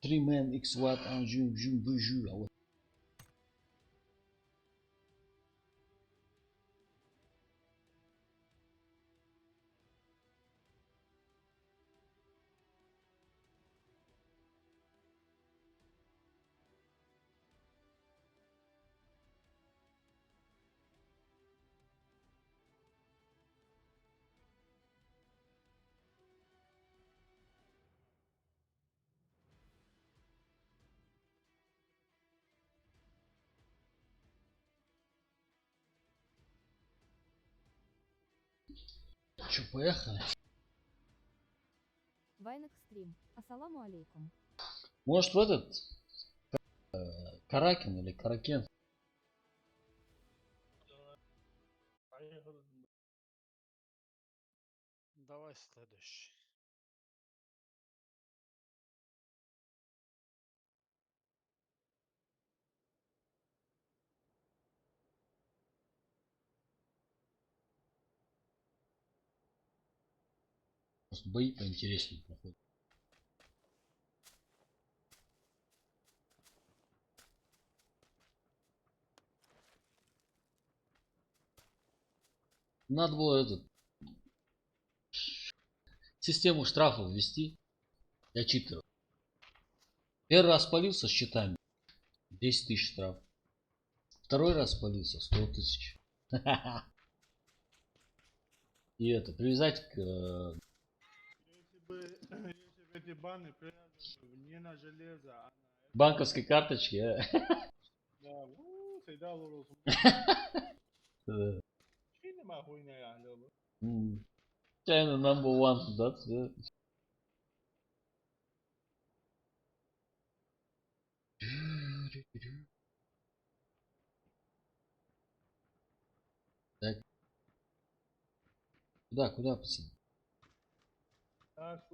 3 man x watt en jum jum buju. Че, поехали? Вайнах стрим. Ассаламу алейкум. Может в этот Каракен или Каракен? Давай следующий. Просто бои поинтереснее проходят. Надо было этот систему штрафов ввести. Я читаю. Первый раз спалился с счетами. 10 тысяч штраф. Второй раз спалился 100 тысяч. И это привязать к Если бы эти баны привязаны не на железо, а на банковской карточке. да, всегда лорус. Чили махуйня я люблю. China number one. That's it. Так. Куда, пацаны? Так,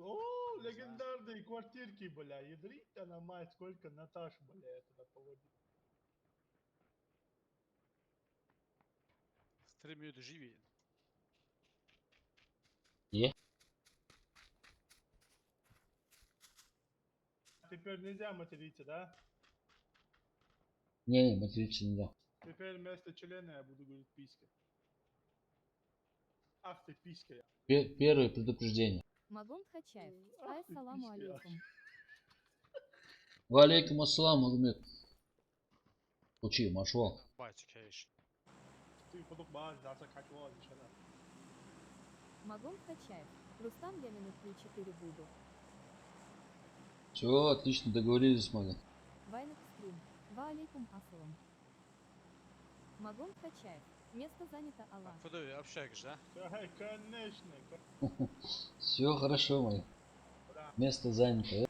легендарные квартирки, бля, ядрить она мать, сколько Наташ, бля, это поводит. Стримуют живи. Е? Теперь нельзя материться, да? Не, материться нельзя. Теперь вместо члена я буду говорить писька. Ах ты писька. Первое предупреждение. Магом Хачаев. Ах ты Ассаламу писька. алейкум. Валейкум ассалам, Магомед. Учи, машвал. Батик еще. Ты подух баз, да, закачивал, иншалла. Магом Хачаев. Рустам я минут 3-4 буду. Все, отлично, договорились, Мага. Вайнах стрим. Ва алейкум ассалам. Магом Хачаев. Место занято Аллах. Подуй, общаешь, да? Конечно. Все хорошо, Мага. Да. Место занято. Я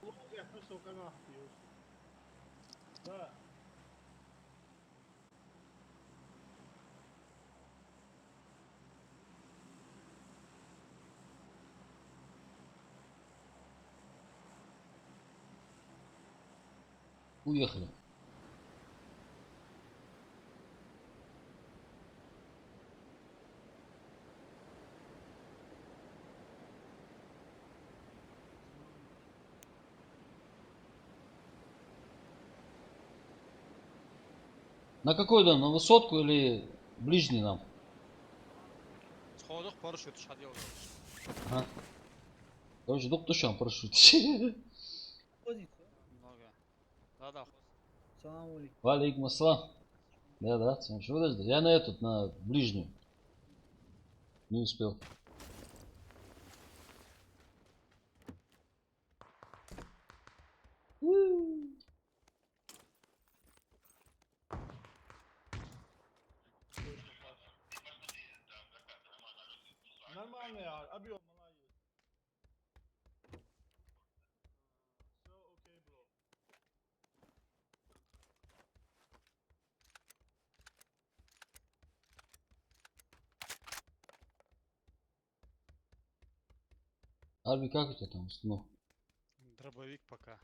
слышал канал. Да. Уехали. На какой дом? На высотку или ближний нам? Сходок парашют шадил. Ага. Короче, доктушам парашют. Позицию. Много. Да. Салам алейкум. Валейкум ассалам. Да, смотри, подожди. Я на этот, на ближнюю. Не успел. Нормально, я объем молодец. Все окей, бро. Арби, как у тебя там установка? Дробовик пока.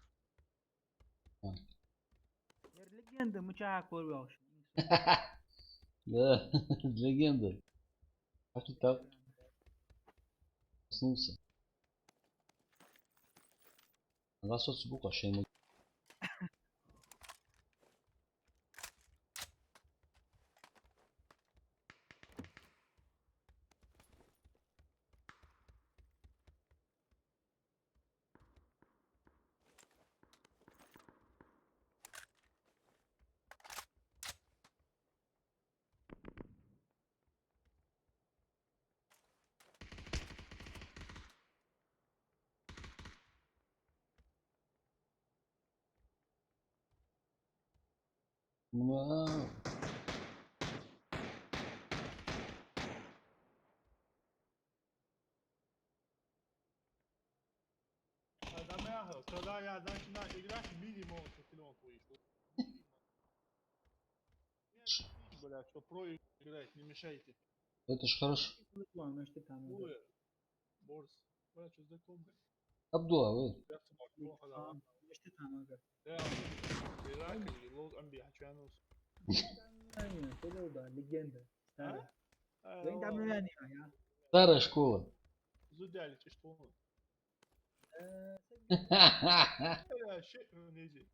Легенда, мычак порвал. Да, легенда. Как ты там проснулся? Nasıl olsa bu kadar şey mi? Вау. Когда я начинаю играть, минимум 100 километров выйду. Бля, что про играть, не мешайте. Это ж хорошо. Ulan işte tamam. Ой, Борис, бля, что знаком, бля. Абдулла, вы. Я собак, плохо, да. Tamam. İşte tamam. Да, Ирак и Лог Амби, Хачанус. Aynen. Böyle oldu. Legenda. Старый. А? Ben de böyle ya. Старая школа. Зудялите, что он? Sen Я шеء нези.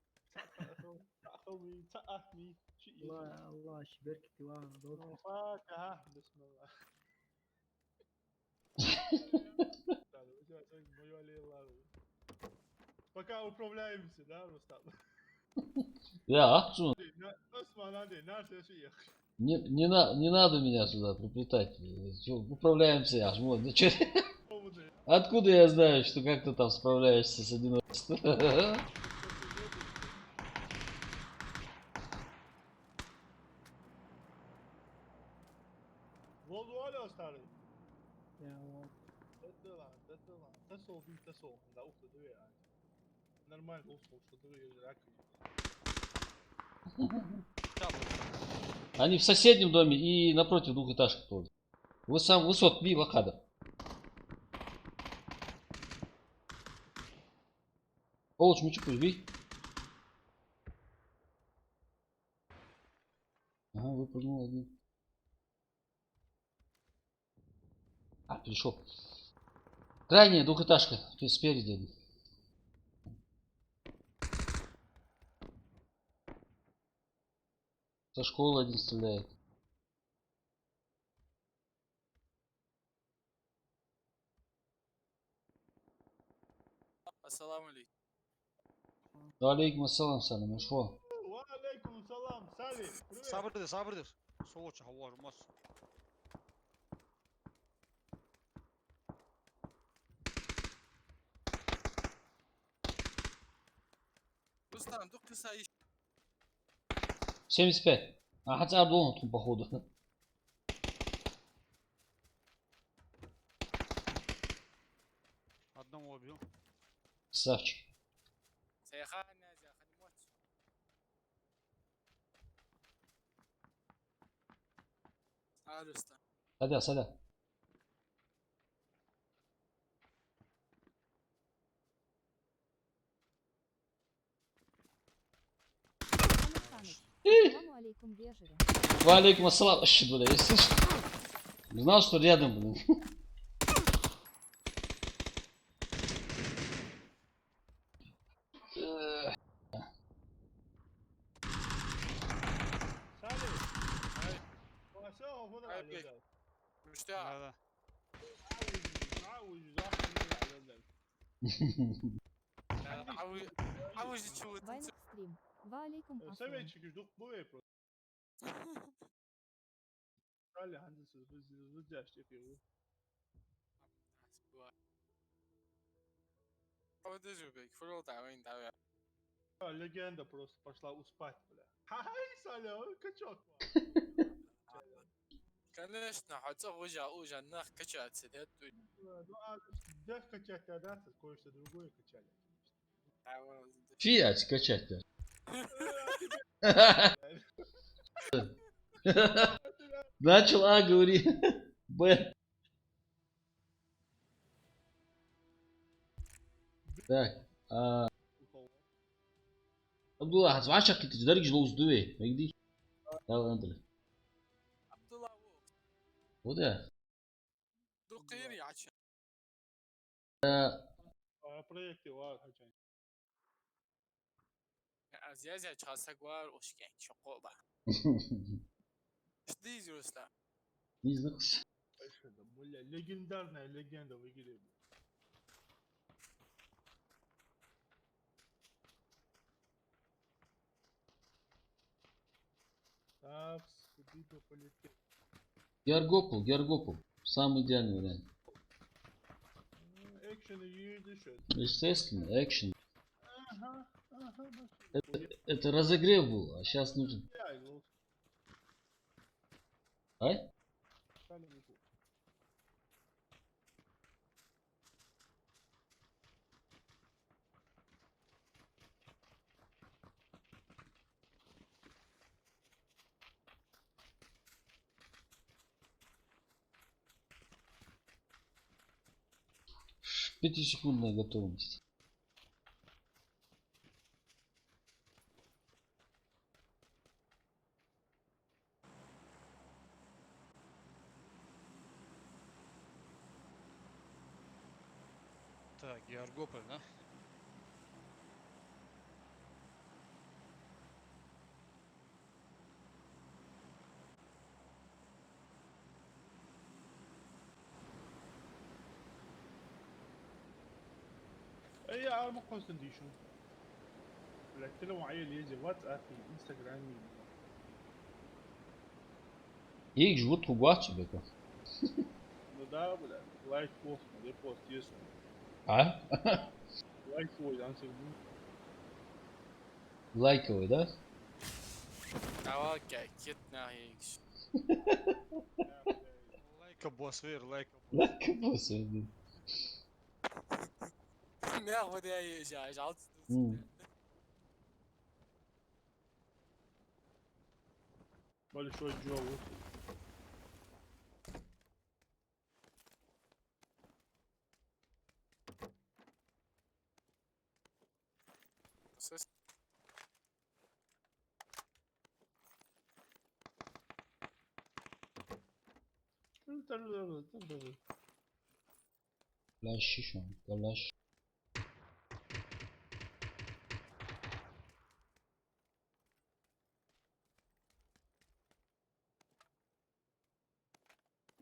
تأخذني تأخذني شيء. Allah şiber ki var. Doğru. فاكهة بسم الله. Пока управляемся, да, Рустам? Я Ахтун. Осман, надо, надо ехать. Не надо меня сюда приплетать. Чё, управляемся, я ж вот. Да чё- Откуда я знаю, что как ты там справляешься с одиночеством? Волду hala старый. Ya o. Это ладно. Тесол, бил тесол. Да, ух ты, две. Нормально, ушел, что две раки. Там. Они в соседнем доме и напротив двухэтажки тоже. Вы сам высот би локада. Олуч мучук би. Ага, выпрыгнул один. А, пришел. Крайняя двухэтажка. Спереди. Со школы один стреляет. Assalamu alaikum. Алейкум ассалам, Салим. Шо? Валейкум салам, Салим. Привет. Sabırdır, sabırdır. Soğuk hava olmaz. Рустам, тут ты стоишь. 75. А хотя Абдулла тут походу. Одного убил. Красавчик. سيخان نازي خلي موت. Рустам. Садя, садя. Александр, Саламу алейкум, вежливо. Валейкум ассалам. Вообще, бля, я слышу. Знал, что рядом, блин. Салим. Все, هنا Hayır, على الجدال. مشتاق. Да, да. عاوز زحمة على الجدال. عاوز تشوت. Вайнок стрим. Ва алейкум ассалам. Советчики ждут бывает просто. Салим, хандысы, зудяш, тепер. Подожди, бей, фурол давай, давай. Легенда просто пошла успать, бля. Хай, Салим, качок. Конечно, хотя уже нах качать сидят тут. Ну, а дэх качать тогда, кое-что другое качали. Фиат скачать, бля. Начал А, говори. Б. Так. Абдулла, звачак кити дарик жлоуз дуэ. Мегди. Давай, Андре. Абдулла ву. Вот я. Дукир яч. Проекты var hocam. Азия часагвар ушкен чокоба. Жди, Рустам. Не знаю. Бля, легендарная легенда в игре. Так, убито полетел. Георгопол. Самый идеальный вариант. Экшены есть еще. Естественно, экшен. Ага, Ага, Это разогрев был, а сейчас нужен. Ай? Пятисекундная готовность. Так, Георгополь, да? اي عارف كونستنتيشن قلت له معايا ليزي واتساب انستغرام И живут в Гуачебе. ده لايك بوست ده بوست يس А? لايك بوست انسر Лайковый, да? اوكي كيتنا هيك لايك بوسفير لايك Лайковый сегодня. ناخذ هاي ايش عاد ولا شوي جو Калаш еще. Калаш.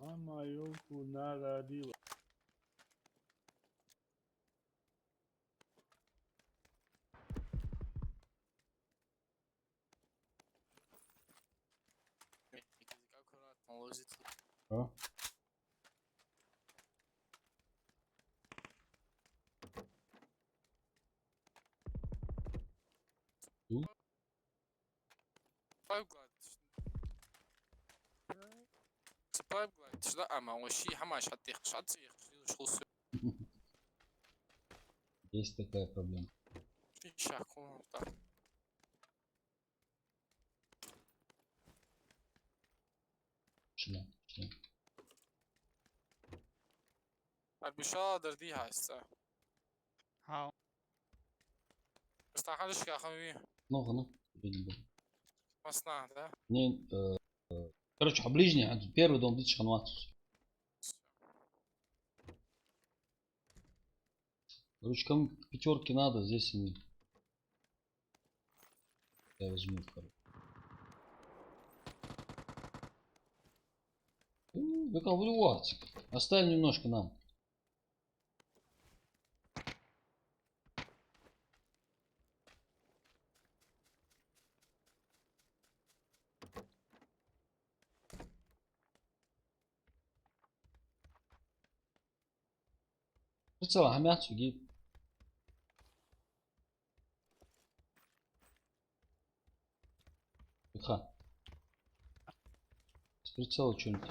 اما يوكو نارا ديوا А? سبايب جلايد لا اما هو شيء حماش حتى يخش عاد شو Есть такая проблема. شاكو Член. Член. البشادر دي هاي الساعة ها بس تعالش يا اخوي Много, ну. Видим, да. مصنع ده Не, короче, ближний, а первый дом видишь, Ханватус. Короче, кому пятерки надо, здесь они. Я возьму, короче. Вы как вливаться. Оставим немножко нам. Прицел, гамят, суги. Ха. С прицела что-нибудь.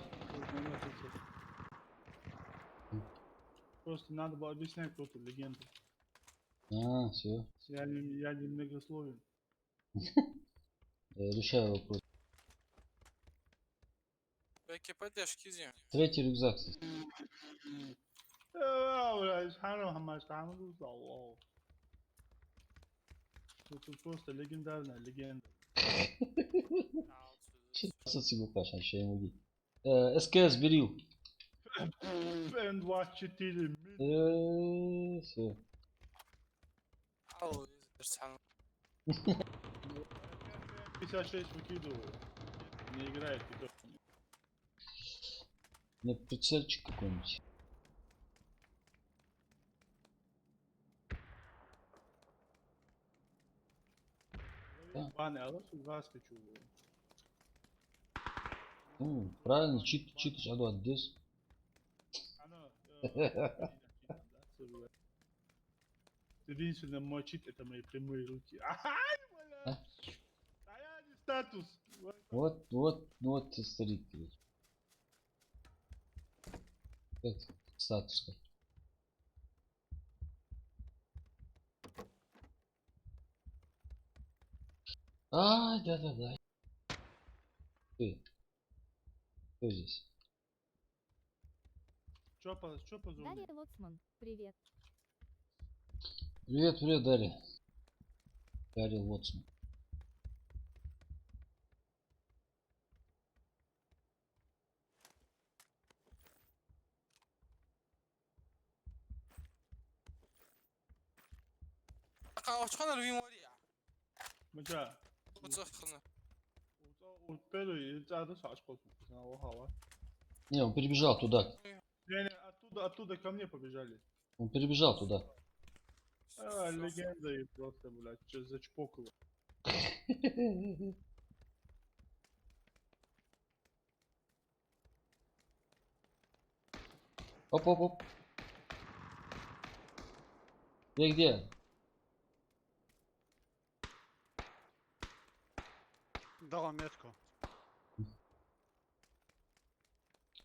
Просто надо было объяснять кто-то легенду. А, все. Я немногословен. Решаю вопрос. Belki بدش كيزي Третий рюкзак. Шану хамаш хаму зоо. Тут просто легендарная легенда. Сейчас сигукаш, а ще ему ги. СКС берил. Н24 Все. او درس 56 выкидываю. Не играет никто. Нет, прицельчик какой-нибудь. Да. Баны, а вот вас хочу. Ну, правильно, читаешь, а вот здесь. Ты единственное мочит это мои прямые руки. Ай, бля! А? А я не статус. Вот ты старик. Блядь. Как статус как? Да. Ты, кто здесь? Чё по Дарья зоне? Лоцман, привет. Привет, Дарья. Дарья Лоцман. Açxana بیماری. مجا Uçaqxana. первый это саш о хава. Не, он перебежал туда. Не, оттуда ко мне побежали. Он перебежал туда. Легенда и просто, блядь, что зачпокало. Оп. Ты где? Дал метку.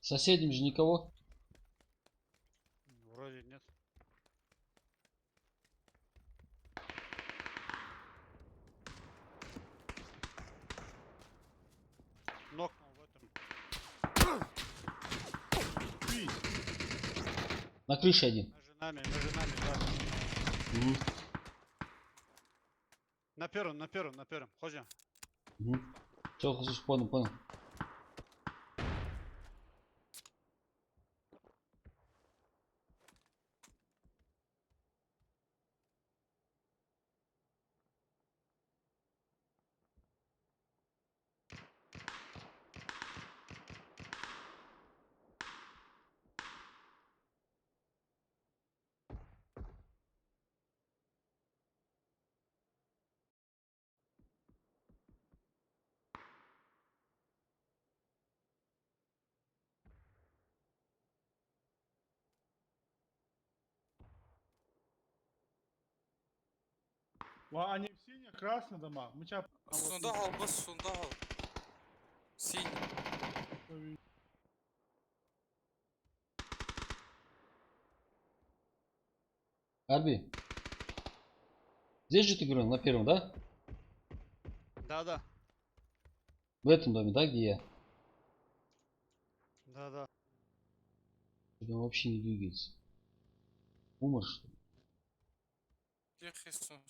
Соседям же никого? Вроде нет. Нокнул в этом. Ты, На крыше один. Между нами, да. Угу. На первом. Ходи. Все, понял. они в синих, красных домах. Мы тебя... Sunda al, bas sunda al. Sin. Арби. Здесь же ты говорил, на первом, да? Да. В этом доме, да, где я? Да. Он вообще не двигается. Умер, что ли? Yıxısın.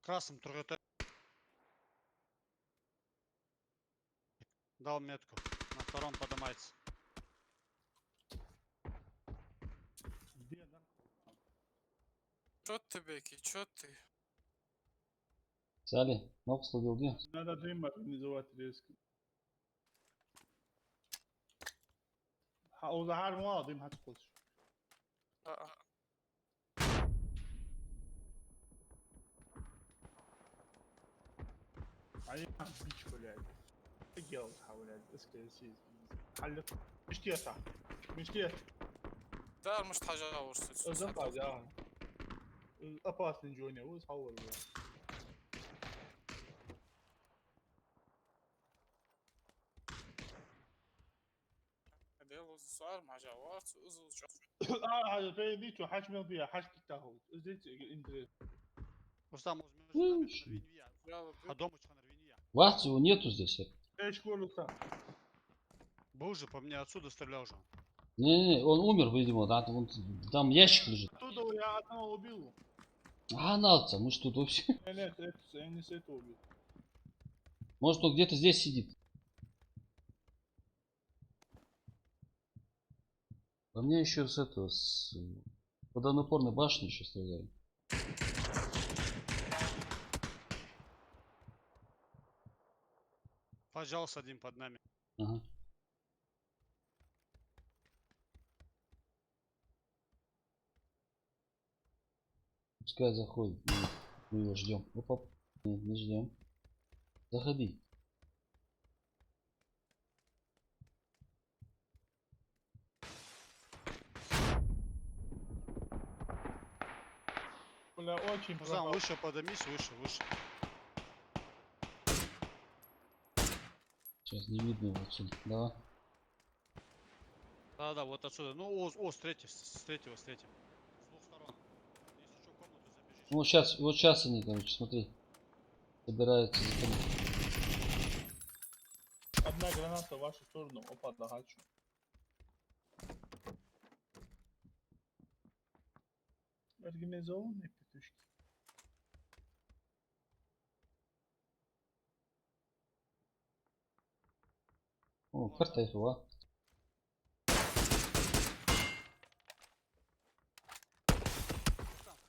Красным тургете. Дал метку. На втором поднимается. Где, да? Çöt tebeki, çöt ты. Сали, ног словил где? Надо дым организовать резко. وإذا هار مو ديم هتدخل. عيب بيش ولا تجاوز حول اسكيسيز حلت مش تيسع مش تيسع Dar mı təcavüzsüz? زنقة يا أباس نجوني وصور Beluz sar macavart, uzun çok. هذا في ديتو حاش من فيها حاش تاخذ زيت انت Рустам, между нами Норвинвия. Ya А дом учка Норвинвия. Вас его нету здесь. ايش كله Был же по мне отсюда стрелял же. Не, он умер, видимо, да, там ящик лежит. оттуда я одного убил. Нался, мы ж тут вообще. Нет, я не с этого убил. Может, он где-то здесь сидит. А мне еще с этого, с водонапорной башни еще стреляли. Пожался один под нами. Ага. Пускай заходит, мы его ждем. Опа, не ждем. Заходи. Бля, очень Музан, пропал. выше поднимись, выше. Сейчас не видно его отсюда. Да. Да, вот отсюда. Ну, с третьего, с третьего. С двух сторон. Если что, в комнату забежишь. Вот сейчас они, короче, смотри. Собираются заходить. Одна граната в вашу сторону. Опа, догачу. Организованные петушки. О, картайф, а.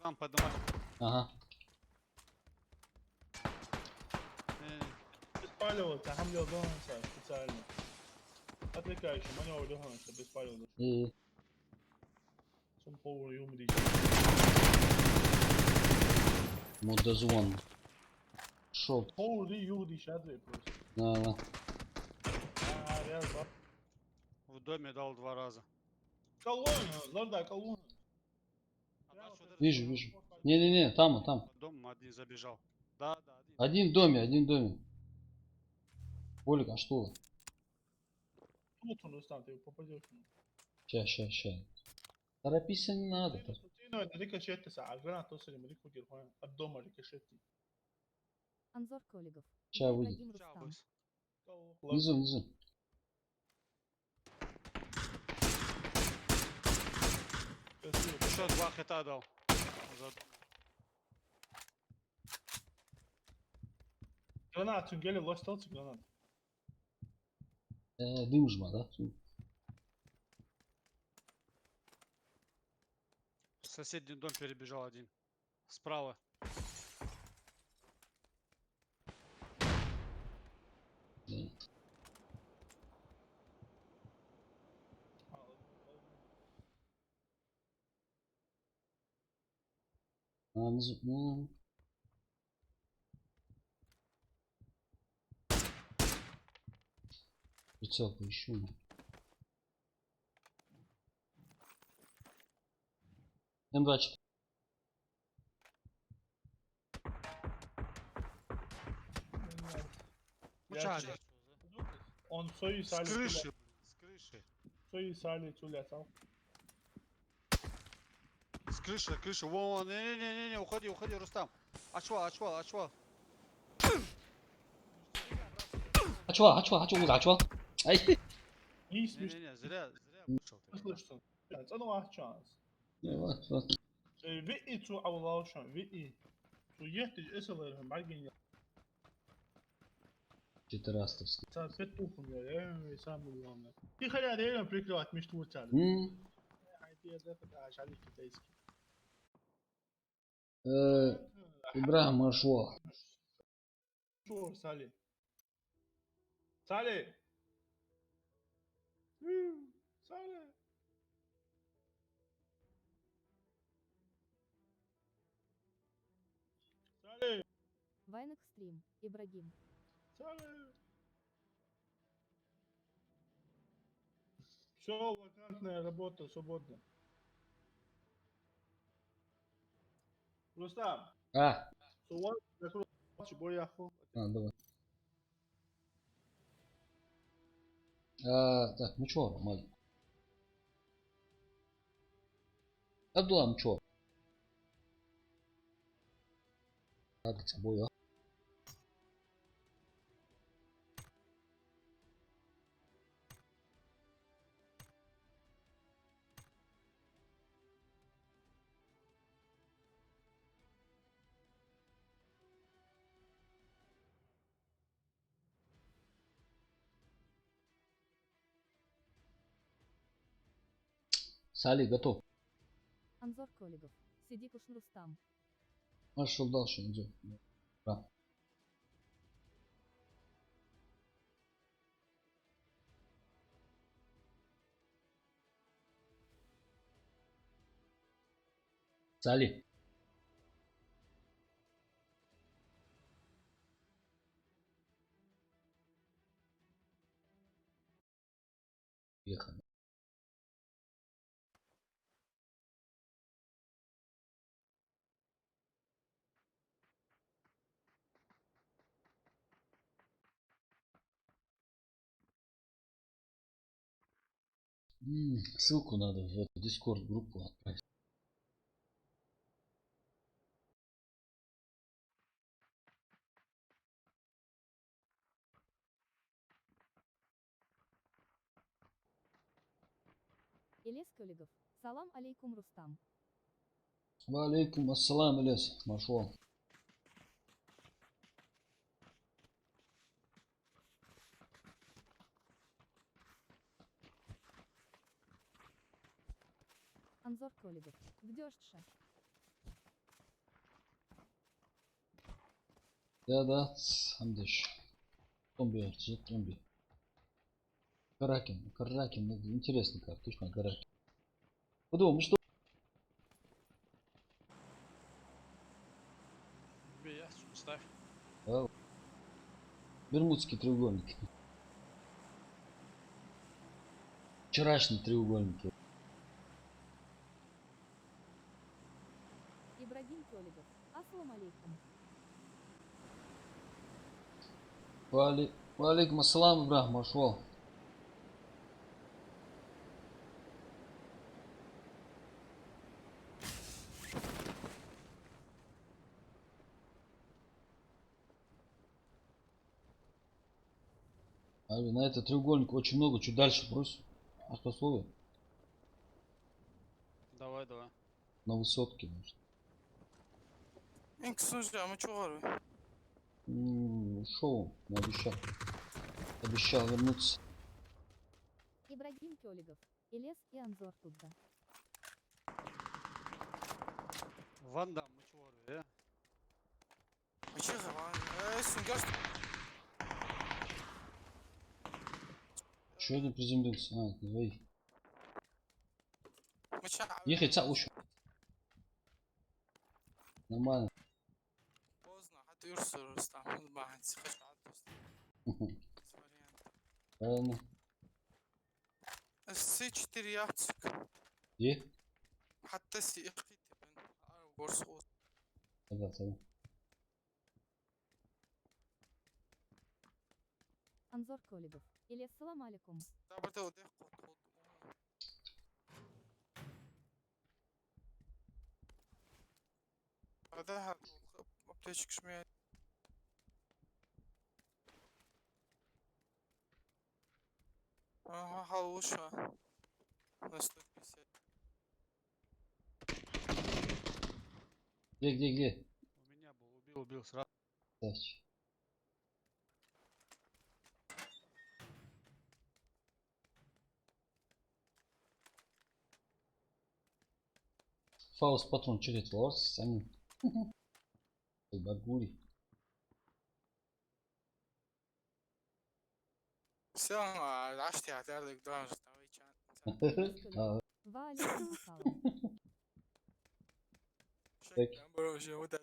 Там поднимай. Ага. Беспалевался, хамлил Дональдса специально. Отвлекающий маневр Дональдса беспалевался. И Some power юмори. мудозвон. Шел. Power юмори шадры просто. На. Реально. В доме дал 2 раза. Колонна, Лорда, колонна. Вижу. Не-не-не, там. В дом один забежал. Да, один. Один в доме. Олег, а что? Тут он Рустам, ты его попадешь. Ща. Торопиться не надо. Ну, это рикошеты, а гранат тоже не рикошеты. От дома рикошеты. Анзор Коллегов. Ща Я выйдет. Ибрагим Рустам. Внизу. Еще 2 хита дал. За домом. Гранат, Чунгели, остался гранат. Дым жма, да? В соседний дом перебежал один. Справа. Внизу. Ну. Прицел поищу. М24. Мучали. чё- Он в свою С сале крыши, блин, с крыши. в свою сале улетал. С крыши. Вон, не, уходи, Рустам. Ачва. Ачва. Ай. Не смешно. Не, зря вышел ты. Слышно. Это ну а шанс. Вот. Ви'i tu avlauşan, Ви'i. Tu yehtiş esalarım, belki Четырастовский. Пять тухом я сам главное. И хотя реально прикрывать между урчали. китайский. Ибрахим Маршо. Что, Сали? Сали! Сали! Сали! Вайнах стрим. Ибрагим. Сали! Все, вакантная работа, свободна. Рустам, А, сувай, закрой, бояху. давай. Так, ну чё, Мали? Абдулам, чё? Так, с собой, а? Сали, готов. Анзор Коллегов. Сиди Куш Рустам. Маршал дальше идет. Да. Сали. Ехали. Ссылку надо в эту Discord группу отправить. Илес Көлігов. Салам алейкум, Рустам. Валейкум ассалам, Илес. Машал. Анзор Көлігов. Вдёшша. Да. Амдеш. Зомби артизет, зомби. Каракин. Интересный карта. Точно Каракин. Подумал, что... Бей, ставь. А, Бермудский треугольник. Вчерашний треугольник. Ибрагим Көлігов. Ассалам алейкум. Валейкум ассалам, Ибрахим, Машал. На этот треугольник очень много. Чуть дальше брось. Автословие. Давай. На высотке. Может. این کسوش همه چهاره. Ушел. Обещал вернуться. Ибрагим Көлігов. Илес и Анзор туда. Вандам, мы чего, میشه خواهن سونگاش Еще один приземлился. Двоих. میشه Ехать уж. Нормально. بازنا حتى يرسل استعمل مع سخش Правильно. السي 4 يعطيك Где? حتى سي اخي تبن بورصوص Тогда. Анзор Көлігов. Илес салам алейкум. دابا ودي خد هذا ما بتشكش معي ага хорошо на 150 Где? У меня был, убил сразу. Тач. Фауст патрон через лорд сами. Багури. все عشتي هتعرضك درجة توي كان Валейкум салам. شكرا بروجي ودت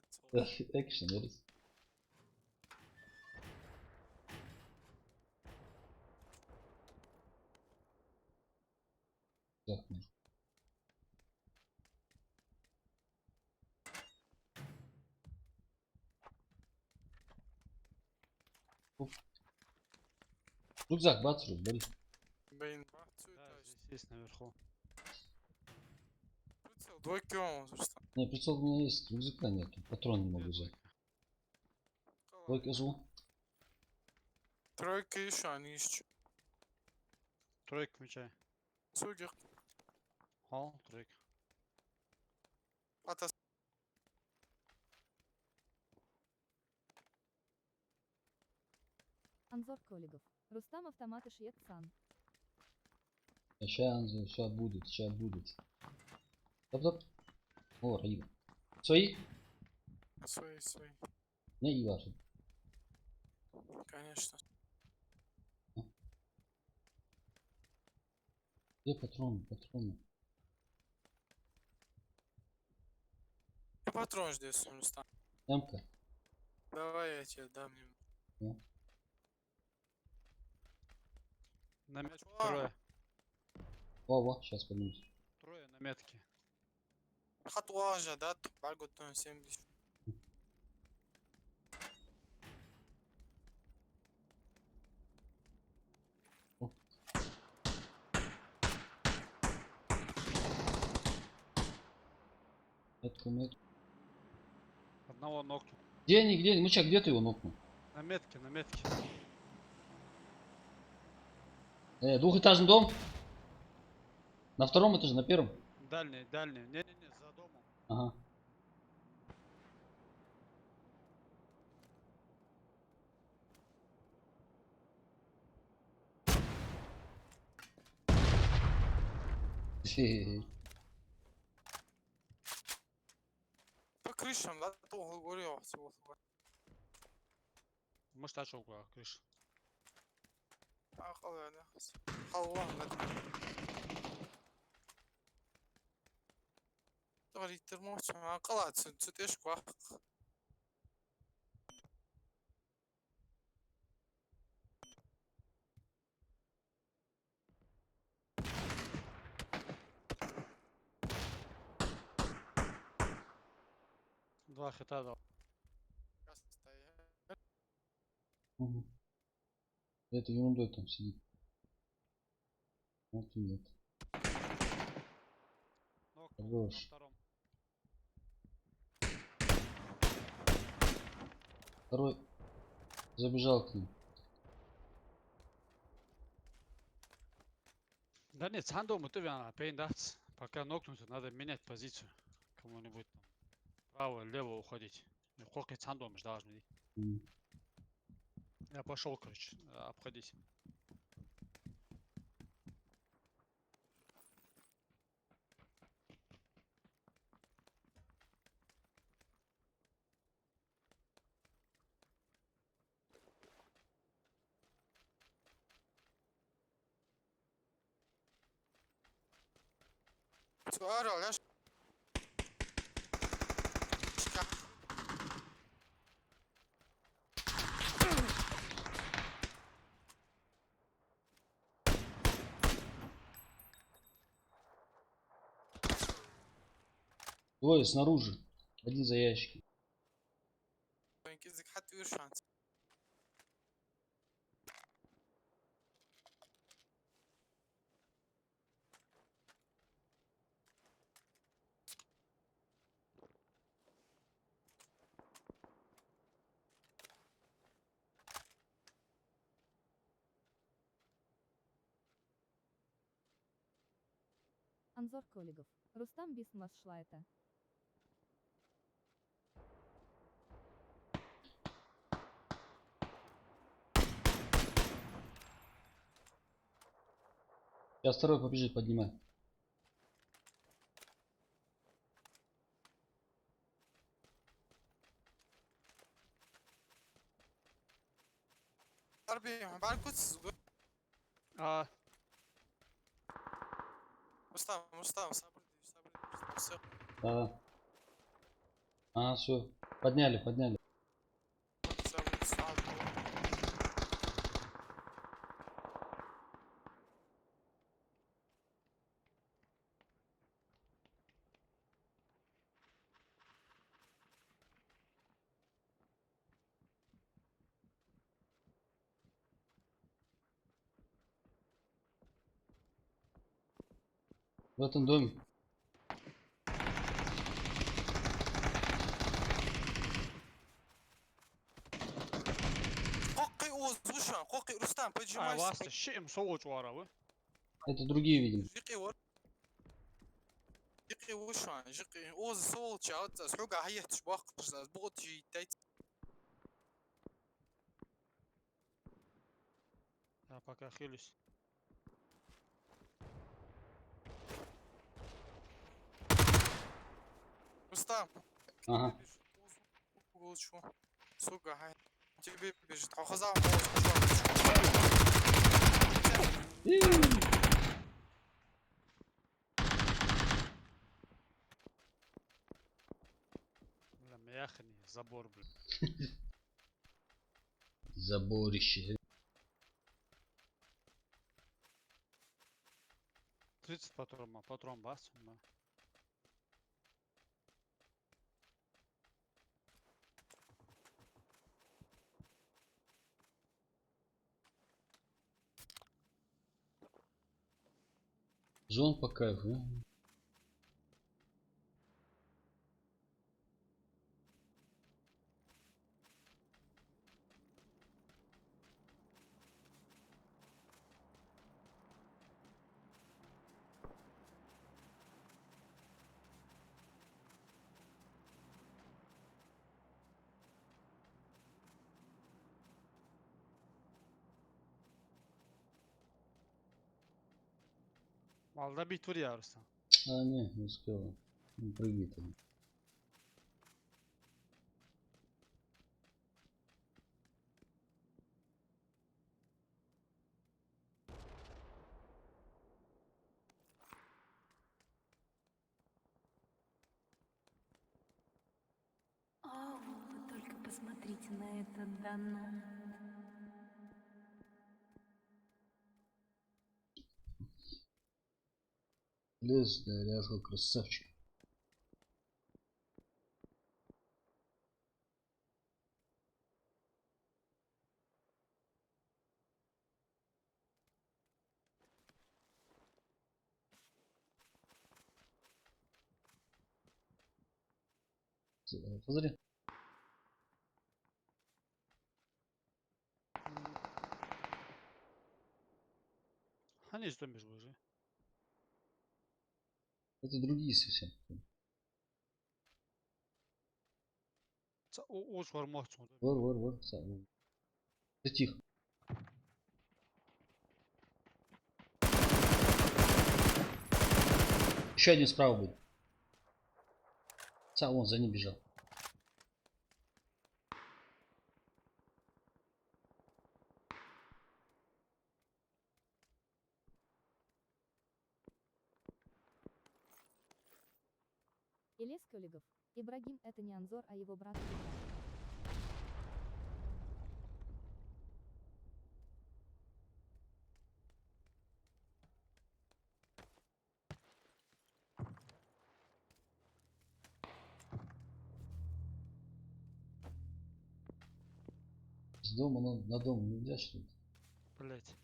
Экшен, Элис. Так, рюкзак, бацру, бери. بين بحث Да, здесь есть наверху. прицел двойки он зрустам Не, прицел у меня есть, рюкзака нету. Патрон не могу взять. Двойка зло. тройка еще они ищут Тройка мечай. сугер Хол, тройка. ата Анзор Көлігов. Рустам автоматы шьет сан. Сейчас будет. Топ. О, Раида. Свои? свои Не, и ваши. конечно Где патроны? и патрон здесь Рустам Эмка. давай я тебе дам немного. На метке А. трое. Во, сейчас поднимусь. Трое на метке. خطوة جدات بعد قلت له 70 Метка, метка. Одного нокнул. Где они, где они? Мычак, где ты его нокнул? На метке, на метке. Двухэтажный дом. На втором этаже, на первом. Дальний, дальний. Не-не-не, за домом. Ага. По крышам, да, долго горел. Может, очел крыша. Халва, Doğru ittirmoqchi. Qiladi, tutish vaqt. Два хита дал. Мгм. Это ерундой там сидит. Вот и нет. Нокнул Хорош. на втором. Второй забежал к ним. Да нет, Сандом это пейндаться. Пока нокнут, надо менять позицию. Кому-нибудь там право, лево уходить. Сколько Сандом должны. М. Я пошел, короче, обходить. Suar olash. Двое снаружи. Один за ящиком. Kezlik حتى يرشان. Анзор Коллегов. Рустам Бисмас Шлайта. Сейчас второй побежит, поднимай. Harbi, barkutsiz. А, Mustafa, sabır. Все. Да. А, все. Подняли, подняли. В этом доме. Qo'qqi o'z o'shan, qo'qqi Rustam, а поджимайся. вас щем соуч варавы. Это другие, видимо. Jiqi var. Jiqi o'shan, jiqi o'z solcha, suga hayat baqqish, bug'ot jitayt. Я пока хилюсь. Rustam. Ага. Лучше. Сука, hayat. Тебе бежит. Хоза. Бля, мяхни, забор, блин. Заборище. 30 патрон бас. Зон по кайфу. Малда бит тур я Рустам. А, не успела. Ну, прыгай там. О, вы только посмотрите на это дано. Лез, да, ляжу, красавчик. Посмотри. А не что между уже. Это другие совсем. Оз вармахчу. Вор. Ты тихо. Еще один справа будет. Вон за ним бежал. Илес Кёлигов. Ибрагим — это не Анзор, а его брат Ибрагим. С дома на дом нельзя, что ли? Блять.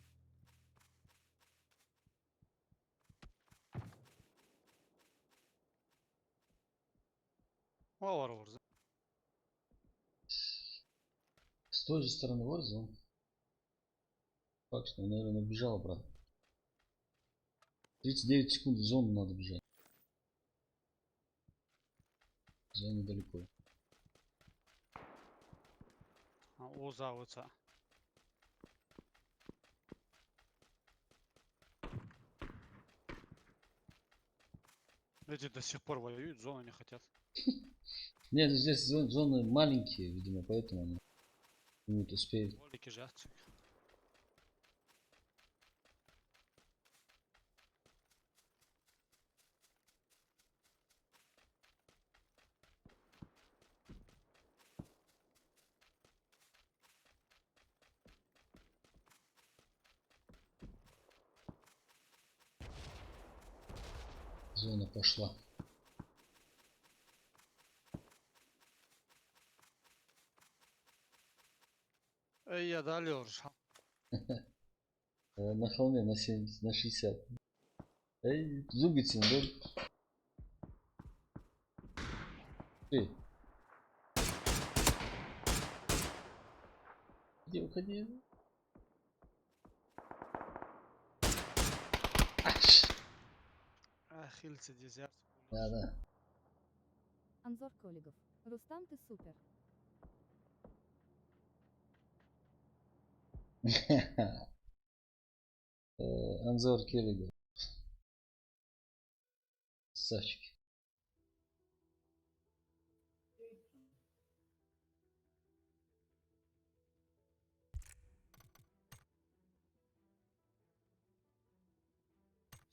Вар вар. С той же стороны Warzone. Так что, наверное, бежал обратно. 39 секунд в зону надо бежать. Зона далеко. Оза оца. Эти до сих пор воюют, зону не хотят. Нет, здесь зоны маленькие, видимо, поэтому они не успеют. Волики жахчик. Зона пошла. Эй, я дали уже. На холме на 70, на 60. Эй, зубится, да? Эй. Уходи. Ах, хильцы дезерт. Да. Анзор Кёлигов. Рустам, ты супер. Анзор Келлигер. Красавчик.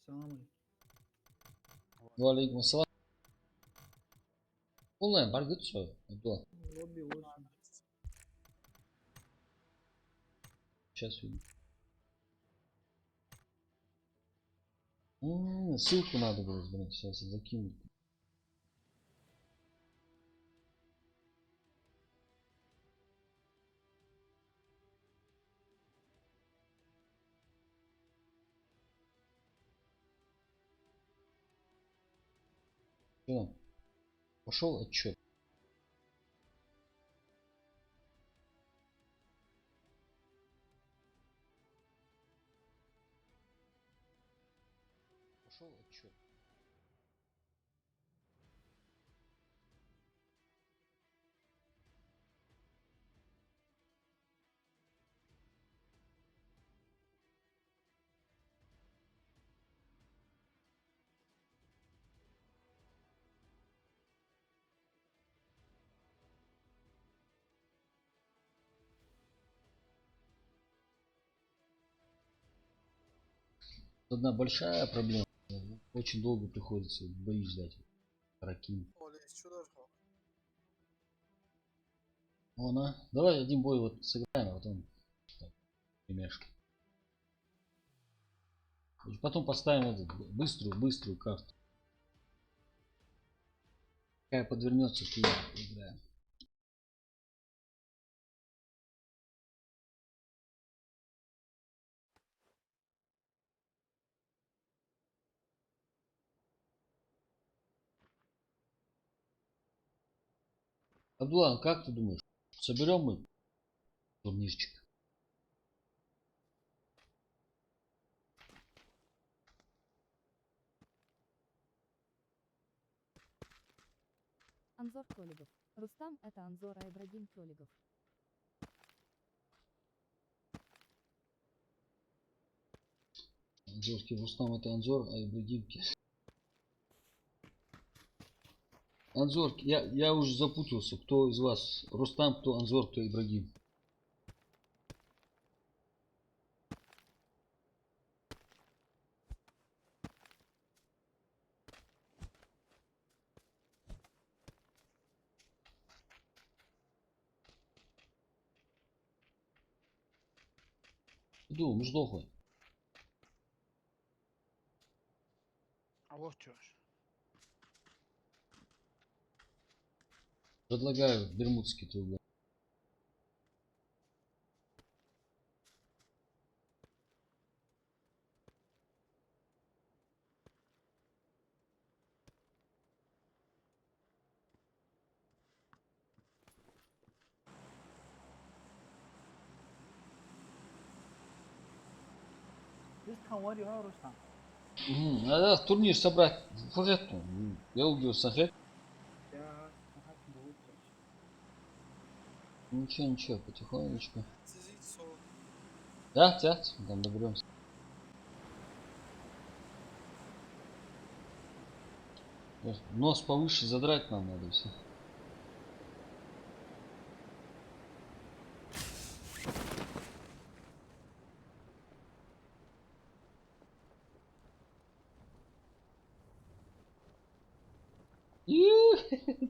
Салам алейкум. Валейкум ассалам. Полная бар götür. Abdullah. Лобби 8. Сейчас увидим. Ссылку надо было, блин, сейчас закинуть. Что? Пошел отчет. Пошел отчет. Одна большая проблема. Очень долго приходится бои ждать. Ракин. وليس شو دور Она. Давай один бой вот сыграем, а потом так, пельмешки. Потом поставим эту быструю карту. Какая подвернется, ты играем. Абдулан, как ты думаешь, соберем мы турнирчик? Анзор Толигов. Рустам — это Анзор Айбрагим Толигов. Анзорский Рустам это Анзор, а Ибрагимки. Анзор, я уже запутался, кто из вас Рустам, кто Анзор, кто Ибрагим. Иду, муждохуй. А вот чё ж. Предлагаю бермудский треугольник. Biz tanvar ya Ruslan. Надо турнир собрать. Я убил Сахет. Ya saat बहुत Ничего, потихонечку. تزيد صوت Да, тят, там доберемся. Нос повыше задрать нам надо все.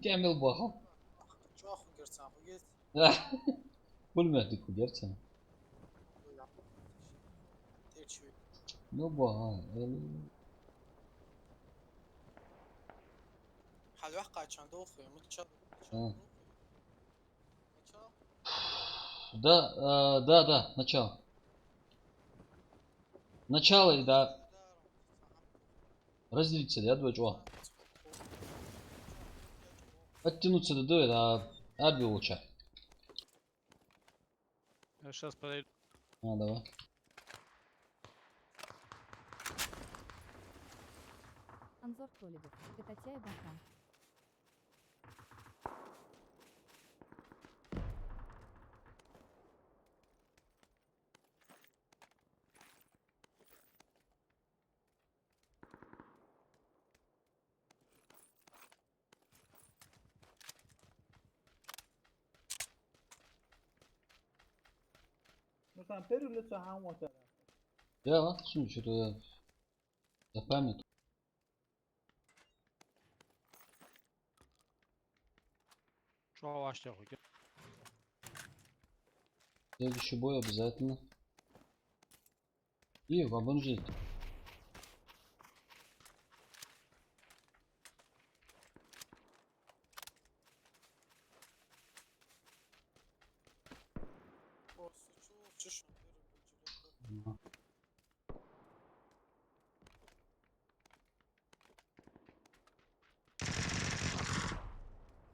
تعمل بها شو اخو قرصان قلت كل ما تكون جرتها تيجي نو بها حال وقع كان دوخي متشر да, начало. Начало и да. Разделиться, да, два чего? Оттянуться до дуэ, да. Арби лучше. Я сейчас подойду. Давай. Анзор Толигов. Кататяй Бахан. Ruslan перелется хамота. Я вот, что-то я запамятовал. Чё ваш аху? Следующий бой обязательно. И бомжить.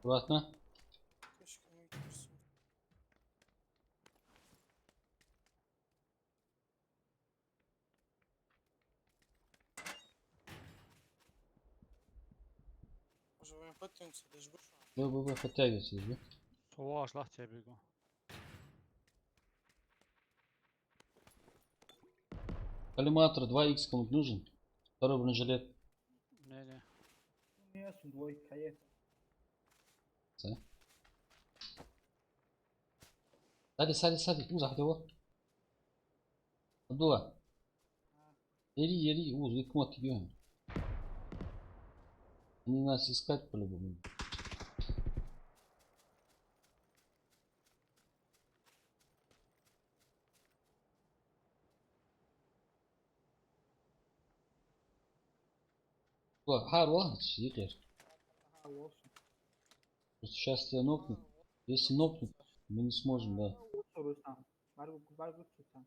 Аккуратно. Уже время подтянуться, даже больше. Б, подтягивайся, да? Сова лах тебе бегу. Коллиматор 2х кому нужен. Второй бронежилет. Не. Niye sundvoy kayet? Сади. Узах его. Абдула. Ери, выкмот идем. Они нас искать по-любому. Ладно, сидишь. Ha, olsun. Просто сейчас тебя нокнут. Если нокнут, мы не сможем, да. Olsun Rustam. Var bu tutan.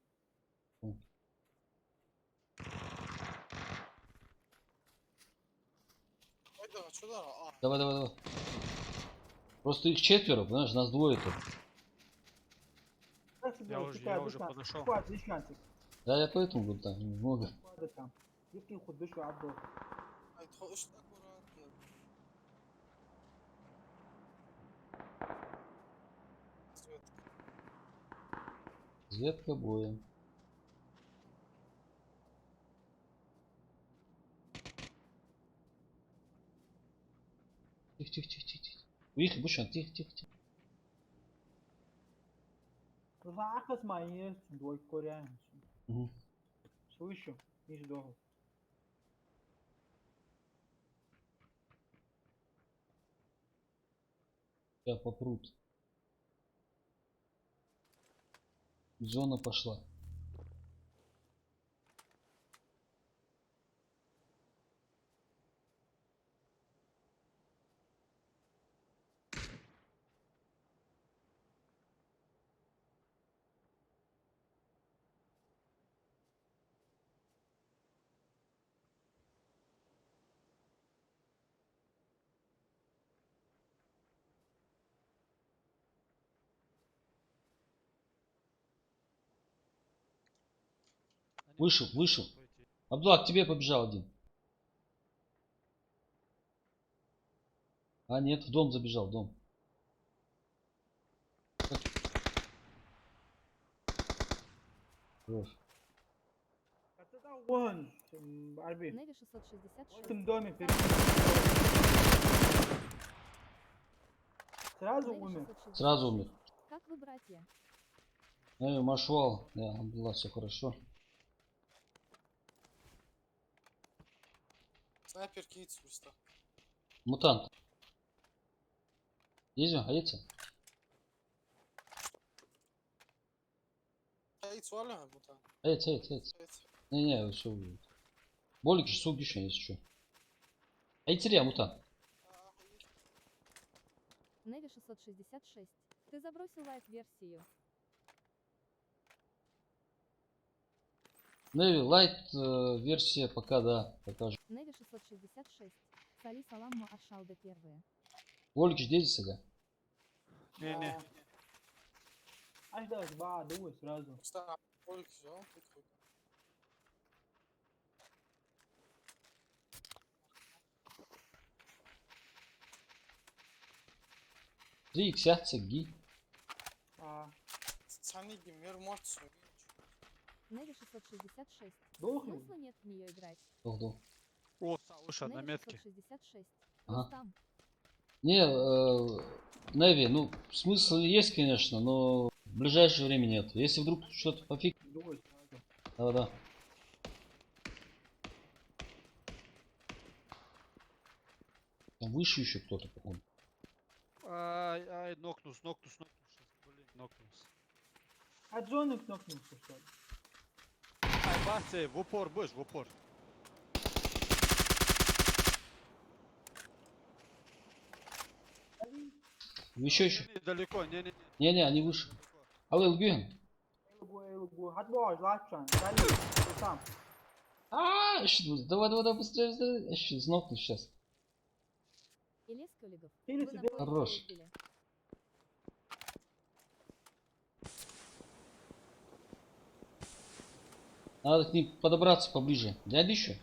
Hayda şurada. Aa. Давай. Просто их четверо, понимаешь, нас двое тут. Я уже подошел. Squad, десантик. Да, я поэтому говорю, там много. Squad там. Если хоть душу отдал. Haydi hoş da Kur'an. Разведка боя. Тихо. Уехали, Бушан, тихо. Захас мои двой корян. Угу. Слышу, не жду. Сейчас попрут. Зона пошла. Вышел. Абдулла, к тебе побежал один. А, нет, в дом забежал, в дом. Хорош. Это вон, Арби. Неви В 666. этом доме перед. Сразу Неви умер. 666. Сразу умер. Как вы, братья? Машвал. Да, Абдулла, все хорошо. Снайпер Kids usta. Мутант. Ездим, hayırsa? Kids var mı bu tane? Evet. Evet. Не, все. Болик же сук еще, если что. Айтирия, мутант. Неви 666. Ты забросил лайт-версию. Неви, лайт версия пока, да, покажет. Неви 666. Сали саламму ашалды первые. Болик здесь, сега. Не. Аж да, два, думаю, сразу. Usta. Olik zo. Три иксятся, ги. Sen ne diyeyim yarım ort söyleyeyim. Неви 666. Дохнул. Смысла нет в нее играть. Дох. О, Сауша на Неви метке. 666. Ага. Рустам. Не, Неви, ну, смысл есть, конечно, но в ближайшее время нет. Если вдруг что-то пофиг, Думаю, сразу. да. Там выше еще кто-то, по-моему. Ай, нокнус. Блин, нокнус. А Джоник нокнулся, что ли? Ай, басы, в упор будешь, в упор. Еще. Далеко, не. Не, они выше. Алел Гюн. Элгу. Hadi boş, лапшан. Дали, там. Давай, быстрее. Еще знокну сейчас. Илес Кулигов. Или Вы на себе- поезде Хорош. ездили. Надо к ним подобраться поближе. Дядя еще?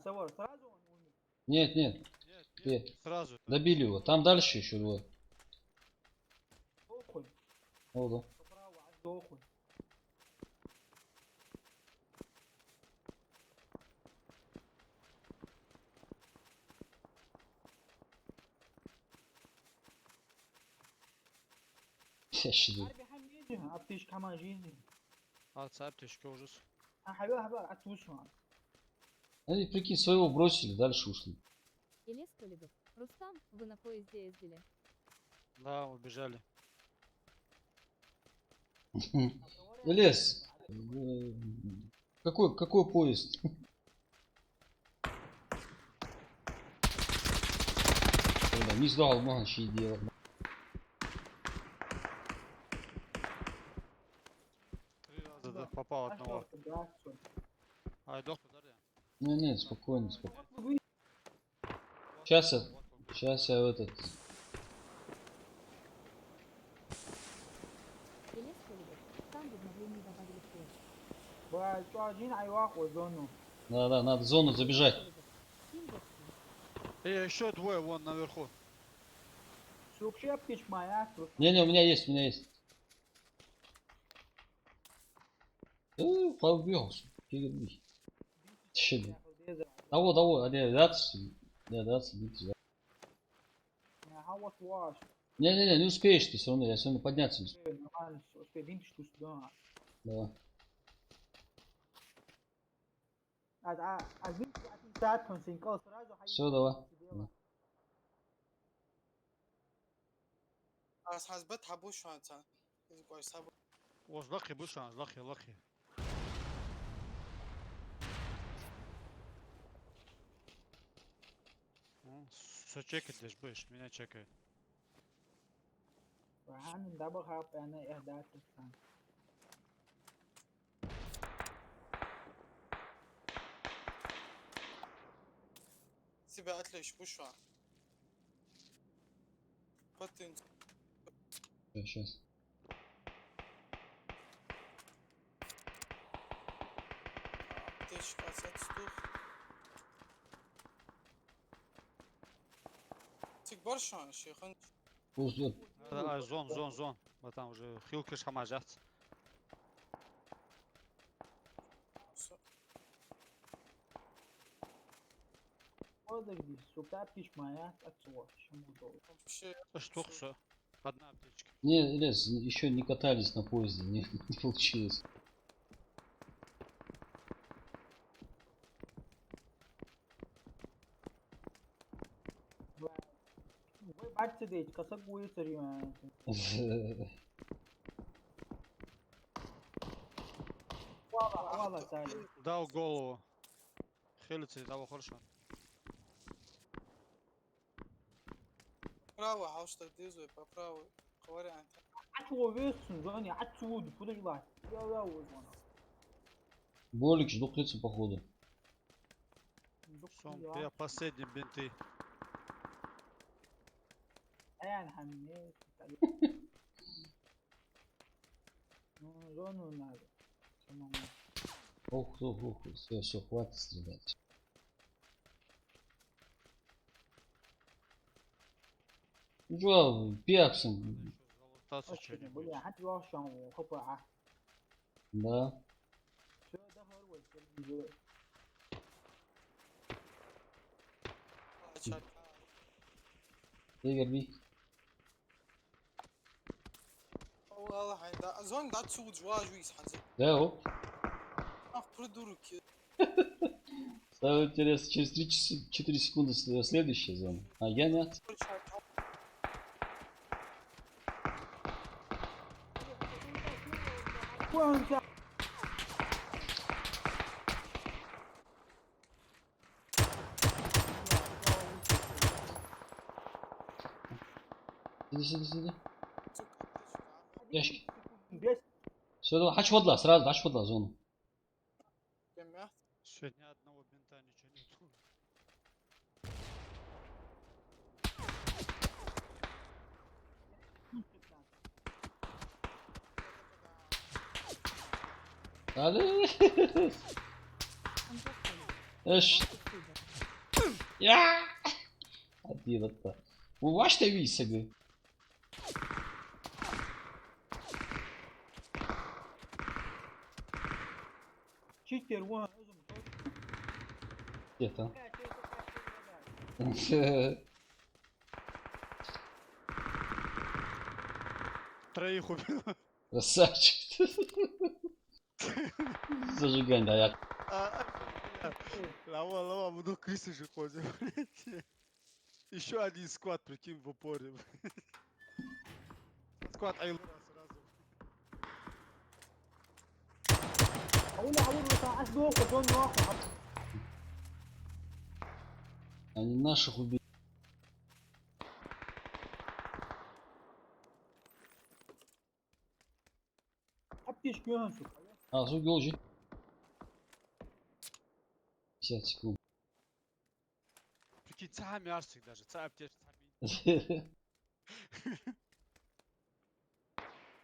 Севор, сразу он умер. Нет. Нет, сразу. Добили его. Там дальше еще двое. Дохуй. О, да. Справа, аж дохуй. Сейчас. Harbi hem niye аптечка كمان جيني. Аптечка ужас. حبيبي отпущу. Они, прикинь, своего бросили, дальше ушли. Илес Колебов. Рустам, вы на поезде ездили? Да, убежали. Лес. Какой поезд? Не сдал алман şey diye. Три раза да, попал одного. Ай, доктор, да? Не, спокойно. Сейчас я этот. Илес Колебов. Там в обновлении добавили поезд. وجايين ايواق وزونو. Да, надо в зону забежать. Колебов. Тим Боксин. Еще двое вон наверху. Сукши аптечка моя. Не, у меня есть. Побегался. Того, هوا واش. Не успеешь ты все равно, я все равно подняться не успею. Нормально, успей, видишь, что сюда. Давай. Все, давай. خلاص حاسبات حبوش شو انت كويس حبو Лахи, быша, лахи. Все чекать здесь будешь, меня чекает. وهعمل دبل هاب انا اهداء تسان. سيبها اتليش بوش بطن Сейчас. تيش كاسات ستوخ تكبر شلون شيخ Пусть ждет. Зон. Вот там уже хилки шамажат. هذا اللي سوق аптечка моя отцова. вообще Что все? Одна аптечка. Не, Лес, еще не катались на поезде, не получилось. Вы бачите, дайте, косак будет царевна. Вала, царь. Дал голову. Хелицы того хорошо. право حوشتك ديزو يبقى براو قوارع انت عطوا весен, Джонни, отсюда, куда желать? Я вон. Болик ждуклится походу. Я последний бинты. انا حميت. зону надо. Ох, все, хватит стрелять. Ну что, пиаксом, Залутаться بلي что-нибудь. حتى واشان وخبعه. да. شو ده هو الجو. Игорь, би. والله حين دا زون دا تسود جواج ويس حزب Да, оп. ах придурок Самое интересное, через 4 секунды следующая зона. А я нет. وانت Сиди. Ящики. без Все, давай, хачводла, сразу хачводла зону. جمعت Сегодня одного бинта ничего нету. Hadi. Амжад Колебов. Эш. Субер. Ya. Hadi hatta. Bu baş da bir sebebi. читер вон. Где-то. Троих убил. Красавчик. Зажигай, да, я. Лава, много крысы же ходим. Еще один сквад, прикинь, в упоре. Сквад Айлора сразу. أقول بتاع أسبوع كدون واقع Они наших убили. أبتش كيون شو А, звук должен. 50 секунд. Прикинь, сами арсик даже, аптечь,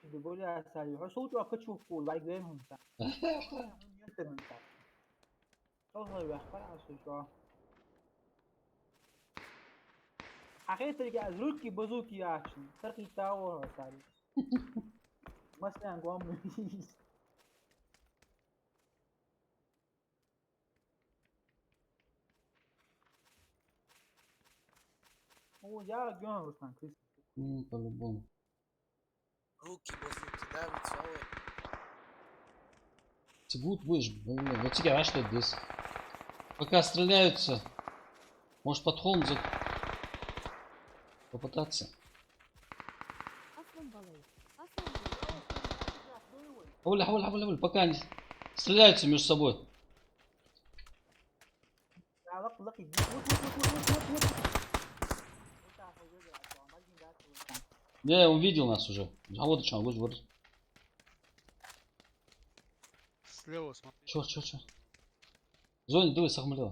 بيقول يا سالي صوته أكتشوف فول لايك بينهم سا يترن سا صوته يخبر عشان شو حقيقة اللي أزروكي بزوكي أكشن تركي تاور سالي مثلا قوام ميز هو جا جون رسمان كريس По-любому. روكي بازوكي داوي تصور. Цигут будешь, блин. Вот тебе, а что здесь? Пока стреляются. Может под холм попытаться. أصل بالي أصل Хавуля. Пока они стреляются между собой. لقي وط Не, он видел нас уже. А вот что, вот. Слева смотри. Чё. Зоне, давай, сахмалил.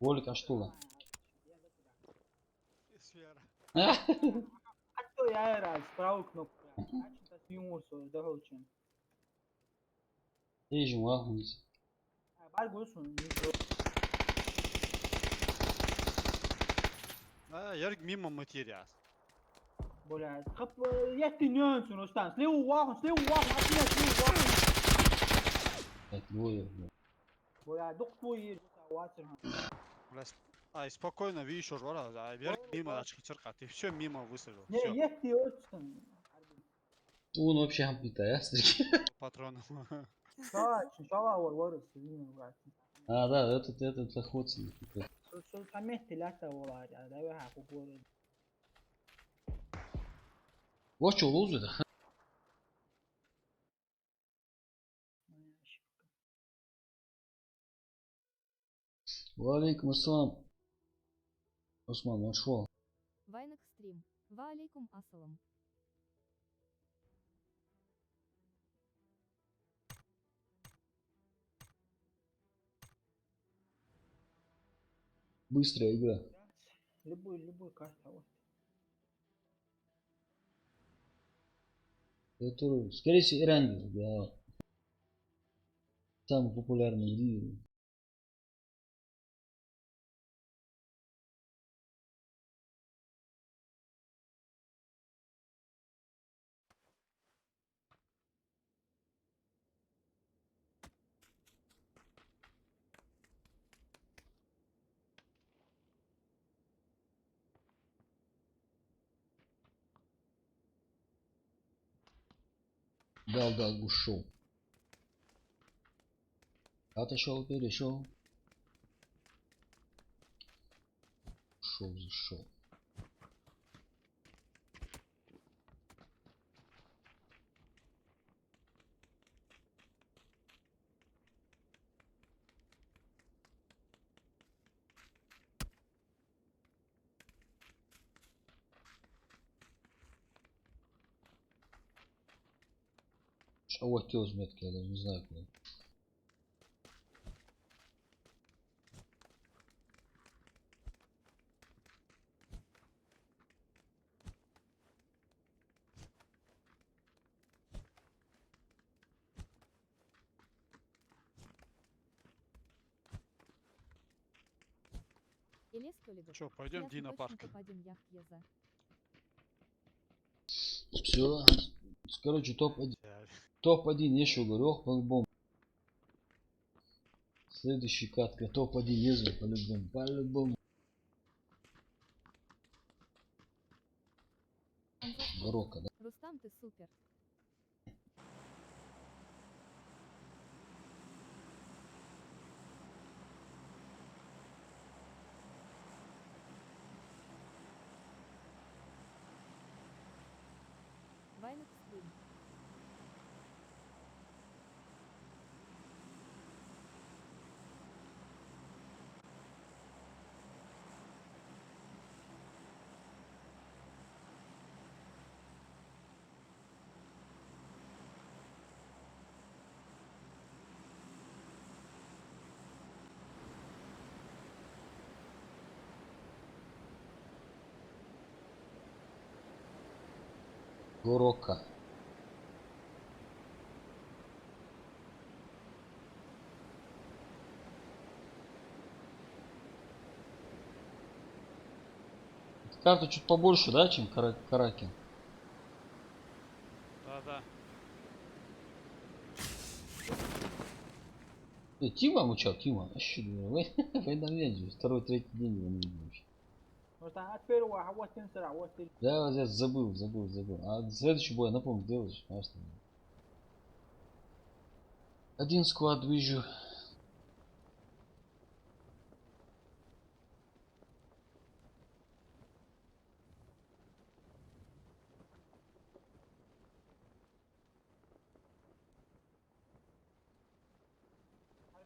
Волик, а что ли? Сфера. حتى يا راس براوك نوك عشان تسيموسو ده هو شن Ежем, вагнись. بعد قولسون Ярик мимо материас. بولا خب يتنين سنو ستان سليو واحد عطينا سليو واحد Так, двое. Блин. بولا دقتوي واتر Спокойно, видишь, уже, Ярик мимо очки цирка, ты все мимо высадил. не Все, يتي اوتسن Он вообще хампита, ястрики. патроном. شاوا ورورس سليم А, да, этот охотник. سو سمعت ثلاثة ورا ده واحد حقوق Вот что, лузер. Валейкум ассалам. Осман, нашел. Вайнак стрим. Валейкум ассалам. Быстрая игра. любой карта вот Это, скорее всего, Иран, да. Самый популярный лидер. Дал, ушел. Отошел, перешел. Ушел, зашел. А вот телс метки, я даже не знаю куда. Элес Коллегов. Чё, пойдем Связан Дина точно парк. топ-1 яхт ЕЗ. Все. Короче, топ-1. Я- Топ-1, я что говорю, ох, по-любому. Следующий катка, топ-1 езжу, по-любому, по-любому. Анзор Коллегов. Горока, да? Рустам, ты супер. Вайнок стрим. Горока. Карта чуть побольше, да, чем Караки? Да-да. Тима мучал, Тима. Вообще, вы второй, третий день его не видел вообще. Рустам, а теперь вот сенсора, вот ты. Да, я забыл. А следующий бой, напомню, делаешь, конечно. Один склад вижу.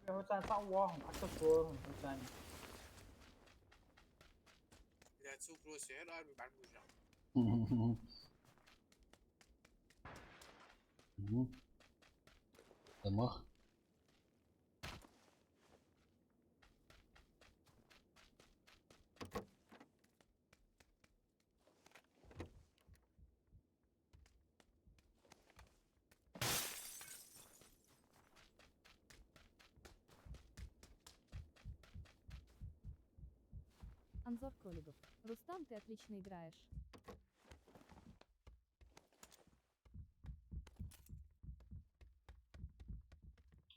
Рустам, сам вахом, а что сложно, Рустам. Блядь, сука, Русия, армия барбужа. Домах. Анзор Коллегов. Рустам, ты отлично играешь.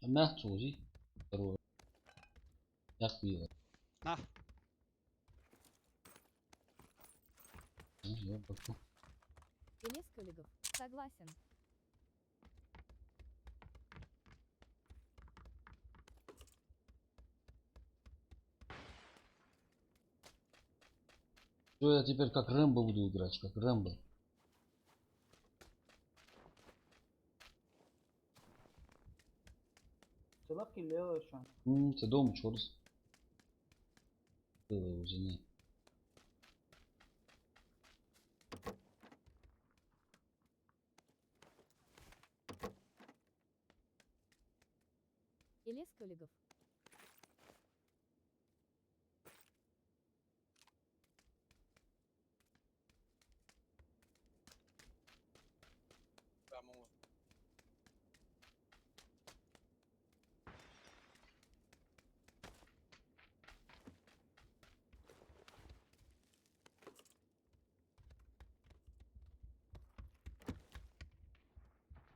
Мягко узи. Второй. Як было. На, Я поку. Элес Коллегов. Согласен. Всё, я теперь как Рэмбо буду играть, как Рэмбо. Целовки левые еще. Ты дома чёрт. Было уже не. Элес Коллегов. Vamos.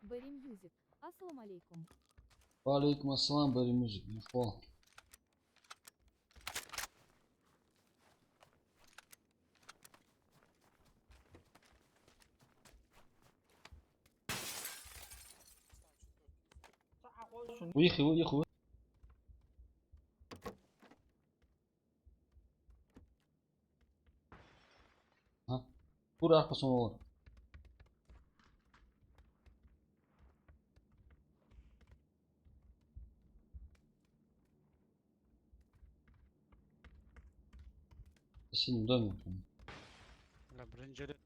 Берри Мьюзик. Ассалам алейкум. Алейкум ассалам, Барри Мюзик. Ну что? Уехай. Ha. Vur arkasına olur. Синим домиком. бля, бренджерет.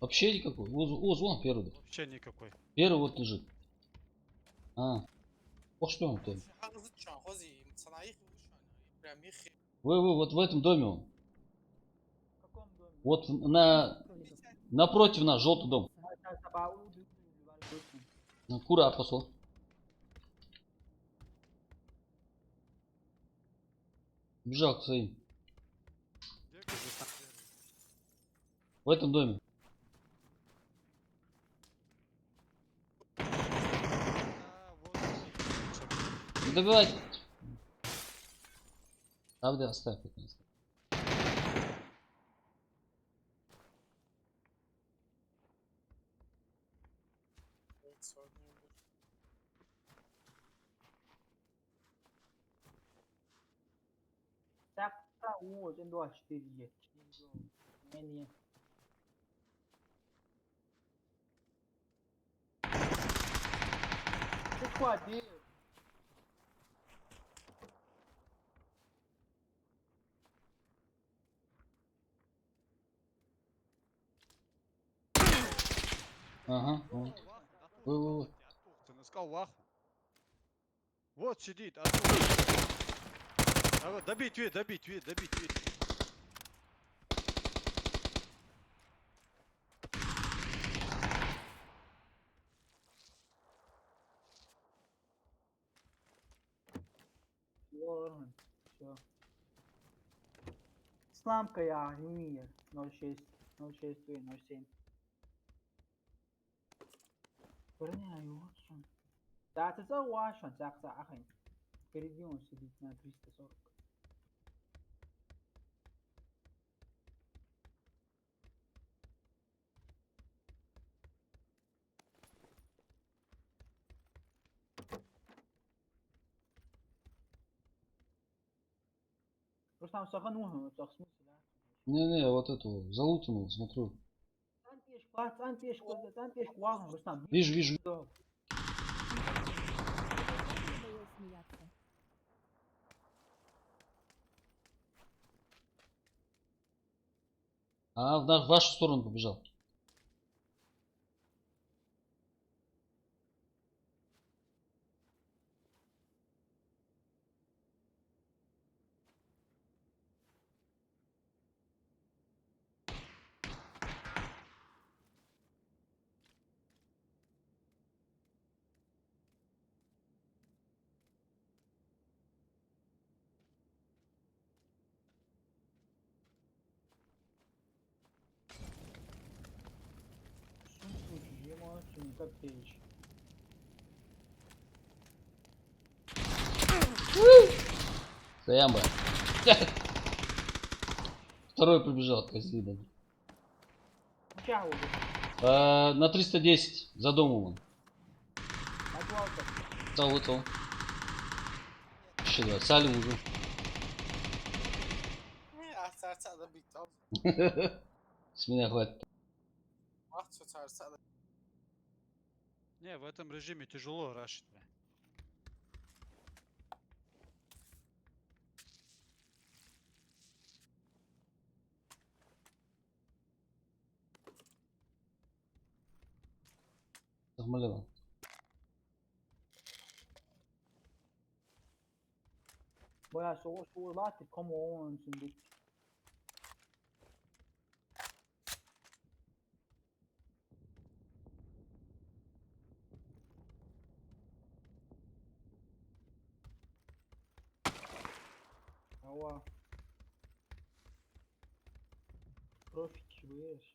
Вообще никакой. Оз, вон первый. Вообще никакой. Первый вот лежит. А. Ох, что он там? حافظ شان خوزي صنايخ وشان прям их Вы вот в этом доме он. В каком доме? Вот Коллегов. напротив нас, желтый дом. Кура посол. Бежал к своим. В этом доме. А, вот сидит. Не добивайте. Правда, оставь это место. Так, о, 1, 2, 4, есть. Не. Ты хватит. Ага. Вот. Во. Ты наскал ваху. Вот сидит, оттухся. А вот добить вид. Все. Сламка я, не 06, 06, 07. Вернее, вот что. Да, ты за ваша, за ахань. Впереди он сидит на 340. Просто там саханул, так в смысле, да? Не, вот эту залутанную, смотрю. Там пешку, ладно, Рустам. Вижу. Да. Надоел смеяться. А, в вашу сторону побежал. Емоции, капец. Стоямба. Второй побежал, козлина. Чау, На 310, за домом он. отвалка. Вот он. Еще два, Салим уже. تعرسق ده بيتطور С меня хватит. واحد تعرسق ده Не, в этом режиме тяжело рашить. Бля. Нормально. Baya soğuk latte, come on, şimdi. Ава. Профик, видишь?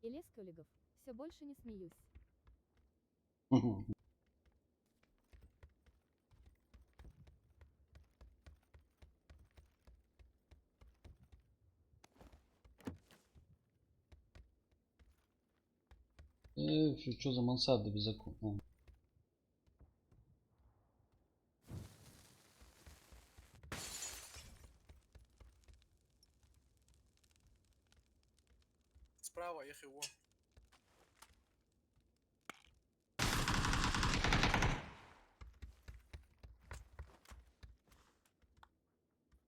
Илес Кулигов. Все больше не смеюсь. Что за мансарда без окна? سبراوا يا اخي هو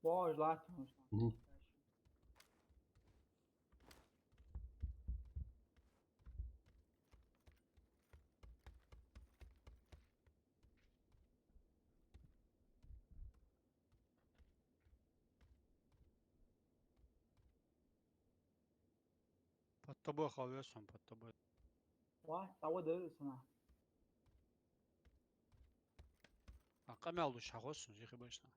Boş latte. Мгм. Под тобой хавесом, под тобой. Var, tava dövüyorsun ha. Акамел душа хосун, зихи башна.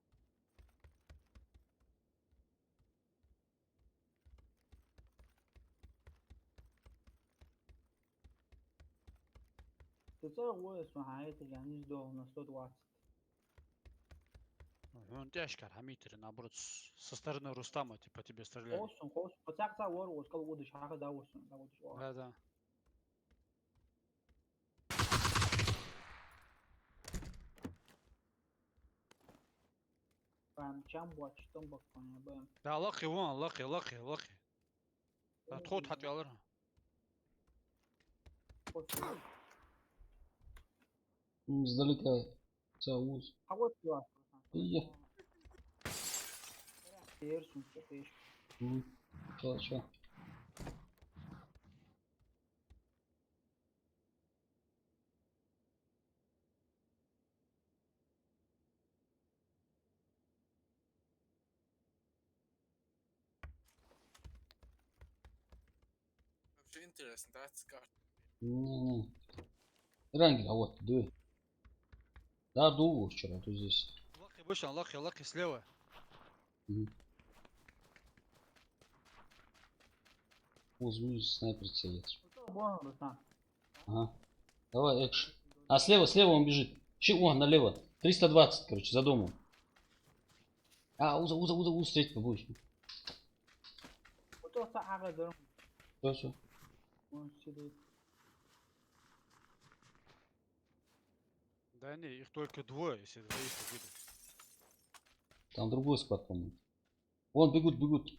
تتصور حياتك يعني جدو на 120. Он тяжкар, Хамитер, наоборот, со стороны Рустама, типа, тебе стреляли. خوش قطعك تصور وشكل ودش حاجة داوسن داوسن Да, да. فاهم كم وقت تنبق يعني بهم Да, лахи вон, лахи. Отход hatıyorlar. Издалека соус. حاول تروح Iya. تيرسون تفيش Чё. Вообще интересно, давайте скажем. Не. Рангель, а вот, дуй. Да, дул вчера, тут здесь. Лахи вышел, лахи слева. Возле снайпер целится. بون بس Ага. Давай, экшн. А слева он бежит. О, налево. 320, короче, за домом. А, уза, встретить будешь. وتوسع حاجة درهم Все. ونشتري Да не, их только двое, если двоих увидят. Там другой склад, по-моему. Вон, бегут.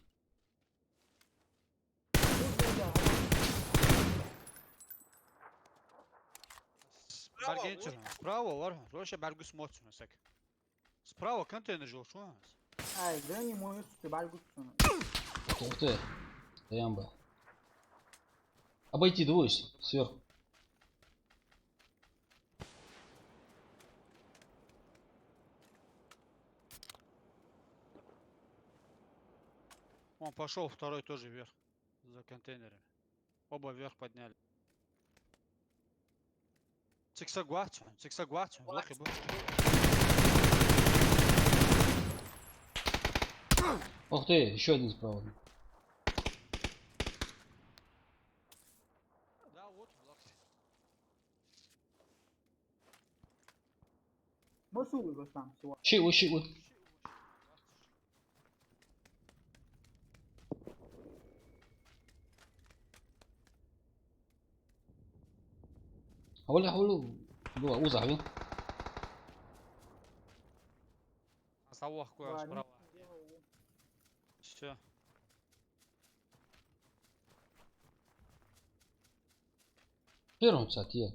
Справа var. Roşa belgü smoçsun sak. Справа контейнер жил, что у нас? ай грани мой стебаль Ух ты. Ямба. Обойти двое сверху. Он пошел, второй тоже вверх. За контейнерами. Оба вверх подняли. Циксагуацию. Лахи был. Ух ты, еще один справа. Да, вот, лахи. مسؤول بس عم سوا Щи. حاولوا اوزع بيه. Асаллах кое справа. Все. Первым, кстати,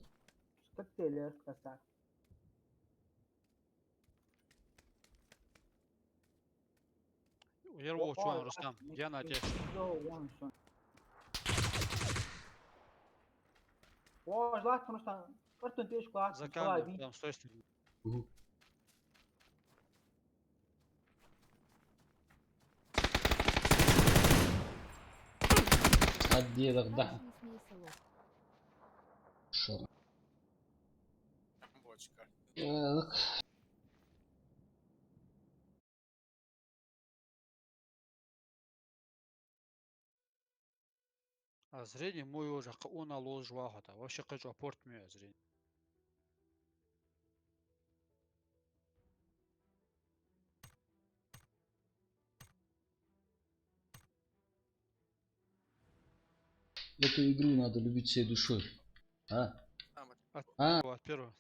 كتير كسر Ерву, что он, Рустам? Я на тебе. واش لا تنسى كرتون تيش كلاس За камнем, там, с той стороны. отделах, да. Дальше не смейся, лох. Шер. Бочка. А зрение мой уже, он алоз жвахата. Вообще хочу апорт мне зрение. Эту игру надо любить всей душой. А? От первого.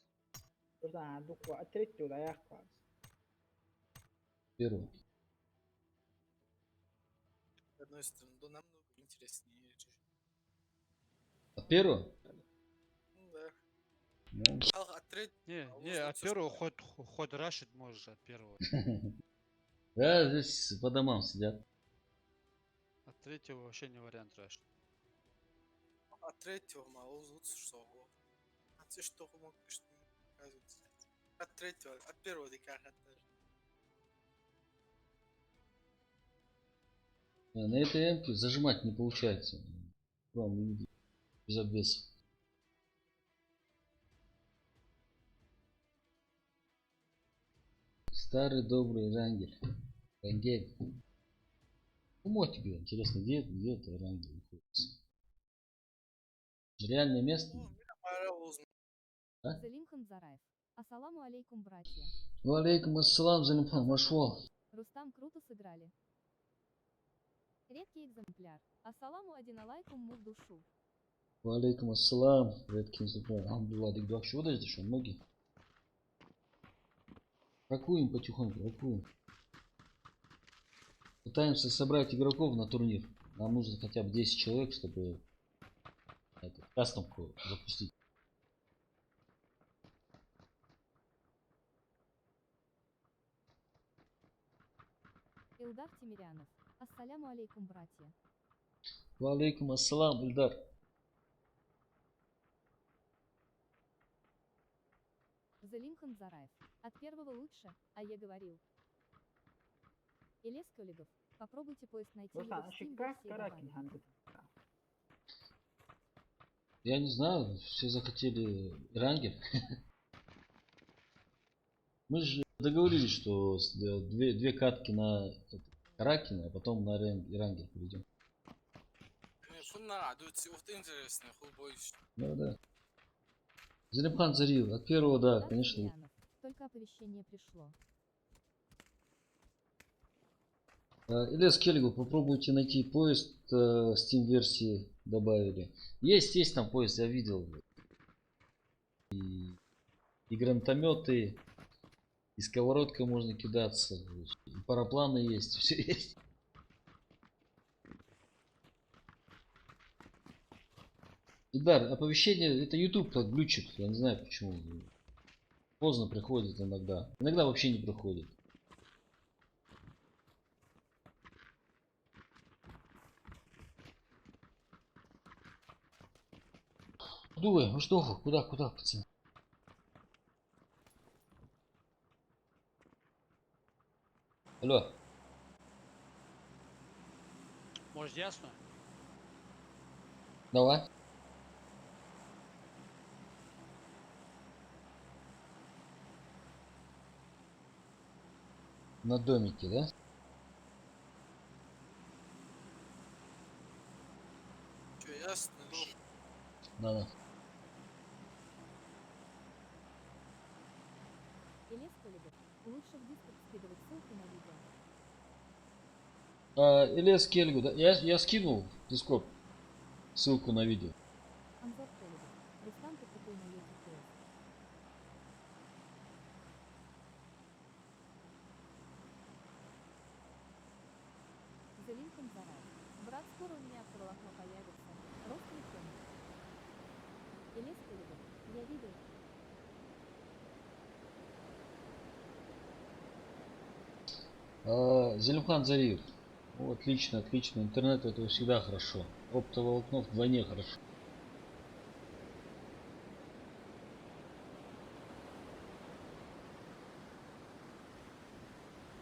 بس عندك وقت تريت ولا يخلص Первый. С одной стороны, да, намного интереснее. А первый? Ну да. Ну, От третьего. Не, от первого хоть рашить можешь от первого. да, здесь по домам сидят. От третьего вообще не вариант рашить. От третьего мало лучше, что. А ты что мог, что оказывается. От третьего, от первого дикаря даже. На этой эмке зажимать не получается. Вам не видно. Без обвеса. Старый добрый Рангель. Рангель. Ну, тебе интересно, где это Рангель находится? Реальное место? Ну, меня понравилось А? Залимхан Зараев. Ассаламу алейкум, братья. Валейкум ассалам, Залимхан, вошел. Рустам, круто сыграли. Редкий экземпляр. Ассаламу один алейкум, му в душу. Валейкум ассалам, редкий экземпляр. Алхамдулилlah, дик док, что дождешь, он ноги? Ракуем потихоньку, ракуем. Пытаемся собрать игроков на турнир. Нам нужно хотя бы 10 человек, чтобы кастомку запустить. Илдар Тимирянов. Ассаляму алейкум, братья. Валейкум ассалам, Ильдар. Залимхан Зараев. От первого лучше, а я говорил. Илес Коллегов. Попробуйте поиск найти بص его انا в Steam شكاك версии كراكي добавить. عندك. Я не знаю, все захотели рангер. Мы же договорились, что две катки на Каракина, а потом на рангер перейдем. كنا قعدوا وقت интересно, хуй боюсь. Да, да. Залимхан Зарил, от первого, да, Илдар конечно. Тимирянов. Только оповещение пришло. Ильяс Келлигу, попробуйте найти поезд Steam версии добавили. Есть там поезд, я видел. И гранатометы, и сковородкой можно кидаться, и парапланы есть, все есть. Идар, оповещение, это YouTube так глючит, я не знаю почему. Поздно приходит иногда. Иногда вообще не приходит. Дуй, ну что, куда, пацаны? Алло. Может, ясно? Давай. На домике, да? Че, ясно, ну, Да. Илес Коллегов. Лучше в Дискорд скидывать ссылку на видео. Ильяс Келлигу, да? Я скинул в Discord ссылку на видео. Анзор Коллегов. Рустам, ты такой на YouTube. Залимхан Зараев. Брат, скоро у меня автоволокно появится. Рост не помню. Илес Коллегов. Я видел. Залимхан Зариев. О, отлично. Интернет это всегда хорошо. Оптоволокно вдвойне хорошо.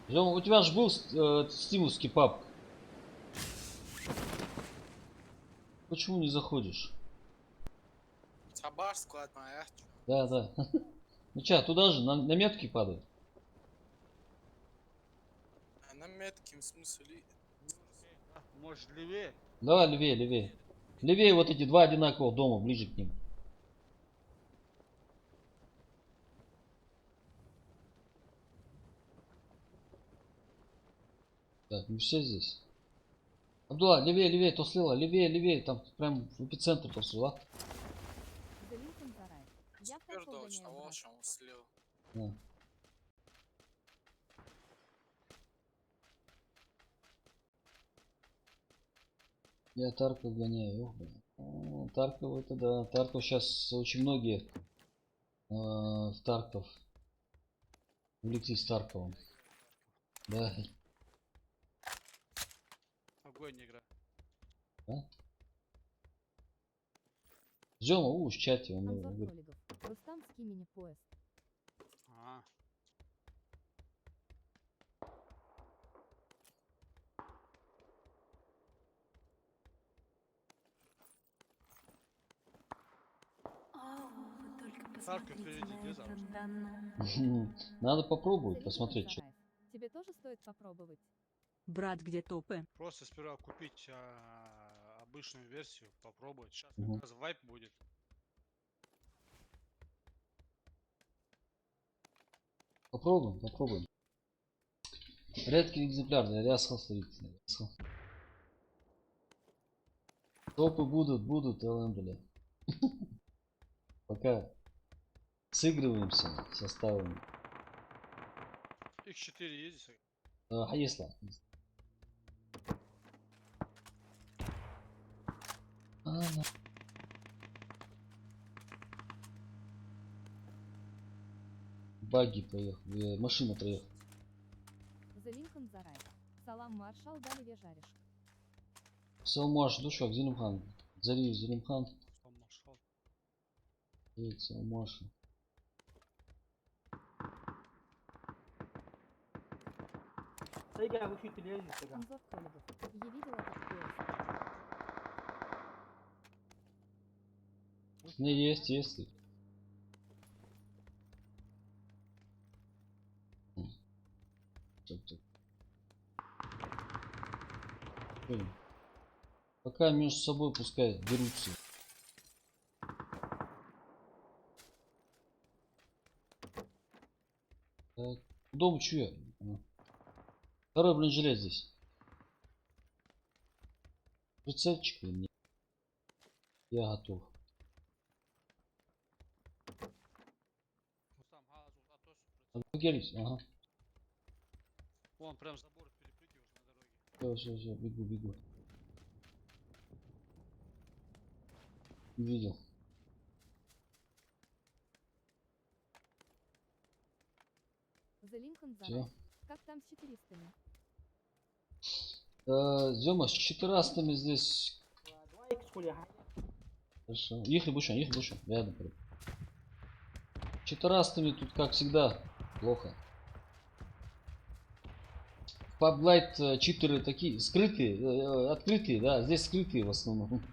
Жём, у тебя же был стимульский папк. Почему не заходишь? Сабар склад моя. Да. Ну чё, туда же, на метки падает. На метке, в смысле, Да, может, левее? Давай левее. Левее вот эти два одинаковых дома, ближе к ним. Так, ну все здесь. Абдулла, левее, то слева, левее, там прям в эпицентр то слева. Залимхан Зараев. Я в супер танцол дочь, гоняю, того, брат. что он слил. А. Я Тарков гоняю. Ох, блин. Тарков это да. Тарков сейчас очень многие в Тарков увлеклись Тарковым. Да. Огонь игра. Жема, в чате, он Анзор говорит. Коллегов. Рустам, скинь мне поезд. А, Вы только Тарка посмотрите впереди, на где это замуж? дано. Надо попробовать, Залимхан посмотреть, что. Зараев. Тебе тоже стоит попробовать. Брат, где топы? просто сперва купить обычную версию, попробовать. Сейчас Мгм. как раз вайп будет. Попробуем, попробуем. Редкий экземпляр, да, рясхал стоит. Рясхал. Топы будут, ЛМ, бля. Пока сыгрываемся составами. X4 есть? Есть. Багги поехал, машина проехала. The Lincoln Зарай. Салам маршал дали вежаришь. Салмаш, душок, Зелимхан. Зари, Зелимхан. Там маршал. Салмаш. Тайга, вы чуть лезете, Тайга. Анзор Колебов. Я видел этот поезд. Не, есть. Так. Пока между собой пускай дерутся. Так. Дом чья? Второй бронежилет здесь. Прицепчик или нет? Я готов. Там газу, а то что. Обгелись, ага. Вон прям забор перепрыгиваешь на дороге. Все, бегу. Видел. The Lincoln Всё. Зарай. Как там с 400-ми? Зема, с 14 здесь. 2х хули. Хорошо. Ехали больше. Рядом. 14 тут, как всегда, плохо. PUBG читеры такие скрытые, открытые, да, здесь скрытые в основном.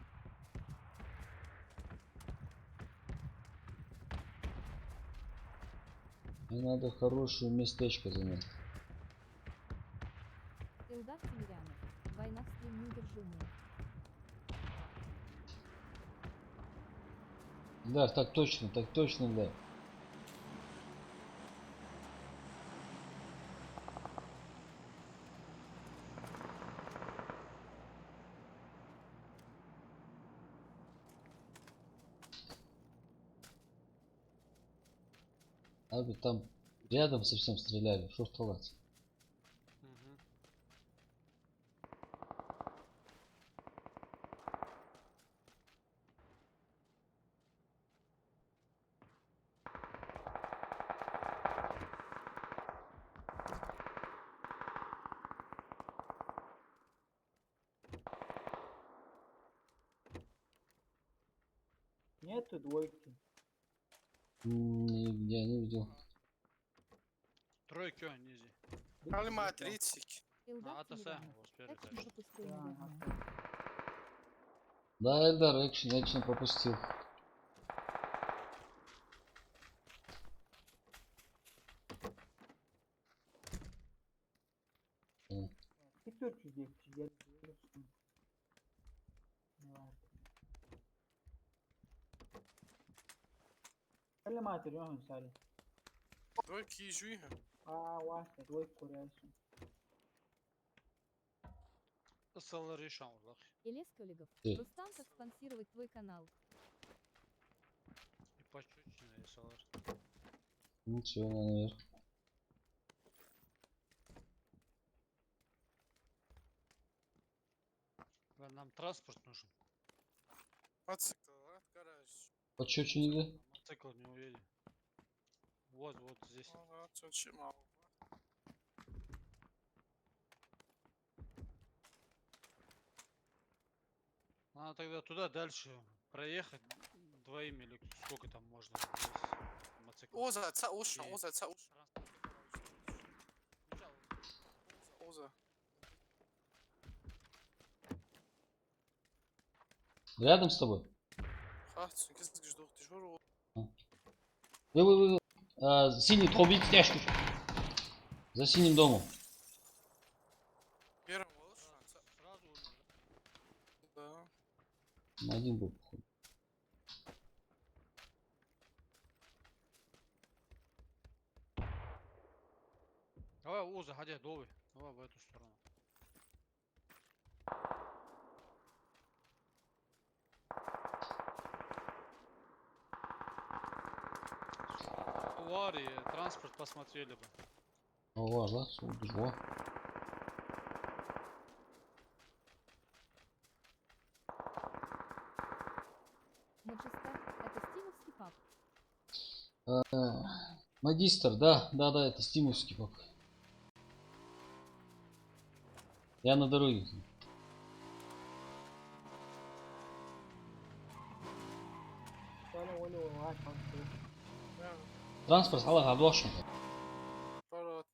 Мне надо хорошее местечко занять. Илдар Тимирянов. Война в стрим неудержимая. Да, так точно, да. А вы там рядом совсем стреляли, что оставаться? Угу. Нету двойки. Я не видел. Тройки он низи. Алима 30. Илдар Это Тимирянов. сам успели Экшен дальше. пропустил, Да, наверное. Да, Эльдар, экшен пропустил. Пятерки здесь. Kalema tiriyorsun Salih. Двойки и жуйга. Вася, двойку рясу. Салар решал, лах. Илес Колегов. Ты. Рустам, как спонсировать твой канал? И почечный салар. Ну все, наверх. Нам транспорт нужен. Мотоцикл, а? Гараж. Почёчу где? Мотоцикл не уедет. Вот здесь. Ага, что чимал. Надо тогда туда дальше проехать двоими или сколько там можно здесь мотоцикл. Оза, ца уша, И оза, ца уша. транспорт. Оза. Рядом с тобой? Ха, кез ждох, ты жор. Вы. Синий, тробить стяжку. За синим домом. Первым лучше. Сразу умер, да? Да. Один был, походу. заходи, довы. Давай в эту сторону. Луар и транспорт посмотрели бы. Важно, служба. Маджестер, это стиловский паб. Магистр, да, это стимульский пап. Я на дороге. ولا ولا عاش Транспорт, халах, адвошен. Поворот.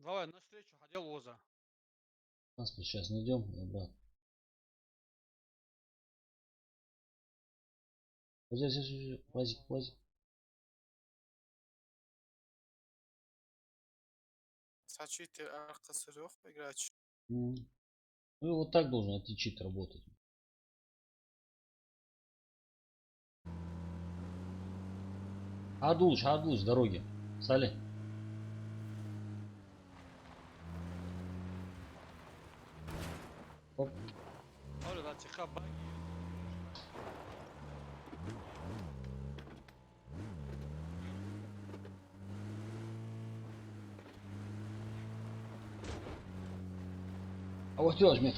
Давай навстречу, хотел Лоза. Транспорт сейчас найдем, обратно. Вот здесь, Вазик. Сочите аркасы жоқ играч. Ну, вот так должен отличить работать. Адулыч, с дороги. Сали. Оп. Говорю, да, тихо, баги. А вот возьми.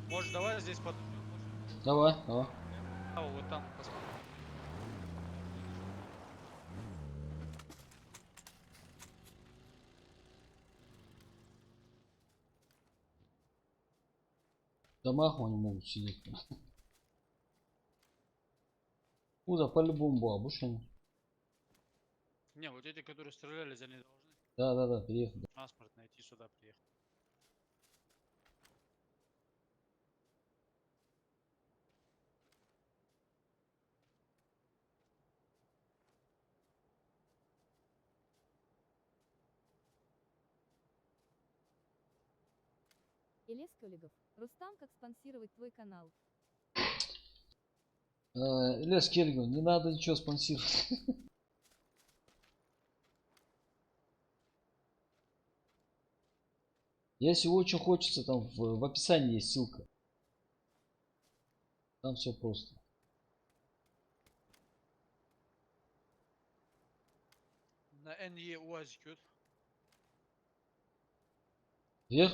Может, давай здесь подождем. Давай. А вот там посмотрим. В домах они могут сидеть. Куда по-любому была, больше они. Не, вот эти, которые стрелялись, они должны Да, приехали. транспорт найти сюда приехать. Илес Кёлигов. Рустам, как спонсировать твой канал? Ильяс Кельгин, не надо ничего спонсировать. Если очень хочется, там в описании есть ссылка. Там все просто. На НЕ УАЗик идет. Вверх?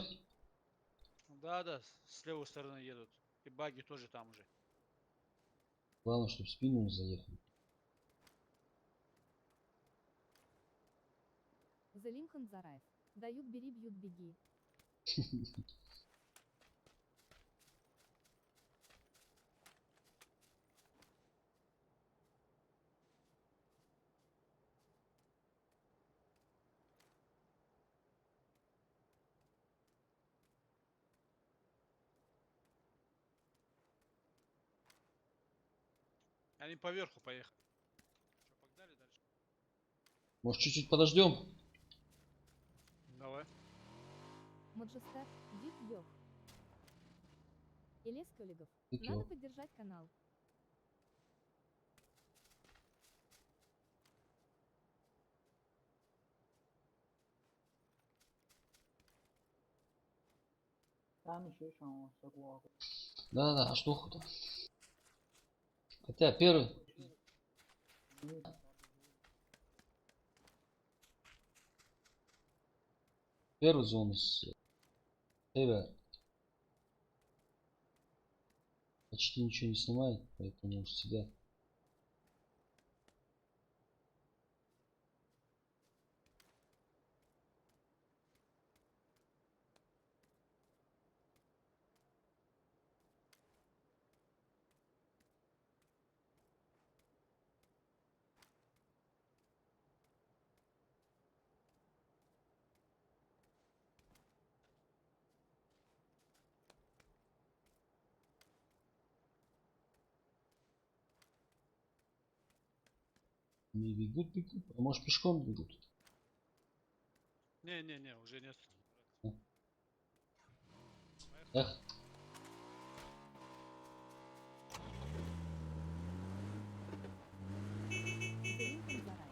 Да, с левой стороны едут. И баги тоже там уже. Главное, чтобы в спину не заехали. Залимхан Зараев. Дают, бери, бьют, беги. Они поверху поехали. Что, погнали дальше? Может, чуть-чуть подождем? Давай. Маджестер, Дик Йох. Илес Кёлигов. Дик Надо Йох. поддержать канал. تعمل شيء شو سقوا Да, а что хуто? Хотя первый зону с севера почти ничего не снимает, поэтому сидят. Не бегут, а может пешком бегут. Не, уже нет. Эх, Залинком Зарай.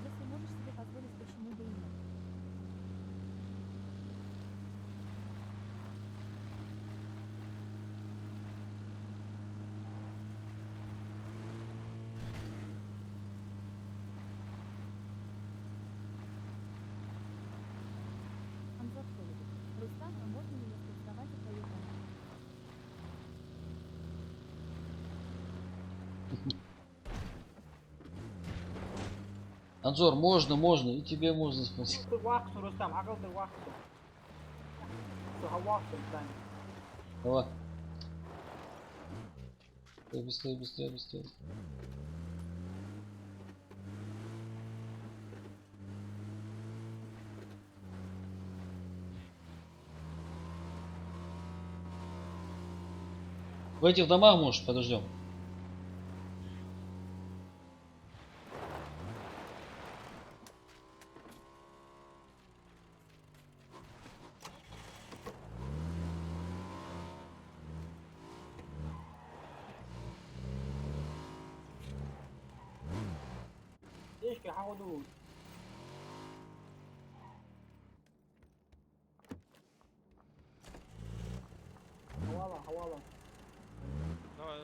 Если можешь себе позволить, почему бы и нет? Анзор Толедов. Рустам, а можно меня спрацовать и твою помощь? Анзор, можно, и тебе можно спасибо. عقل واقص رستم عقل واقص شو هواقص الثاني Давай. Быстрее, быстрее, быстрее. В этих домах, может, подождем. ليش كيحاولوا حوالا Давай,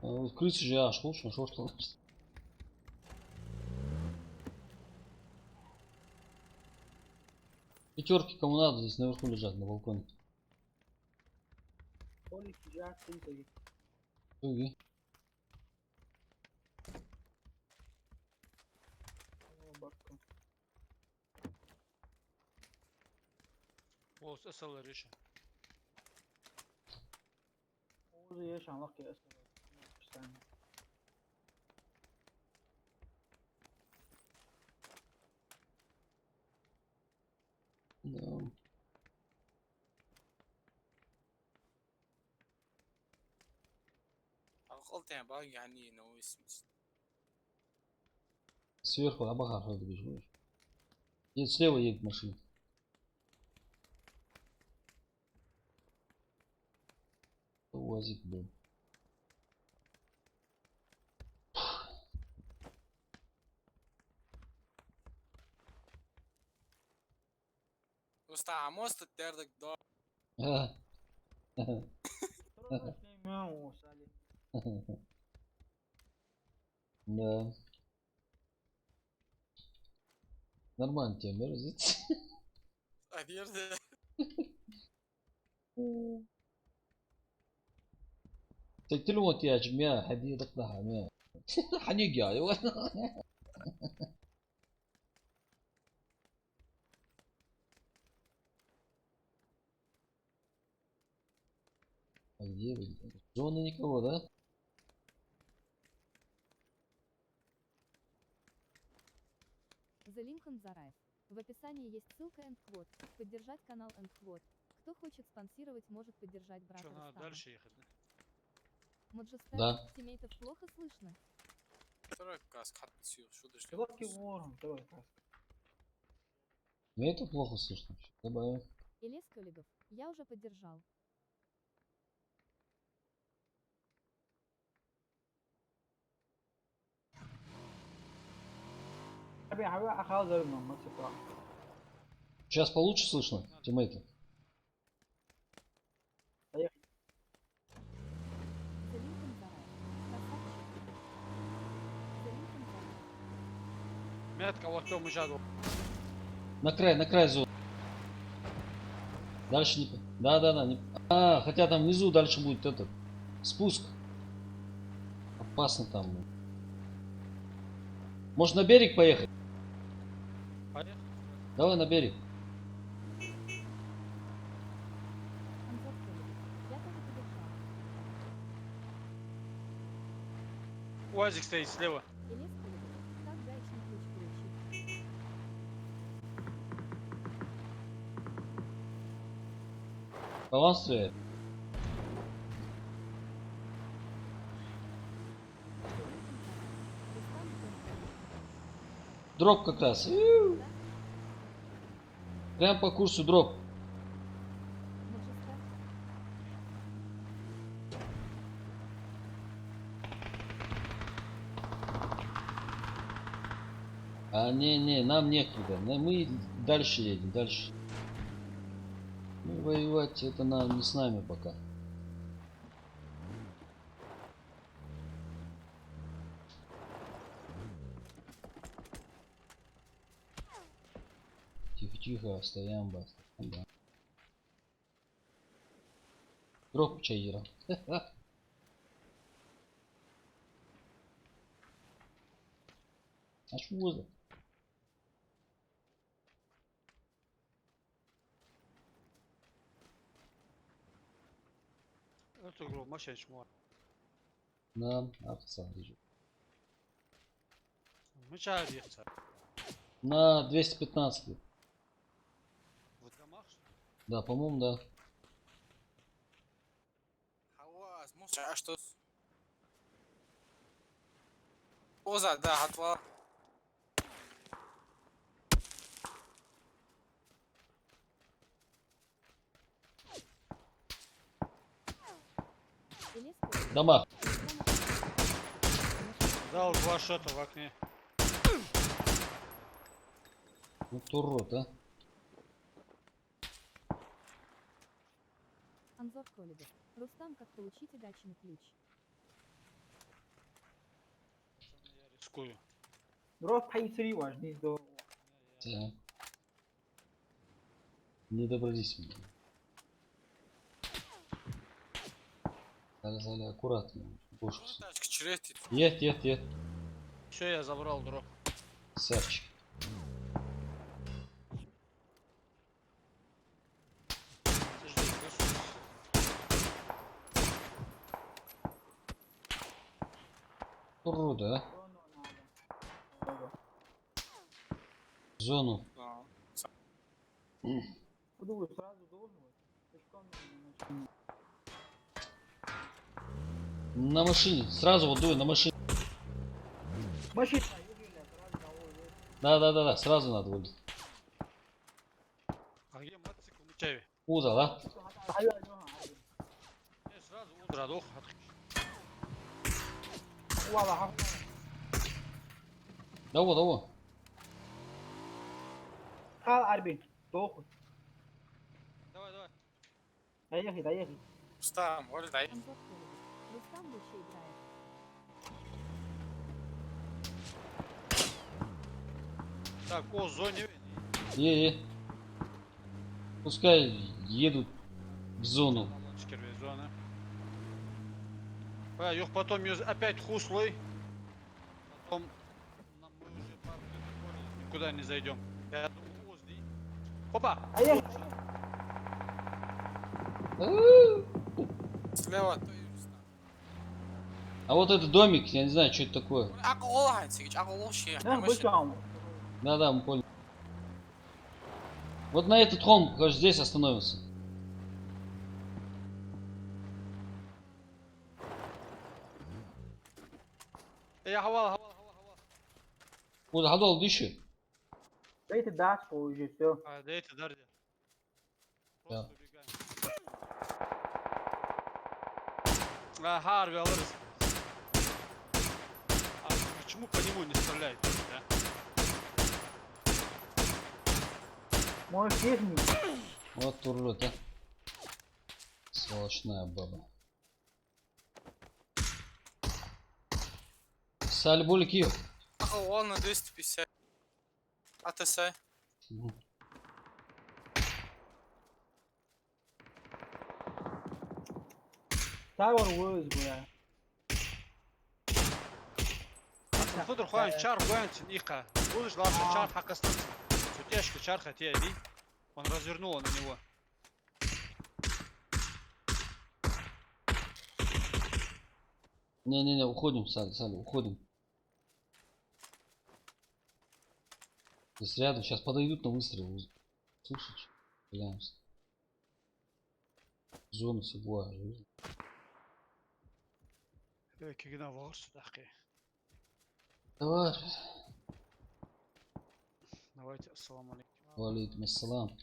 давай. Крысы же аж лучше, что что. Пятерки кому надо, здесь наверху лежат на балконе. قولي شجاعة تنتهي Ой, Ол СЛ реши. وزي ايش عم لقي اسئلة да. قلت يعني باقي يعني نو اسم Сверху Абахар что ты бежишь. Едет слева, едет машина. УАЗик был. مستعى موست التردك دار Да. Нормально тебя мерзится. одежда تقتلوا يا جماعة حديدك لها مياه حنيجي ايوه А где вы? Зоны никого, да? Залинком Зараев. В описании есть ссылка Endquote. Поддержать канал Endquote. Кто хочет спонсировать, может поддержать брата Что, надо Рустама. дальше ехать, да? Маджестер, Да. семейтов плохо слышно? ترى كاسك حط سيوف شو دش تبكي ورهم تبكي Мне это плохо слышно. Добавим. Илес Коллегов. Я уже поддержал. ابي اخذ منهم ما تفرق Сейчас получше слышно, тиммейты. Залинком Зараев. Красавчик. Залинком Зараев. Метка вот кто мужаду. На край зоны. Дальше не... Да. Не... А, хотя там внизу дальше будет этот спуск. Опасно там. Может на берег поехать? Поехали. Давай на берег. Анзор Толедов. Я тоже поддержал. УАЗик стоит слева. Илес Коллегов. Как гаечный ключ получить? Баланс стреляет. Рустам Толедов. Дроп как раз. Прям по курсу дроп. На чисто. А не, нам некуда. Мы дальше едем, дальше. Ну, воевать это не с нами пока. Тихо, стоям, бас. Да. Дроп чаира. А что возле? Это игру машин чмо. Нам овца лежит. Мы чай объехать. На 215. В домах, что ли? Да, по-моему, да. Хаваз, а что? Оза, да, отвал. Телескоп. Дома. Дал 2 шота в окне. Вот урод, а. Анзор Колледов. Рустам, как получить удачный ключ? Я рискую. Дроп хайсри важный до. Да. Не добрались мы. Сали, аккуратно. Боже. Тачка черетит. Нет. Все, я забрал дроп. Сарчик. Урода, а. Зону. Да. Буду сразу должен. Пешком На машине. Сразу вот дуй на машине. машина, Юрий, сразу на улице. Да. Сразу надо вылить. А где мотоцикл Мучаеви? Уза, да? Не, сразу утро, дух. Вала, Давай. Хал Арбин, дохуй. Давай. Доехай. Рустам, говорит, дай. Анзор Колледов. Рустам лучше играет. Так, о, зоне. Пускай едут в зону. Зона. Юх, потом опять хуслый. Потом мы уже пару минут никуда не зайдем. Я думаю, возле. Опа! Слева, то и Рустам. А вот этот домик, я не знаю, что это такое. Акулла, Сигич, акулла шех. Да, мы поняли. Вот на этот холм, кажется, здесь остановимся. Я хавал. Вот гадал еще. Дайте дачку уже, все. А, дайте, Дарья. Да. Просто убегаем. Харви алырız. А почему по нему не стреляет? Да? Можешь техник. Вот урод, а. Сволочная баба. Сальбулик ее. Акулла на 250. АТС. Tower Wars bu ya. Фудр хуан чар гуанчин иха. Будешь лапша чар хакастан. Сутяшка чар хотя иди. Он развернул на него. Не, уходим, Саль, уходим. Здесь рядом, сейчас подойдут на выстрел. Слышишь? Глянемся. Зону собой. Кигна варс дахи. Давай. Давайте, ассаламу алейкум. Валейкум ассалам.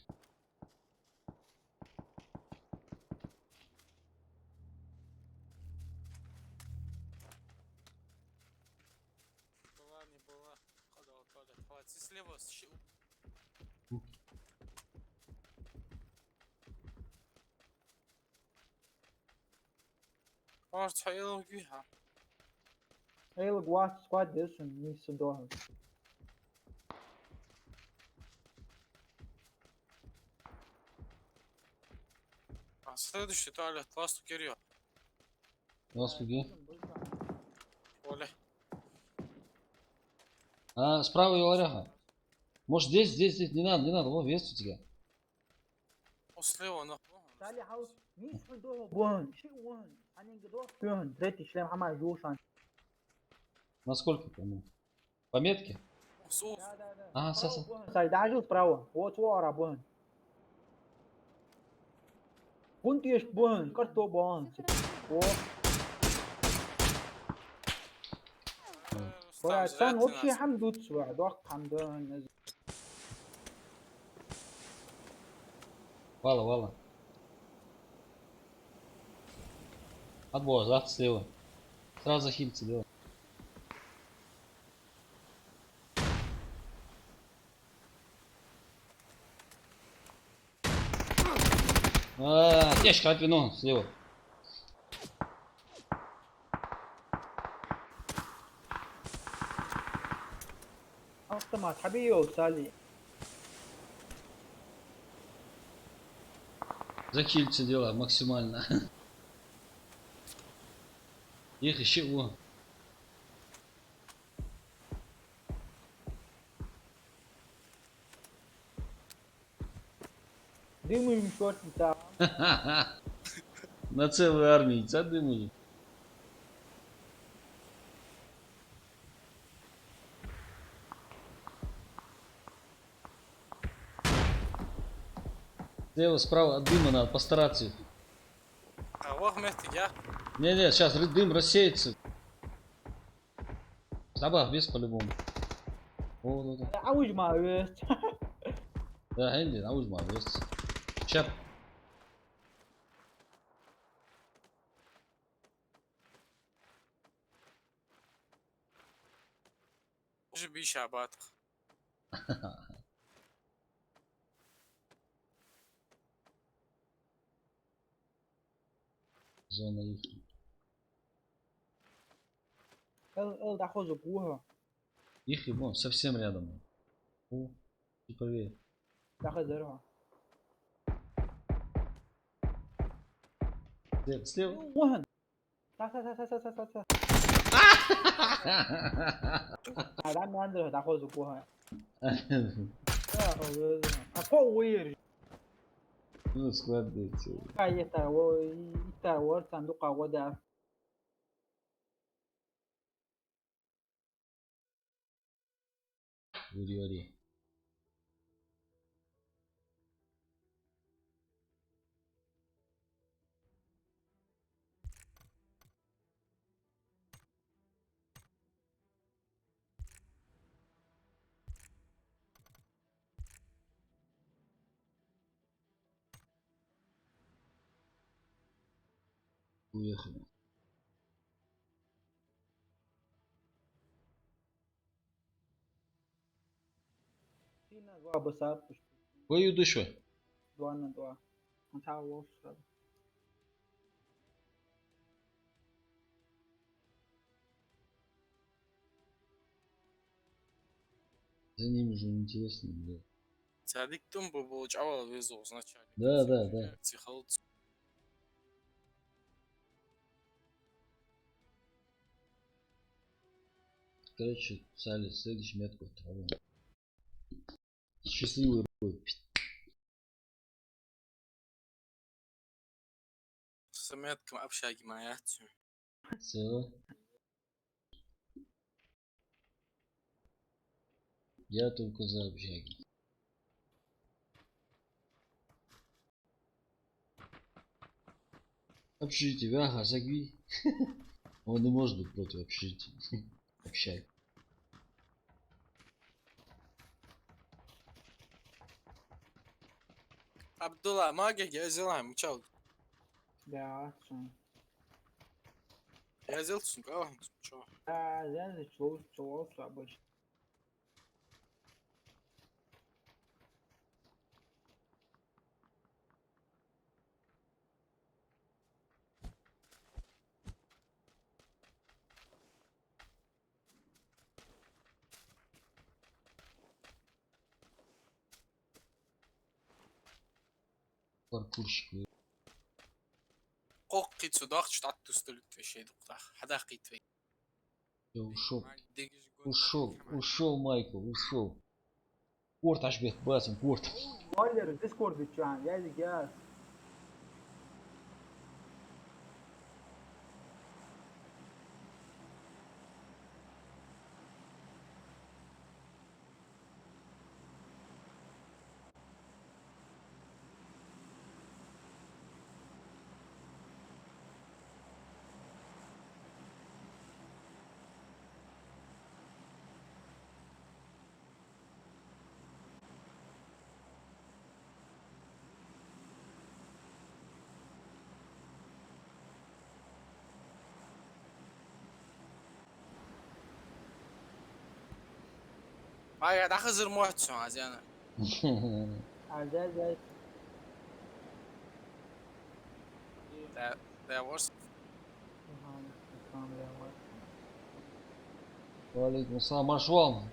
Была, не была. Ходил, хватит. Слева, может, хаил убиха. Hey, look, watch squad this and needs to do. А следующий туалет, ласту Кирилл. Господи. Оля. А, справа его оряха. Может здесь, не надо, вот вес у тебя. Слева, на. تعالي حاول مش حدوه بون شيء وون أنا قدوه بون تريتي شلام حما جوشان Насколько по-моему? По метке? Су. А, саса. ساي دعجو براوة هو توارا بون كنت يش بون كرتو بون هو ولا سان وبشي حمدو تسوع دوق حمدون Вала. Отбор, завтра слева. Сразу захильцы, давай. Течка от вино, слева. автомат حبيبي وسالي Захильцы дела максимально. Их еще о. ديمو مشوار بتاع На целую армию задымали. Слева, справа от дыма надо постараться. А вот вместе я. Не, сейчас дым рассеется. Добавь без по-любому. Вот. عاوج مع ويست Да, Энди, науж молодец. Сейчас. Уже бишабат. Зона их. ال تاخذ ابوها Их вон совсем рядом. О, чуть правее. تاخذ زرعها Слева. وهن تا هذا عم عنده تاخذ ابوها اكو وير Ну, складывается. كايتا ور صندوق ودا Вори. Уехали. فينا دوا بساب Бою дыши. دوا на دوا نتعاوش За ними же интересно. Да. Садик тумбу получал везу вначале. Да. Психология. Короче, Сали, следующий метку траву. Счастливый рукой. С метком общаги моя. Все. Я только за общаги. Общежитие, ага, загви. Он не может быть против общежития. Общай. Abdullah, maga yazılan mı çal? Ja, schon. Yazılsın kavan. Çal. Ja, das ist so oft, aber ich. Паркурщик. Qoqqit sudoq çtat üstülük ve şey dokta. Hadaqit ve. Ушел. Ушел, Майкл, ушел. Порт аж бет, басом, порт. Olha, Discord بتاعنا يا رجال. Ay da Hızır muhatçın az yani. عزاز There was Валикум салам, маршвал.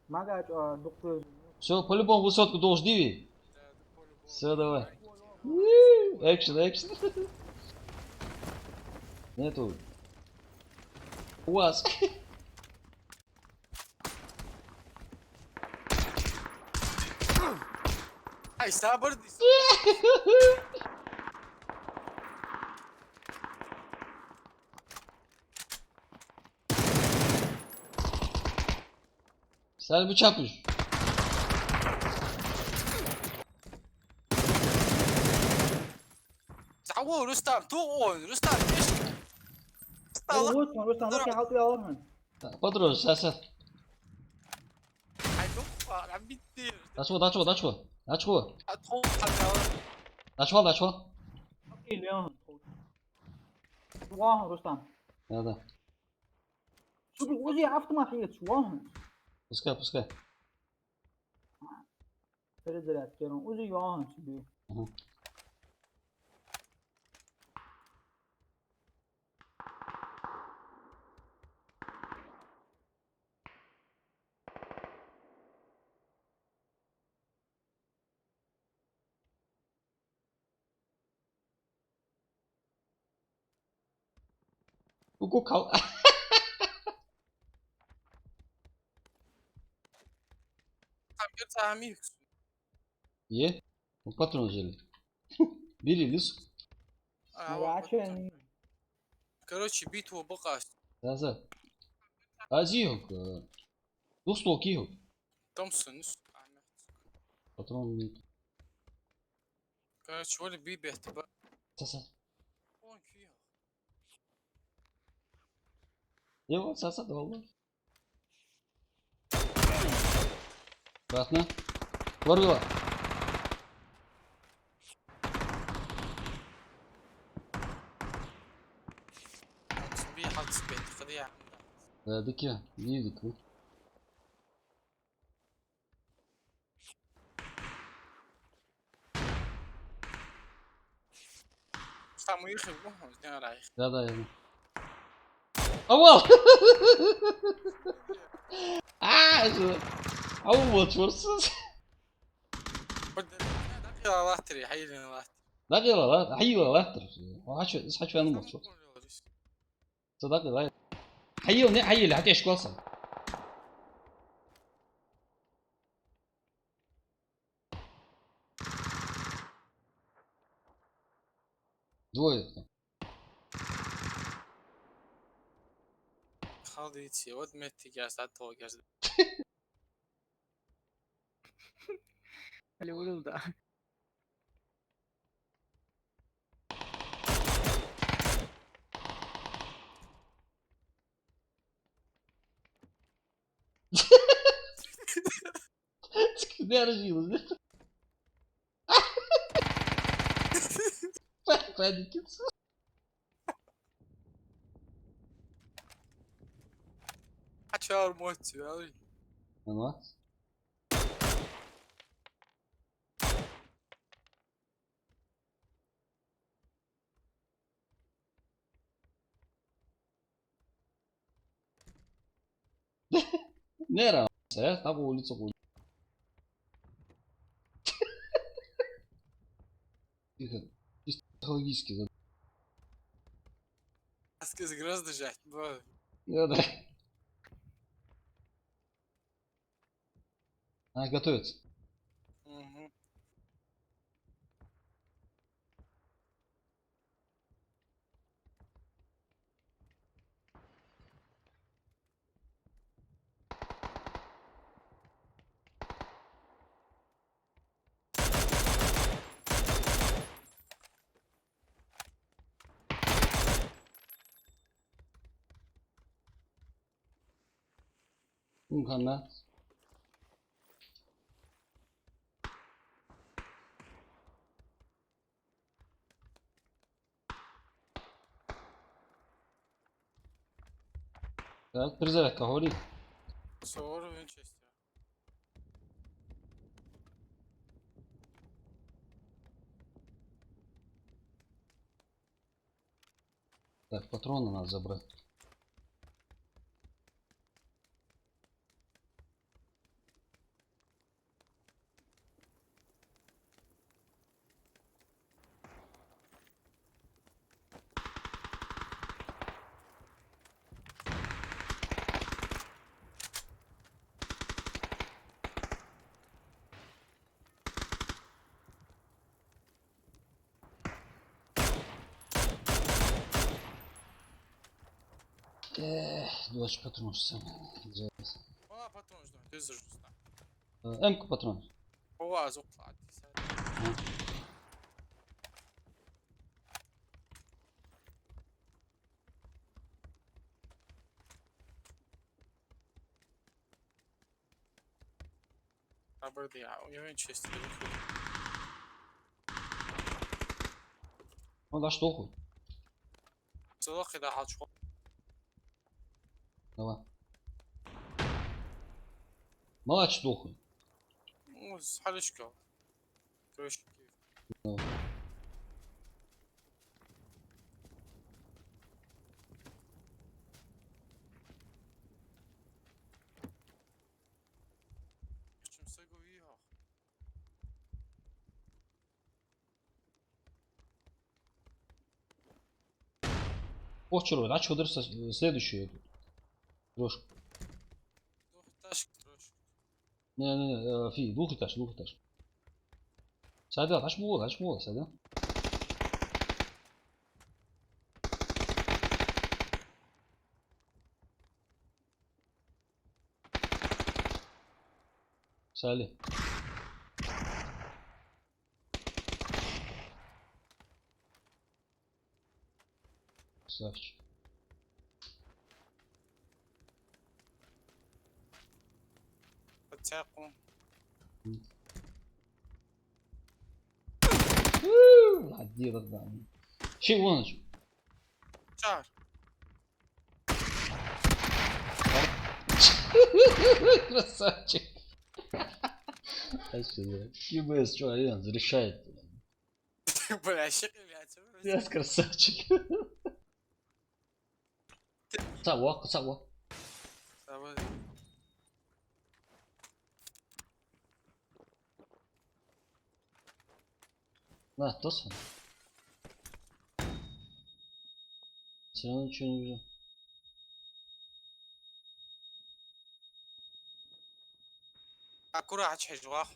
Мага доктор. Все, по-любому высотку должен диви. Все, давай. Экшен, экшен. Нету. У вас. Ay sabır dis. Sen bir çapış. Zawo Rustam tuğun Rustam eş. Stalak. Rustam روح يحط يا ورهن. Patron, sen. Ay yok var bitti. Дачва. Atol hatta. Дачва. اوكي اليوم. واهن رستم. Да. شو بيقول عرفت ما حيت شو واهن. Пускай. فرزرات كانوا اوزي واهن شو بي. Ку кал. Tam bir tahmin. Е? Патрон жили. Бери лис. عشان Короче, битва бака. Да. Азиок. Досток yok. Thompson. Патрон нет. Короче, вали биби это. Саса. Он киё. Его саса да vallahi. Bakma. Vurgula. Bir haksız beti kıdı ya. Verdik ya. Yedik bu. Tam uyuyor bu. Ne raih. Да, я. Авал! Вот, шурсыз. Dakika Allah tiri, hayır Allah. Дагела, ла, хайла, лахтер. Хочу анум болчу. Садака, ла. Хайыл не, хайыл, хати эшкласа. Двое там. Халдите, вот метти газ, а то газ. الولد ده. Держи, Паникится. Açar muito, ali. Nossa. Нера, tá bom, улица будет. Тихо. Чисто психологически. Askız grazdı jakt. Bu. Да. Она готовится. Mhm. Мухаммед. Так, перезарядка, говори. Sonra Winchester. Так, патроны надо забрать. Эх, 20 патронов самое. Aa patron işte. Düz usta. М-ка патрон. O az okla. Аберди ya. O Winchester. Ну да что хуй. Zalak da hal çok. Давай. Молодец, дохуй. O salışko. Görüş. Давай. Kimse goviyor. Похчер, а что дырса следующую эту трошку. Taş troş. Не, фи, двухэтаж. Сада, taş mı сада. Сали. Красавчик. Patsakum. Один, да. Чего ночь? Çağır. Красавчик. КБС, что, Альянс решает. Bırak şaka yapıyorsun. Я красавчик. Саво. Tamam. На, тоса. Все равно ничего не вижу. Akura aç hecva.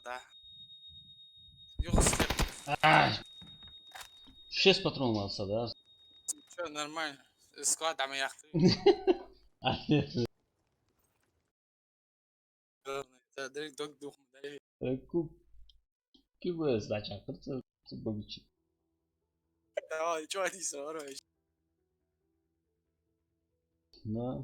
Да. Yok sıkıntı. Ай! 6 патронов надо, да? Все нормально. Склад ama yaktı. А, нет. Direkt dök duhum. КБС, дача. Бабичи. Давай, что они воруешь? Да.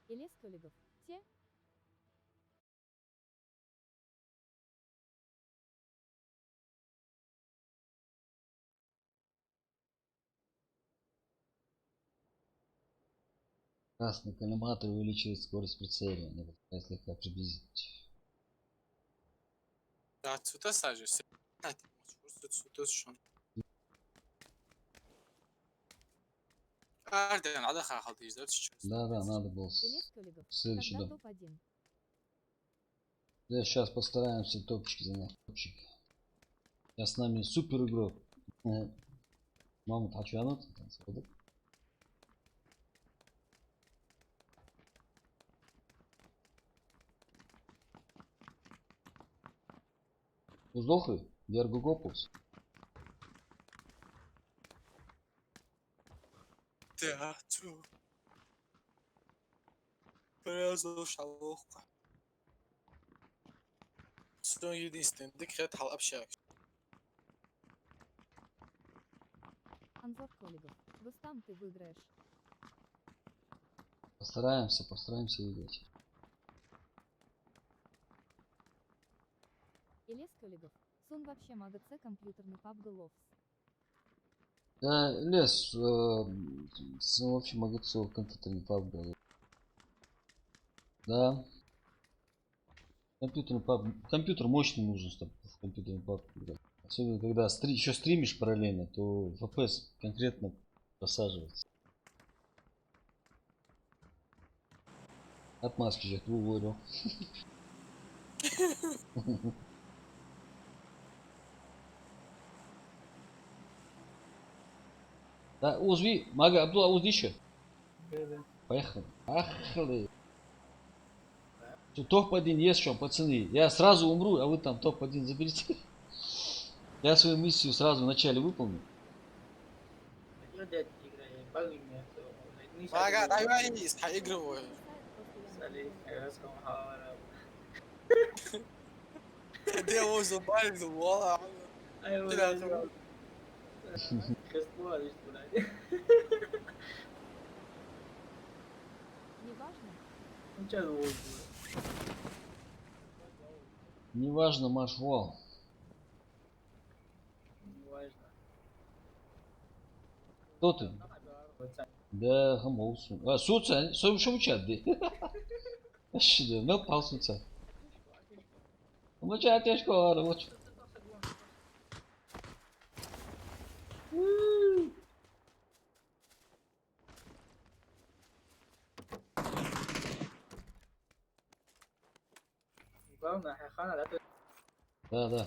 Елес Коллегов. Те. Красный коллиматор увеличивает скорость прицеливания. Вот такая слегка приблизить. Да, отсюда сажусь. Отсюда шон. Арден, надо хахал, ты знаешь, что? Да, надо было Елес Коллегов. следующий Когда дом. топ-1? Да, сейчас постараемся топчики занять. Топчики. Сейчас с нами супер игрок. Маму Тачанут. Уздохы? Дергогопус. Да, тю. Прязал шалохка. Что единственное, декрет хал общак. Анзор Коллегов. Рустам, ты выиграешь. Постараемся выиграть. Елес Коллегов. Сон вообще МАГЦ компьютерный паб Головс. Да, лес, в общем, магазин компьютерный паб был. Да. Компьютер мощный нужен, чтобы в компьютерный паб играть. Особенно когда еще стримишь параллельно, то FPS конкретно просаживается. Отмазки же говорю. Да, Узви, Мага, Абдулла, Узви еще. Поехали. Топ-1 есть что, пацаны. Я сразу умру, а вы там топ-1 заберите. Я свою миссию сразу вначале выполню. Мага, давай, проигрываю. Где его зубали, зубала? Неважно. Неважно, Маш, вол. Кто ты? Да, хамоусу. А, суца, что чат, да? Вообще, ну, пал суца. Ну, чат, тяжко, вот. Да.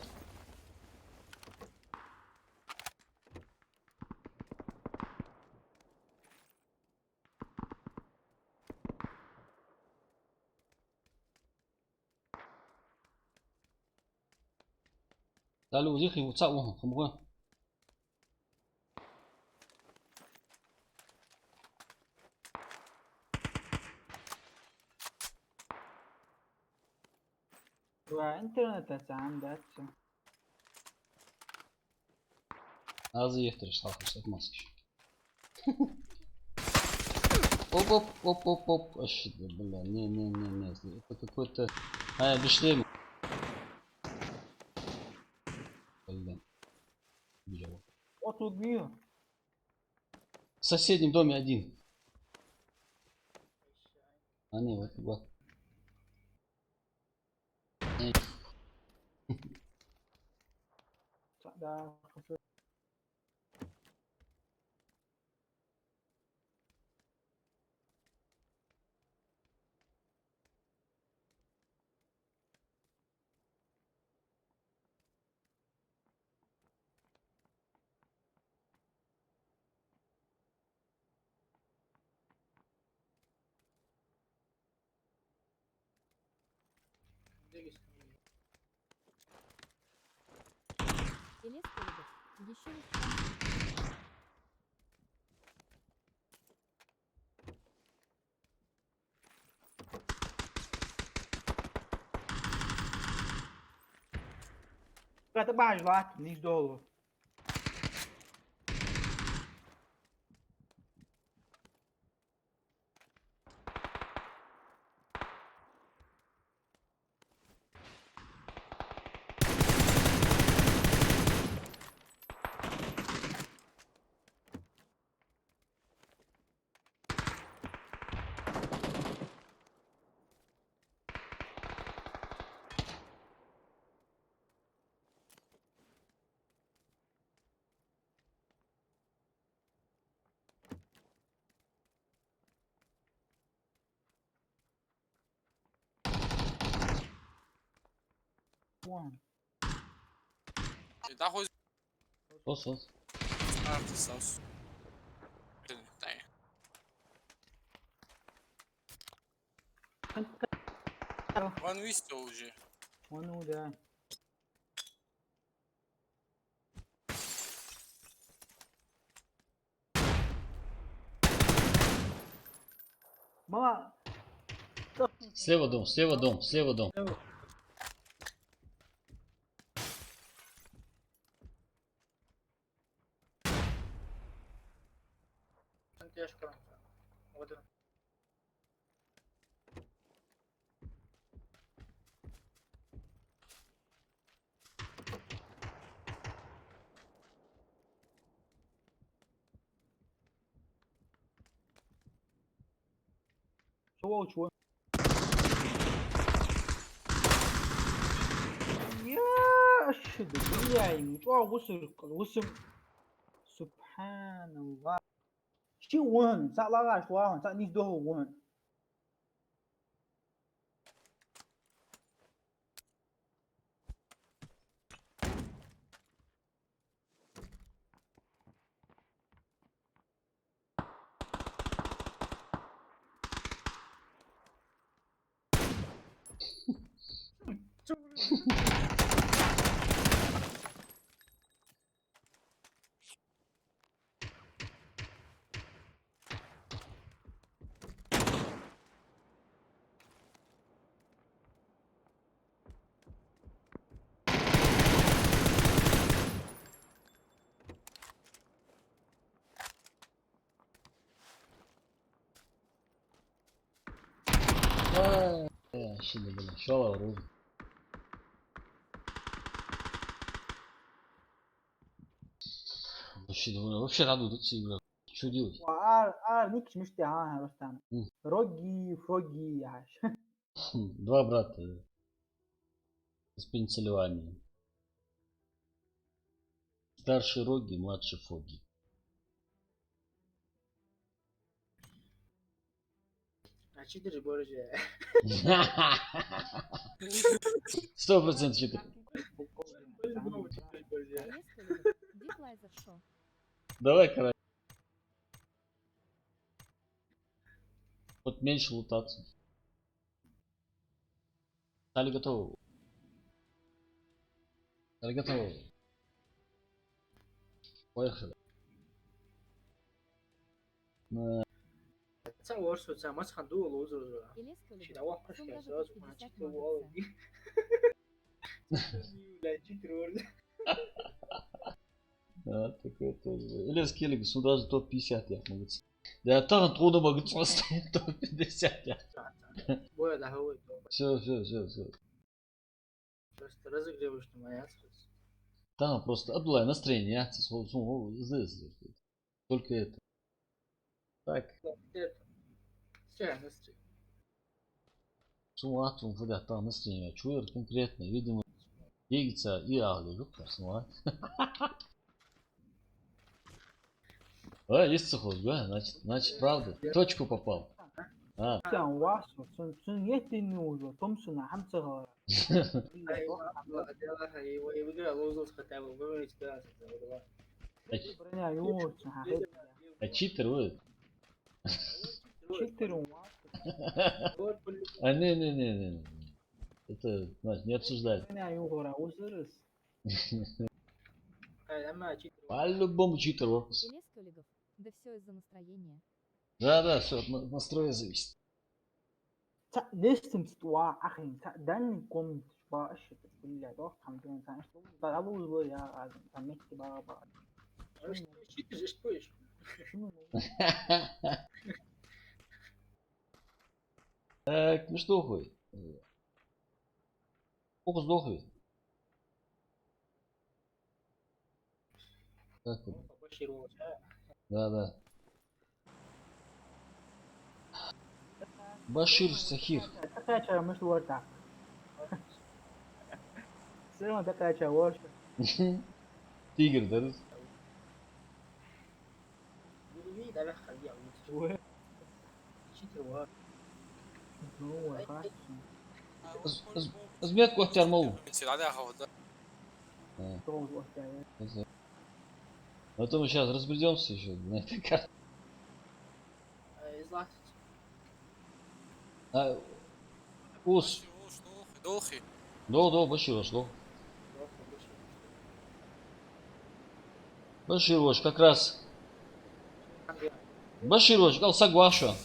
Đã lưu giết khi một sau không có. وانترنت عندك Надо заехать, сталкиваться от маски. Оп. Вообще, бля, не. Это какой-то... А, без шлема. Блин. Бежал. от убью. В соседнем доме один. А не, вот два. Да, Елес Коллегов. Еще раз. Kata baixo lá, nisso dolo. One. Dá arroz. Só. Ah, salso. Tem. One isto hoje. One ده. Мама. Слева дом. انت اشكرك. Вот он. Чего? يا أشهد بالله وصل سبحان الله شو وين صار لا غاش وين صار نيش دوه وين Şimdi böyle. Şu var oğlum. Вообще надо тут играть. Что делать? نيكش مش تعاها بس أنا فروجي عاش 2 брата из Пенсильвании. Старший Роги, младший Фоги. читер борже 100% читер. Диклайзер шо. Давай, короче. Вот меньше лутаться. Стали готовы. Поехали. تصور مسخن دول وزر Элескалибр. شي دعوة قش Сумма يا за زاز 50 وما تشتري модуций. والله دي لا تشتري والله Да, такое тоже. Или скиллинг, ну даже топ-50 я могу. Да, там трудно могу поставить топ-50 я. بويا ده هو Все. بس разыгрываешь на моя Там просто отдулай настроение, здесь. Только это. Так, все настроение суматум, да, там настроение. Чует конкретно, видимо, двигаться и аудио, персонал. Есть сухой, да? Значит, правда. В точку попал. كان واصل سن يتني وزو تومسون عم صغار برنا يوت А читер вы? читер А не. Это, значит, не обсуждать. برنا يوغرا وزرس По-любому читер вопрос. Элескалибр. Да все из-за настроения. Да, все от настроя зависит. ليش تمستوا أخي داني قمت باش بالله دوخ 50 سنة ضربوا زول يا غازم سميت بابا Так, ну что хуй? Фокус дохуй. Как это? Да. Башир Сахир. تكاتشا مش ورتا سيما تكاتشا ورش Тигр, да? هو خاص Разметку оттярмал. عليها هو طول وقت А то мы сейчас разберемся еще на этой карте. А, Ус. دوخي Да, Башир, что? Башир, как раз. Башир, сказал, соглаша.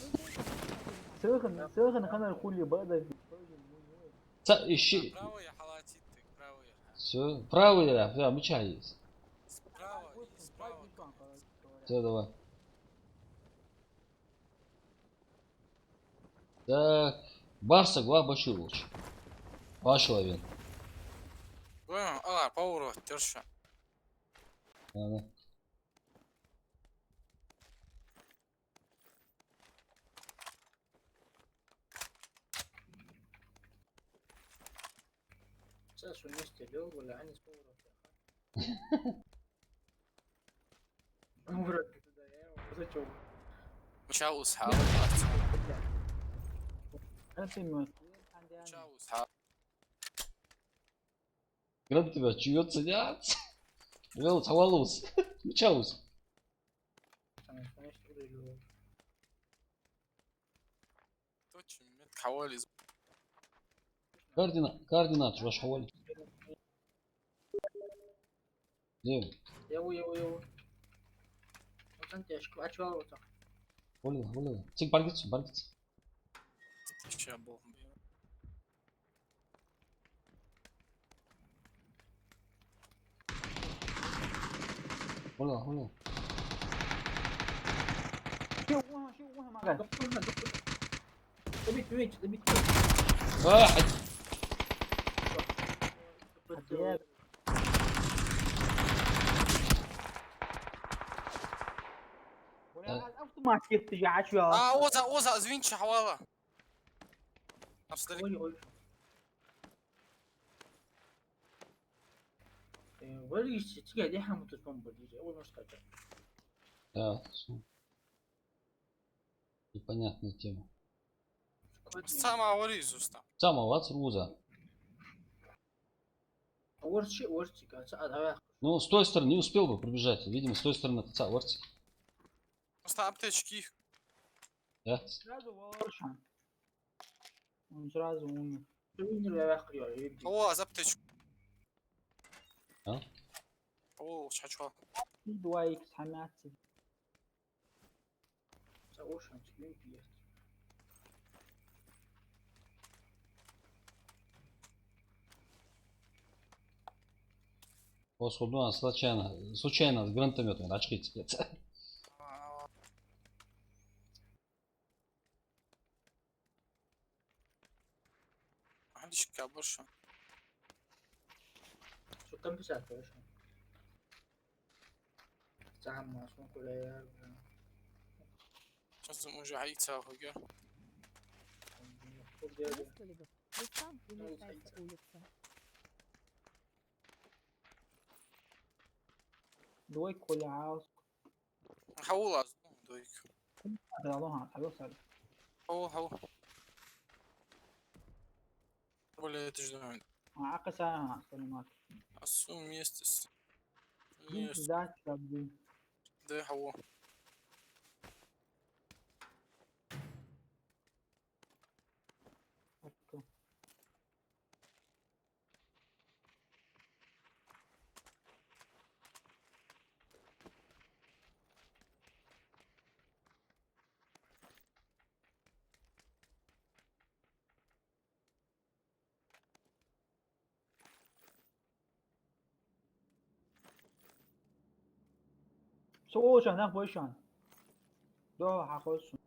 سيخن خلنا الكل بدك Ищи. براوي يا حالاتي براوي Все, правый, да, мыча есть. براوي Все, давай. Так, Барса, Гла, Башир лучше. Башиловин. باورو ترشا Да. مشاوس حاول مشاوس حاول Град тебя чуется, нет? Вел, цавалус. Мычаус. точно حوالي Координат, ваш хавали. Где? Холи. Цик баргиц. еще был Холи. شو ما قال А, автоматик تجي عشوة اوزا زوينش حوالا نفس ذلك Да, непонятная тема. سامع وريزوس там Самоват Руза. Ну, с той стороны не успел бы пробежать. Видимо, с той стороны отца Орцик. просто аптечки Да? сразу воршан он сразу умер هو аптечку А? اوه شحال في دوايك حمات Господи, ну, случайно с гранатометом очки цепляться. ما عنديش كابرشة لازم ارجع عيدها وهيك Выстрелив, листам примечается улица. دويك ولا عاوز نحولها دويك هذا هذا هو ولا تجدون عقص انا كلمات السوم يستس ذات شابين ده هو صوش هناك بوشان دو حقوسون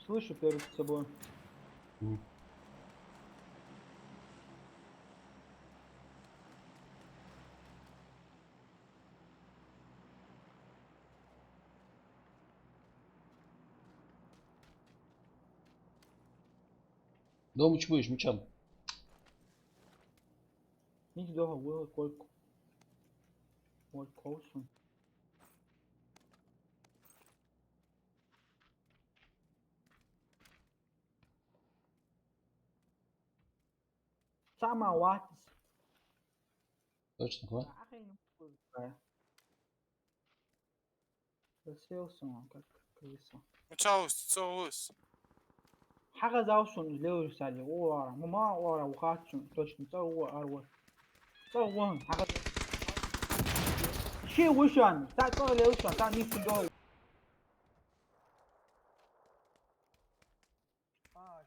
слышу перед собой. Дом уч будешь, мечам. Nicht doch wohl wohl kosten. Сама ватс. Точно, хватит. Красился он, как крыса. Чаус, цаус. حاجة زاوسون ليو سالي ورا ما ورا وخاتشون точно تصور أروى تصور حاجة شيء وشان تا ليو شان تا نيفو دول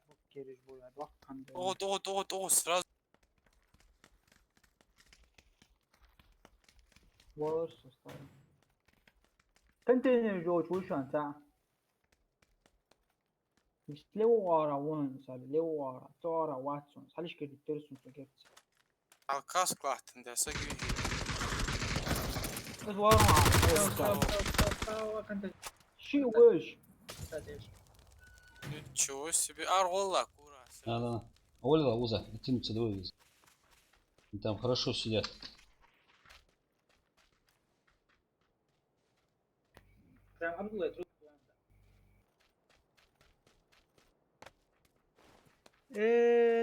بكيرش بولا دوقن О, сразу. ورس ستايل контейнер جوج وشان تا مش ليو ورا وين سالي ليو ورا تورا واتسون ساليش كده ترسم تجيب Kas klachten, der sagt wie. بس ورا شيء وش Ничего себе. Аргола, кура. Да. Оля, Уза, тянутся двое. И там хорошо сидят.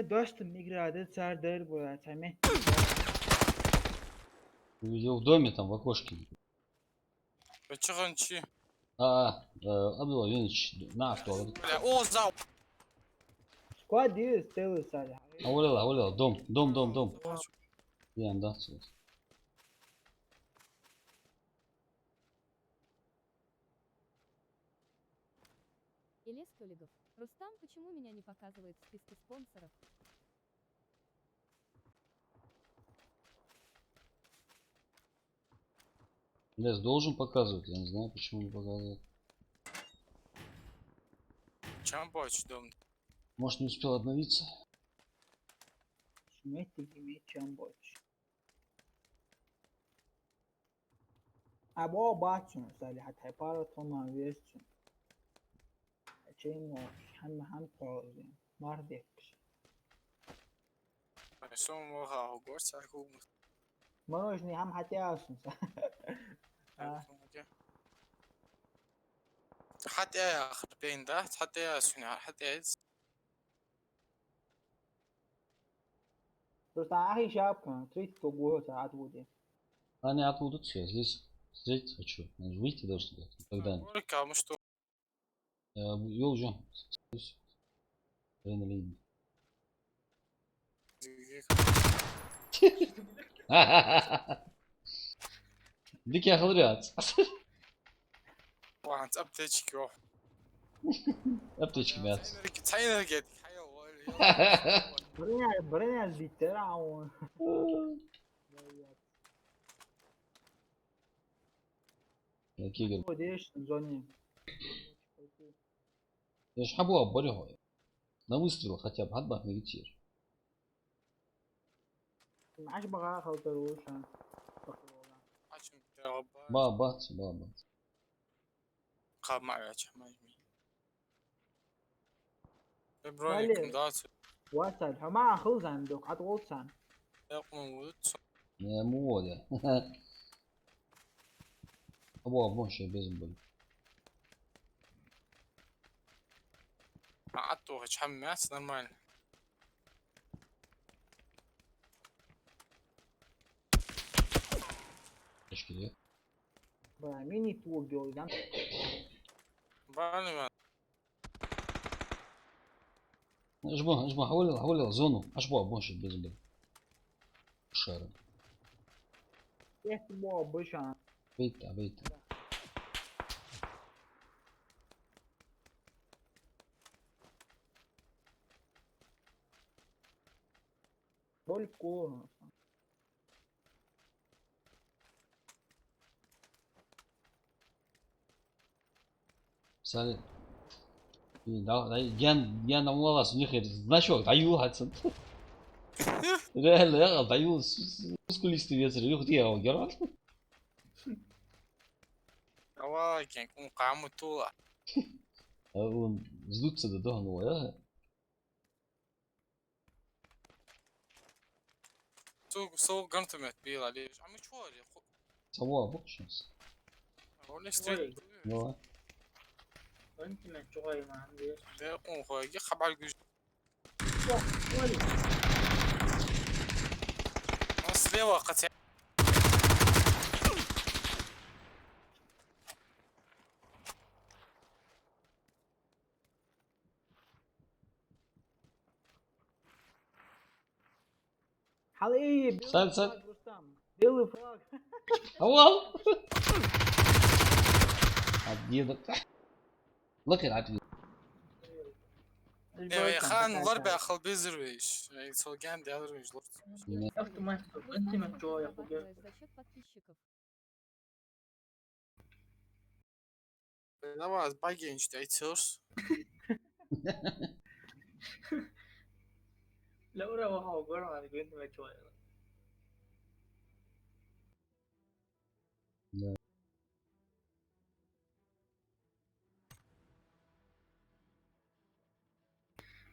داشتم میگرده سر در باید همه Увидел в доме, там в окошке. Çıkın çi. Абдулла Юныч, на авто. Бля, о, зау. squad değil стелы сали Оля, дом. Yani da. Илес Толигов. Рустам, почему меня не показывает в списке спонсоров? Лес должен показывать, я не знаю, почему не показывает. Чем больше дом? Может, не успел обновиться? Шмети иметь чем больше ابا باتون سالی حتی پارا تو ما ویستون چه موش هم پارزیم مردک Son moha o gorsa ku. منوشنی هم حتی هستون حتى يا اخر بين ده حتى يا سنة حتى يا просто ахи шапка 30 год саат будет Они оттуда все, здесь встретиться хочу. Выйти должны быть. Когда? Кому что? Yol hocam. Ben öyleyim. Dik yakılıyor. واحد ابتديك يروح Aptечки at. تعينك قد برني البيتر او Кигель. وديش зоне Я ж хабу обборю. На выстрел хотя бы отбах на ветер. معاش بقى خاطروش عشان ترى Баба. قام معي ما ابراهيم داس واسد ما اخذ عندك عطوسان يقوم Не моля. Або обмощу без боли. عطوه حماس нормально. Teşekkür ميني تو جولدان بالي Жму, حول зону. Ашбо обмощу без боли. Шаром. يحسبوا بشان Бейта. Olha corno. Салли. Я на волос у них значок даю хатсан. Реально, я даю мускулистый ветер. Их где я герой? Ава кeng un qaamu tuula. Он сдутся до дома, я. Soo gantumet biila liish. Ami chuori. Сама обучился. Only street. Ну, Quanti me giochi ma adesso. De un khoyga khabal güj. Olha. Sleva qati. Халей, белый Сань, флаг, Сань. Рустам. Белый флаг. Авал! Отъеду. Look at that. Ya khan larba akhal bezirwish. So gam de alırwish. Автоматика. Quanti me giochi a Зарабатываешь за счет подписчиков. Namaz bagenç de içiyoruz. لو روحوا عبارة عن quanti me giochi.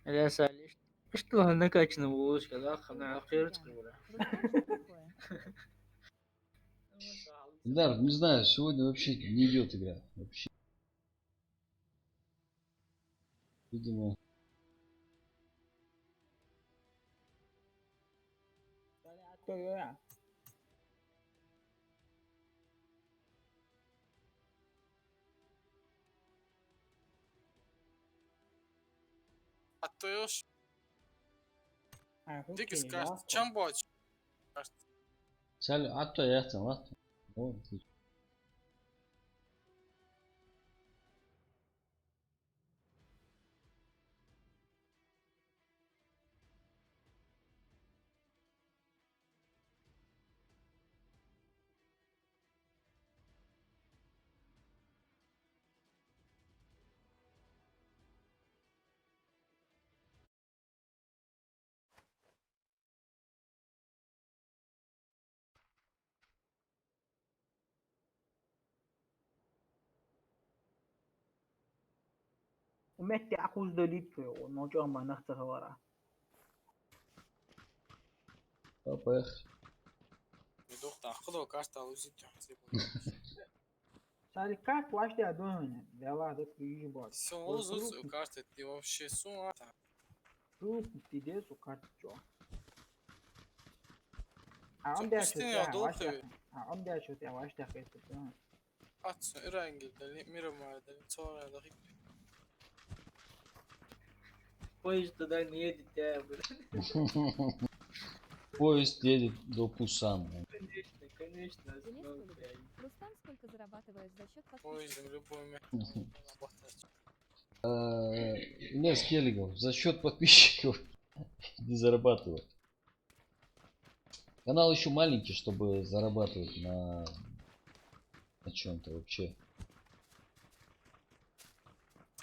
يا سالي что накачанного ложка, да, на охерить скоро. Рустам, что такое? Да, не знаю, сегодня вообще не идет игра. Вообще. Видимо. Atıyoruz. А, Dikis окей, kart. да. Çambo aç. Kart. Салли, а то я там, а то. Вот, отлично. ومتى أخذ دليل ونرجع ما نختار ورا. Поехали. Doktor, kıdo kart al uzit. Sabe, cara, tu acha que é a dona dela da Cruz bot? Все, uzut kart etti. Вообще su ata. Tu te deu o cartão de jogo. A Çok onde é que üstüne você ya, dolu acha? tabii. A onde é que você acha que é essa dona? Atsın İrangil'de, Miramar'da, sonra da Depois de dar medo de tempo. Поезд едет до Пусана. Конечно, конечно. Приветствую, Рустам, сколько зарабатываешь за счет подписчиков? poizim любой метод. Ильяс Келлигов за счет подписчиков не зарабатывает. Канал еще маленький, чтобы зарабатывать на чем-то вообще.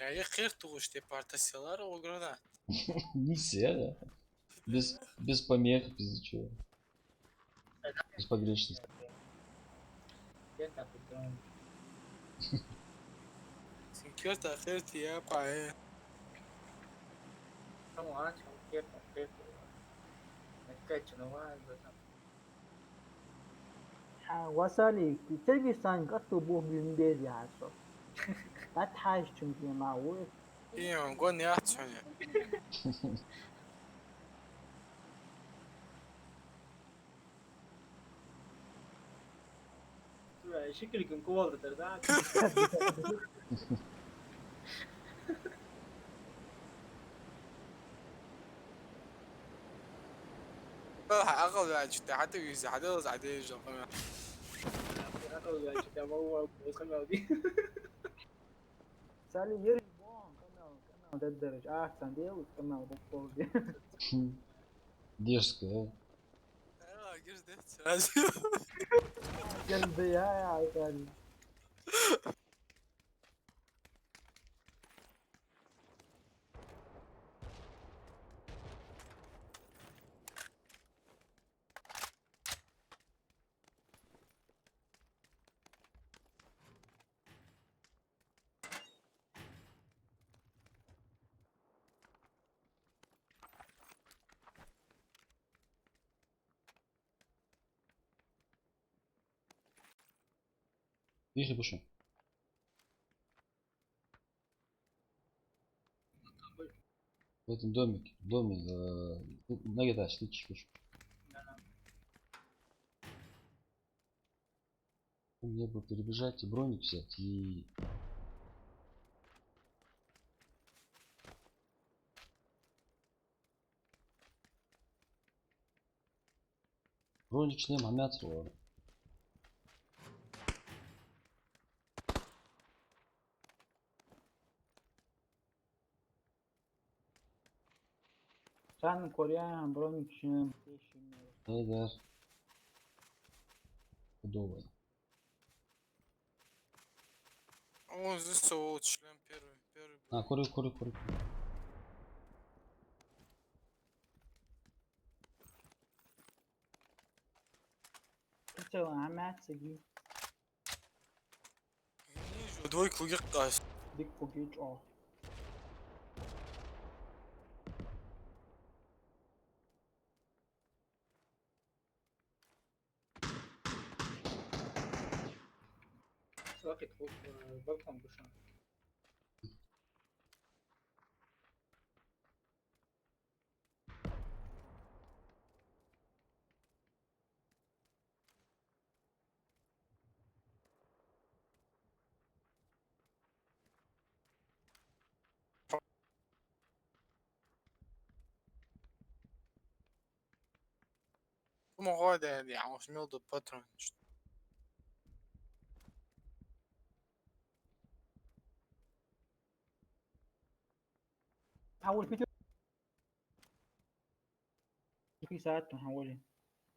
Ya ya kır tuğuşte partisiyalar o grada. Миссия, да? Без помех, без ничего. Без погрешности. Já tá ficando. Sinkör takırtı ya pae. Vamos lá, tchau. Que tá feito. Mete no ar, وصلي تجي سان قطو بو بيمدير يا عصو لا تحاج تنجي معوي İyiyim, gol ne atıyorsun ya? شكلك انقوض ترداد بلح أغلب يعني شفت حتى يوزع حتى يوزع عادي يجوا كمان. سالي يري بون كمان ده الدرجة أحسن دي وكمان بقول دي Дерзкая. جدت راديو. قلبي يا عيال. Тихо, пишу. В этом доме, на этаж, ты чешешь. Мне бы перебежать и броник взять и... Bronnik шлем амят var. Sen koruyan bronk için. Да. Удобно. О, здесь вот член первый. А, кури. Kısa hemen segi. Вижу, двойку геркас. Dik pogiç o. Слухай, балкон душа. Como roda يعني 800 do patrão. حول فيديو في ساعات نحولها.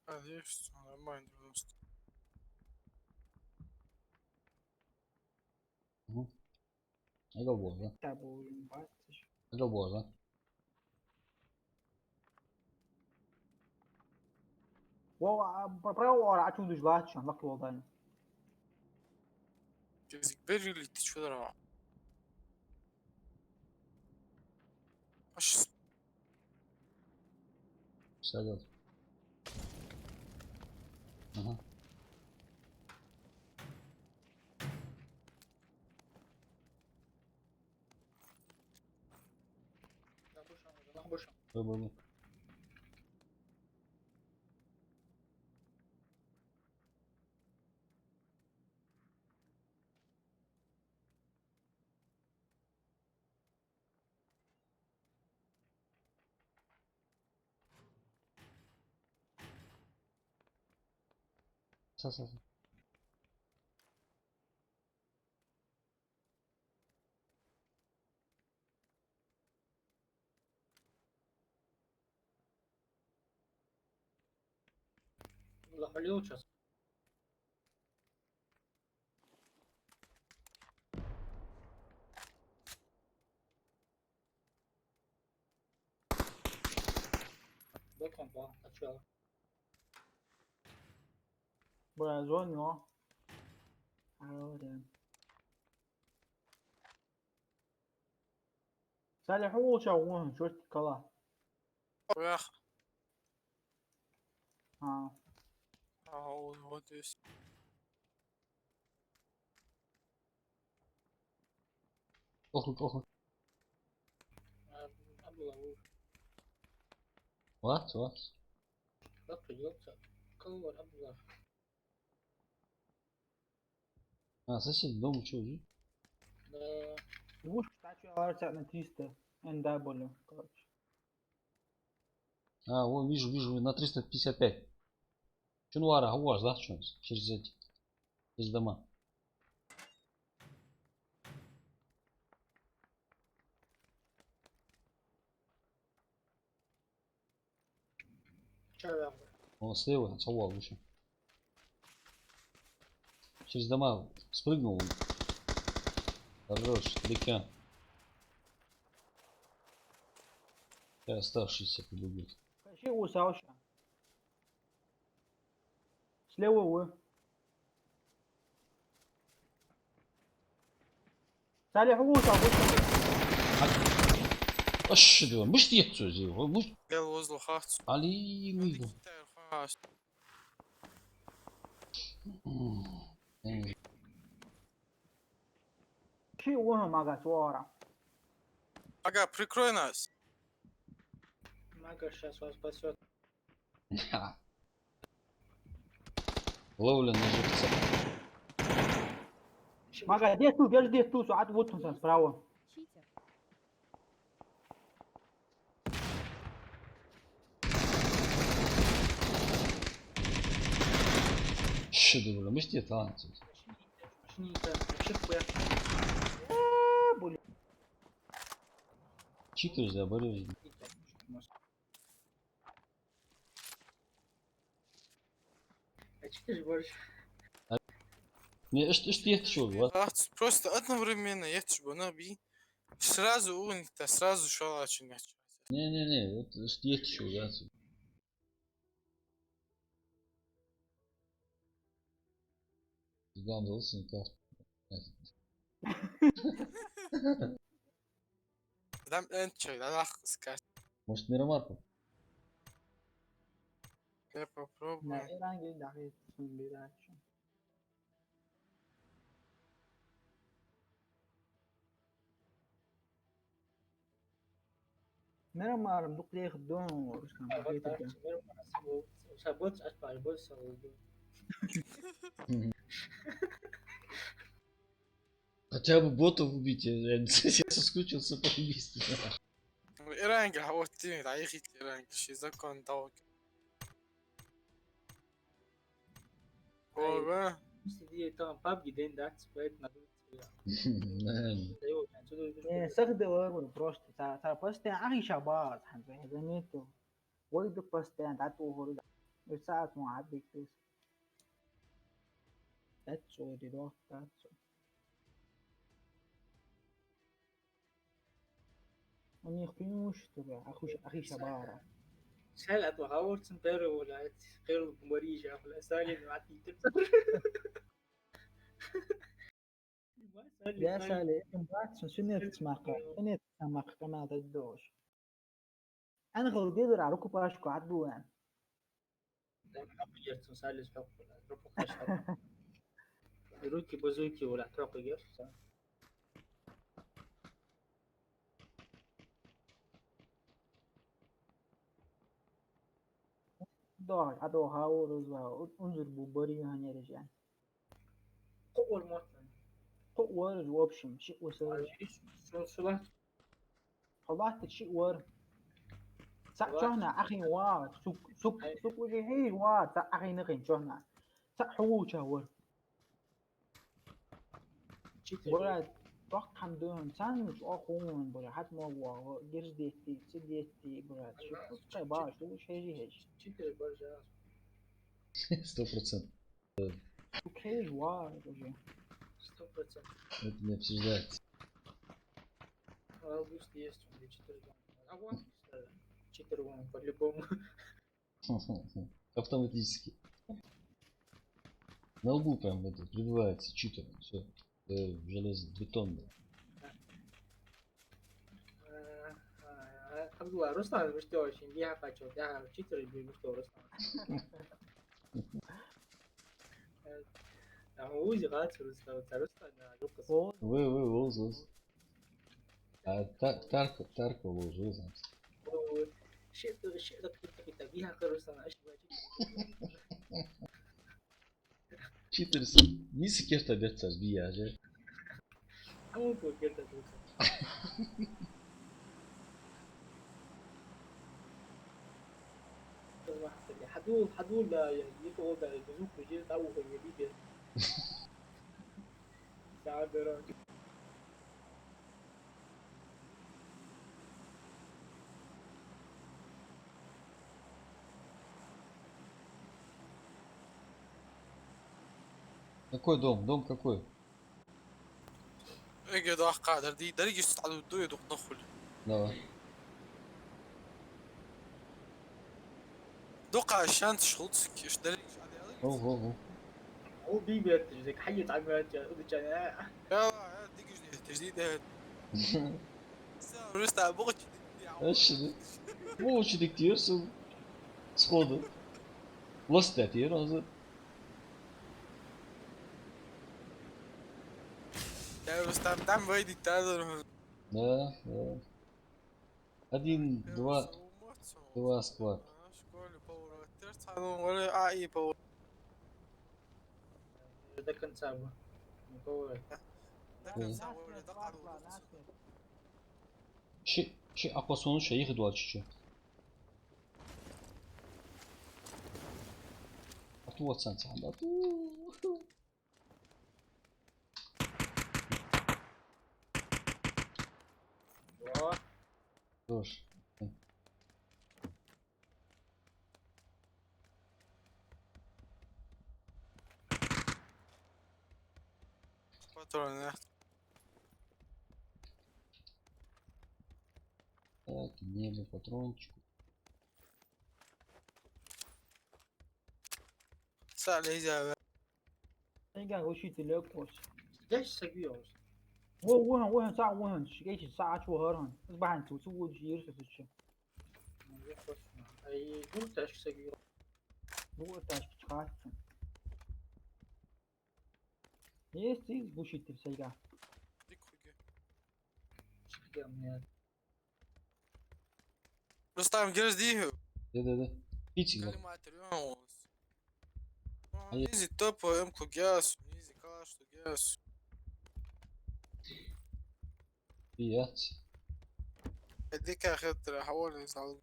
Надеюсь, нормально просто. Это было. Tabu бачиш. Это было. Право орачу дужлач, лак волдан. Берили ты что дрова? Аж Салют. Ага. Выбрали. Са. Захвалил сейчас. Бэкэнд, да, начало. Бля, звоню. Салих улучшил он, черт кола. вверх. А, А вот здесь. Плохо. What? как придется. Кого Абдулlah? А, сосед дома что, жив? Да. Двушка стачу аларцат на 300. NW, короче. А, вон, вижу, на 355. Чунвара, гуаш, да, что? Через дома. Че Он слева, совал выше. Через дома спрыгнул. Хорош, река. И оставшиеся побегут. شيء وساوشة слева вы صالح وساوشة Aşırı. Mış diye söylüyor. Mış. قال وزلو خاص Ali miydi? خاص شيء وهم ما ورا Ага, прикрой нас. Мага сейчас вас спасет. Ловля на живца. Мага, где тут, где тут, а вот он справа. Читер. Aşırı böyle. Mış diye tamam. Читер за борьбой. А читаешь больше? Не, что я хочу, вот. خاص просто одновременно я тебе наби. Сразу уникта, сразу шел очень начать. Не, вот что я хочу, да. Гандалсын как. Дам энчой, да скажешь. Может Мирамарку? Я попробую. herhangi bir dahi bir açın. Merhaba arım, dukliye khudun ورش كان بقيت الجن. Sabot aspal bol saúde. Хотя бы ботов убить, я соскучился по убийству. إيرانج حوتني تعيخي إيرانج شي زكون دوك. Ora, Se então pub dentro da split na سخدة ورم بروست ترى بوست أخي شباب حنفه زميته ولد بوست عدو ورد ساعة معبي كيس. That's all it off, that's all. أني يخبينوش تبع أخي شباب. شال أتوهاور تنبرو ولا غير مريجة ولا سالي معتي يا سالي بعد سنة تسمق كما تدوش. أنا غلطي در عروكو باشكو عدو يعني. جرت سالس حق ولا ربو خشب روكي بزوكي ولا توقي جرت دار عدو هاورز وانظر ببري هني رجع. قوة الموطن ورز وابشم شيء وسر. شو خلاص شيء ور. سأجهنا أخي واد سوق وجه هي واد سأخي نقين جهنا سأحوجه ور. برا وقت حمدون سانوش أخون برا حتى ما هو جرس ديتي سديتي برا شوف كي باش وش هيجي 100%. شوف هيج واد وجه 100%. Это не обсуждается. Август есть у меня 4 года. 4 года по-любому. Автоматически. На лбу прям это прибивается читер. Все. Железобетонный. الحمد لله رستم مستوى شين بيها قاچو ده چیتر بي مستوى رستم هو وزي قاچو رستم رستم لوكس هو Оз. А Тарко ложил, знаете. شيء كنت بيها رستم ايش Читерс. Nisi kerta betsas bijaže. هو كنت حدول يكو ده يزوك بيجي تاو هو يبي ساعة درا Какой дом? Дом какой? اقعد واحد قاعد دي دريج يستعد ودو يدق ندخل Давай. دوق عشان تشغل ايش دريج Ого, ого. هو بيبي تجدك حيت عملت يا يا ديك جديد Rüstem bu Ha şimdi. Bu uçuduk diyorsun. Skoda. Lost that diyor. O zaman. يا Rüstem там выйди тазер. Да, да. 1, 2, 2 склад. شكون باور ترت ولا اي باور ده كان سابه هو Şey Aquason'un şeyi hıdval çiçeği. Atı watsan sen de. Dur. патроны. Так, небо, патрончику. سهل إجابة.应该回去第二个。 ليش سقيوس 我很炸，我很一起炸出河了，是把组织物质是去。 اي قلت ايش سقيوس 如果在查，есть بوشيت سيجا. ديك خويا. سقيوس من Rüstem giriz değil. De. Hiç yok. كلمات اليوم. أي. نيزي توب ويمكو جاس نيزي كاش جاس. Fiyat. هديك اخذت حوالي يساعدك.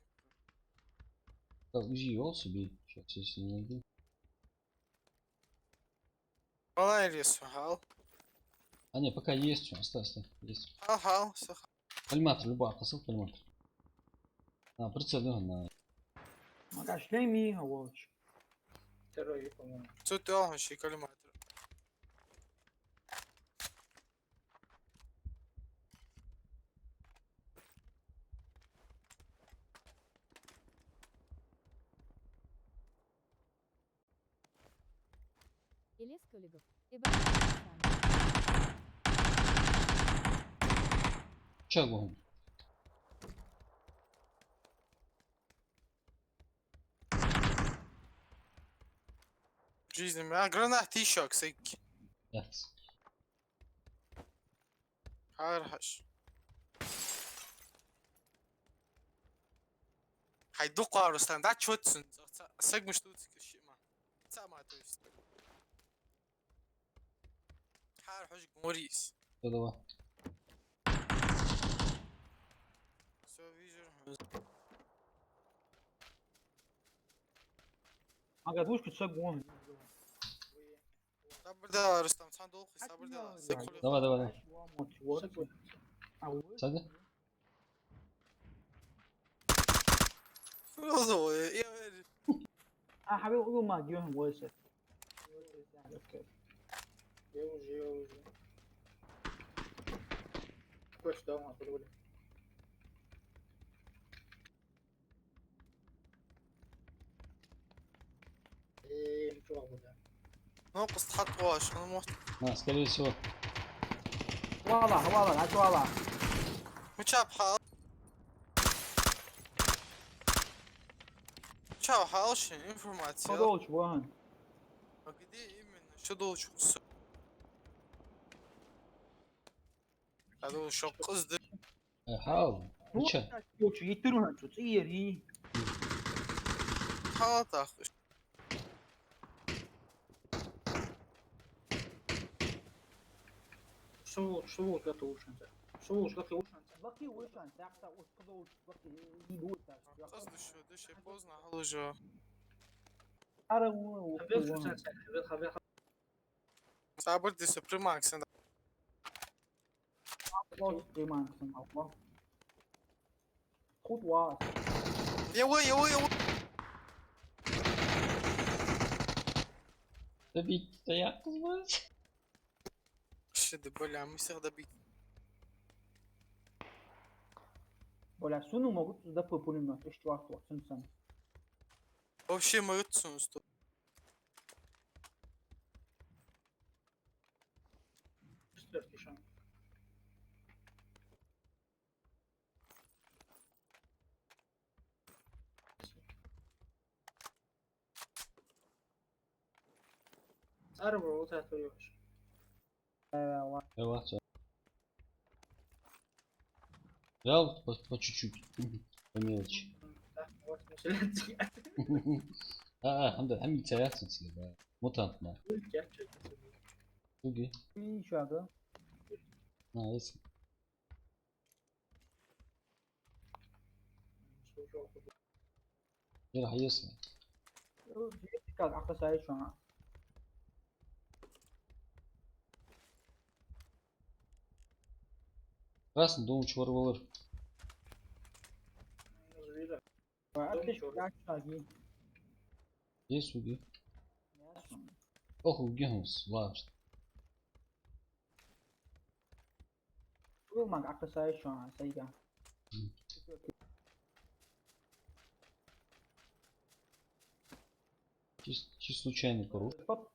Как ужило себе. Сейчас если не найду. والله اللي سهل. А не, пока есть. Оставь. Есть. هل سهل. Кальматор, любой посыл кальматор. А, прицельный на. Magash Lemi, watch. ترى يفهمون صوت واحد شي كلمات. Елес Көлігов. Чагу. جيزني معاه جرانات تي شوك سك. Evet. هارحش. هيدقوا على رستم ده تشوتسن سج مش توتسك الشيء ما سامع تويست هارحش موريس Давай. Magadush could sub one. صبر ده رستم صندوق صبر ده سكولي Давай. What? Сади. روزو يا I have all my gun was it. يوجي كويس ده ما تقول ايه شو ابو ده ناقص تحط واش انا مو А, скорее всего. والله عاد متشاب حال تشاو حالش انفورماتيا والله وين قدي من شدو شو هذا شو قصد حاول. Лучше. وش يترون تصير هي هذا شو قطع وش انت شو قطع وش انت باقي وش انت تاعك وش باقي يدور قصد شو دش بوزنا حلوجا ارى حبيت شو انت حبيت صابر دي سوبرماكس انا خطوة يا وي Добить-то як називається? Şimdi бля, мы всех добить. Бля, суну могут туда пулемет, еще ахло, сын. Вообще морыцу сто. Четвертый шанс. Sarı vur, o tarafta yavaş. Eyvah canım. Ya по чуть-чуть. По мелочи. Да, вот, начинается. Hem itayatsın size be. Mutant mı? Gerçekten. Tugi. И шага. Ha eski. Bir hayırsın. Как ахасай şu an. Красный дом чувар olur. Ateş kaç şagi. Есть уги. Ясно. Ох, уги хумс. Var. Vurmak ахасай şu an. Sayga. Чисто случайный круг. Pop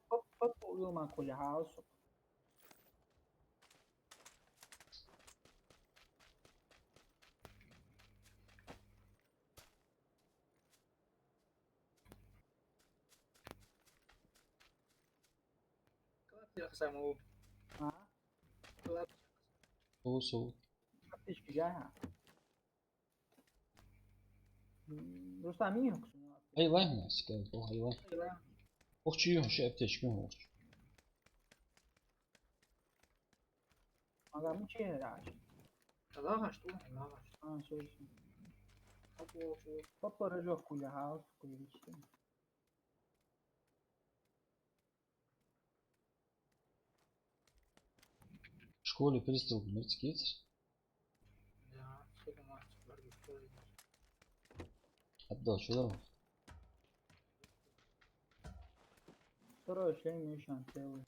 vurmak kule haus. Я самого. Ha? Soğuk soğuk. Ateş güzel ha. Rustam iyi yoksun ya. Hayvan mı? Sıkıntı o hayvan. Okçu yok şu apteşki mi okçu? Aga mı çeyre aç. Лага, что? Лага. Ha söylüyorsun. Pop yok kule haus. Kule işte. В школе пристрел мертвец. Да, сколько мастер борьбы тоже. Отдал, что дорого? Второй шлем şu an целый.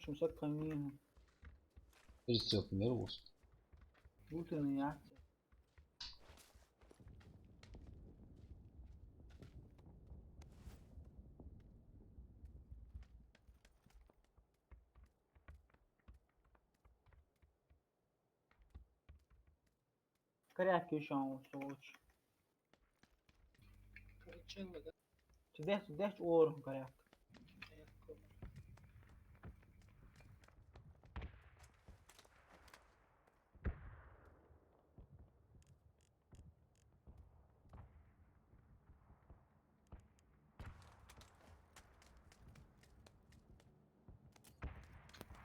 Шумсак камин. Пристрел, к примеру, вот. Бутылный я. Корявки şu an soğuç. Короче, да. Десь уорм корявка.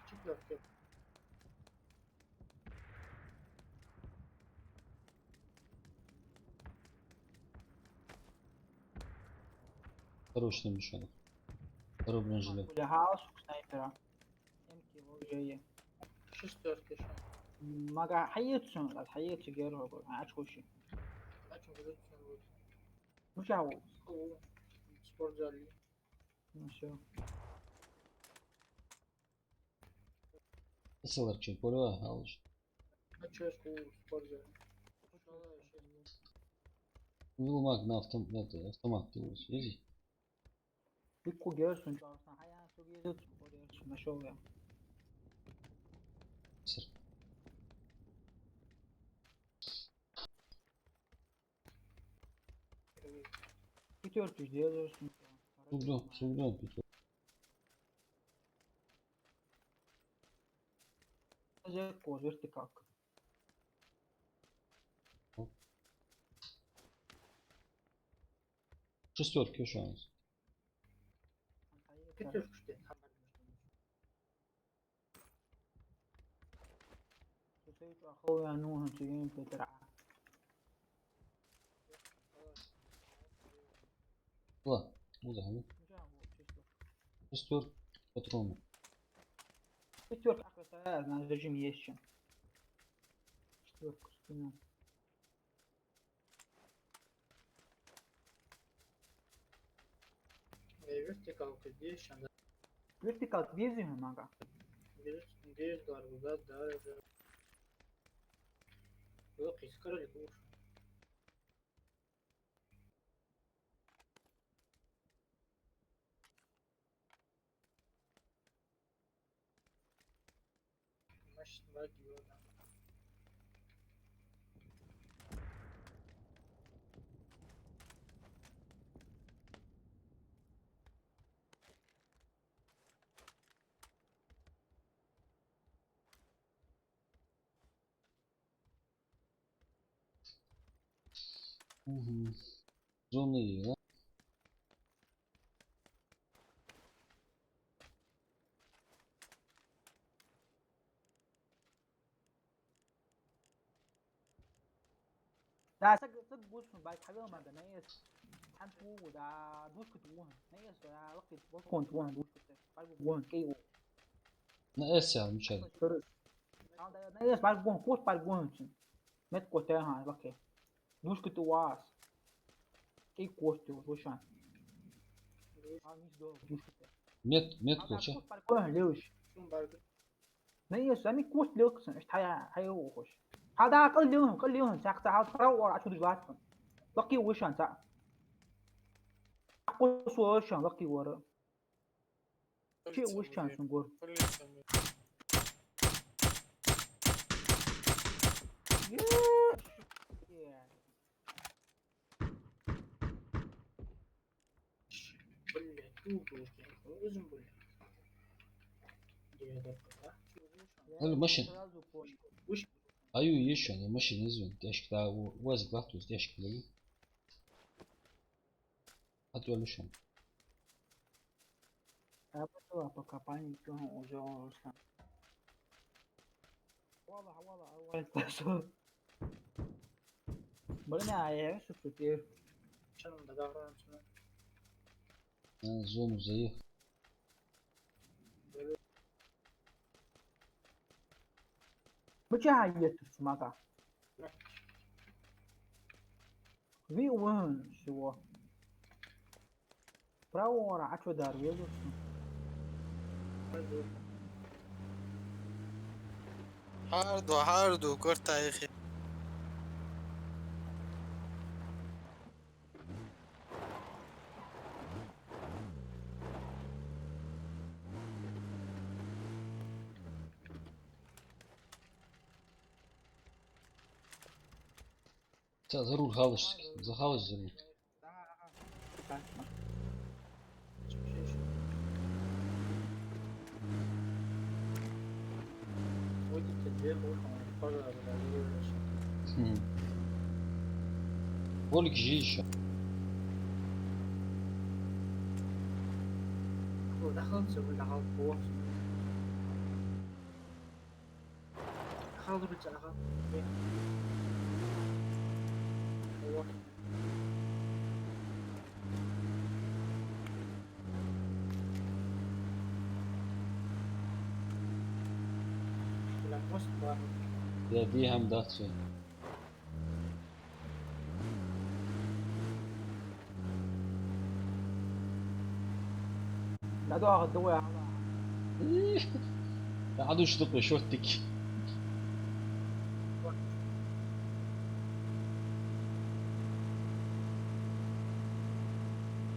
Четвертый. Второй шлем мешанок. Второй бронежилет. Kule haus snipera. Emki bu جاي. Шестерки шанс. Maga حيتسون لا حيت جرب عاش خوشي. Очень грустно будет. مش عاوز. В спортзале. Все. Kısalar çünkü oraya alış. А чё я в спортзале? Vurmak ne автомат diyoruz. Easy. Bir görürsün çağırsan hayal çok iyi tut görürsün ne oluyor. Sır. Bir 400 diye görürsün. Sugdum peki. Sadece koz vertikal. Шестерки шанс. Пятерку что ли? شوف اخويا نوح جايين في درعا. Ладно, ну да, шестерка, патроны. Шестерка акватая, знаешь, режим есть чем. Четверку скину. Вертикалка здесь, да. Вертикал вези мага. Здесь, да. Yok, iskara olur. Maşınlar diyor da. Угу. Зона Е, да? Да, сак буш байк хавел мага наес. Хан ту да душ кут вон. Наес да лакит бокон вон душ кут. Байк вон кей. На С я мчал. Да наес байк вон пост байк вон чин. Мет коте ха лакит. Душ кут вас. Кей кости вошан. А мис до душ кут. Мет получа. Пост байк вон леуш. наес ами кост леуксан. Тая хайо хош. هذا كل يوم ساعة ساعة تروح عشود جواتهم لقي وشان ساعة قوس وشان لقي ورا شيء وشان سنقول Öyle maşın. Ayu еще, но maşın izin. Deşik daha vazık lahtuz deşikleri. Hadi öyle şu an. Я потом пока память уже сам. والله أول تشوف بلنا عايش كتير Canım da davranışına. Zonu zayıf. بجي عيط سمعتها في وين شو براور عشو دار ويلو هاردو كورتا يا اخي. За руль галыш. Захалыш за руль. Водитель ехал, пожалуйста. Волик же еще. دخلت ولا غلط دخلت رجع غلط لا مصبر Ya bir hem Datsun. لا ده الدواء عادوا يشطب شوتك.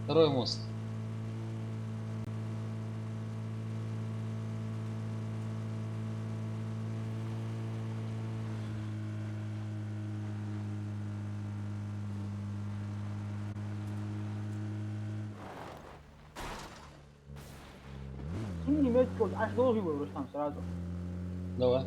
Второй мост. не имеет пользы аж долго выброс там сразу Давай.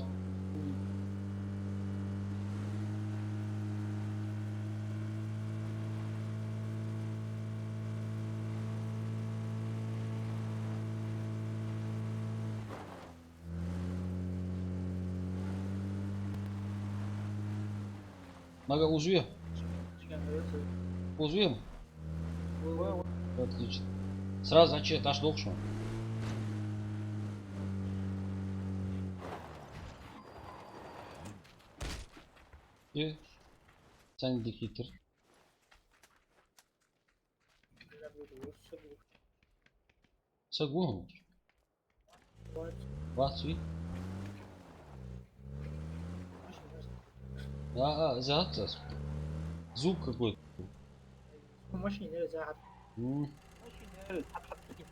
Мага уzuyor. Çıkamıyoruz. Uzuyor mu? Bu Отлично. Сразу зачем? Дашь долг şu an. İyi. Sen de getir. Сагун. Вацуй. Загад. Звук какой-то. машине заhat. ماشي تحط كيف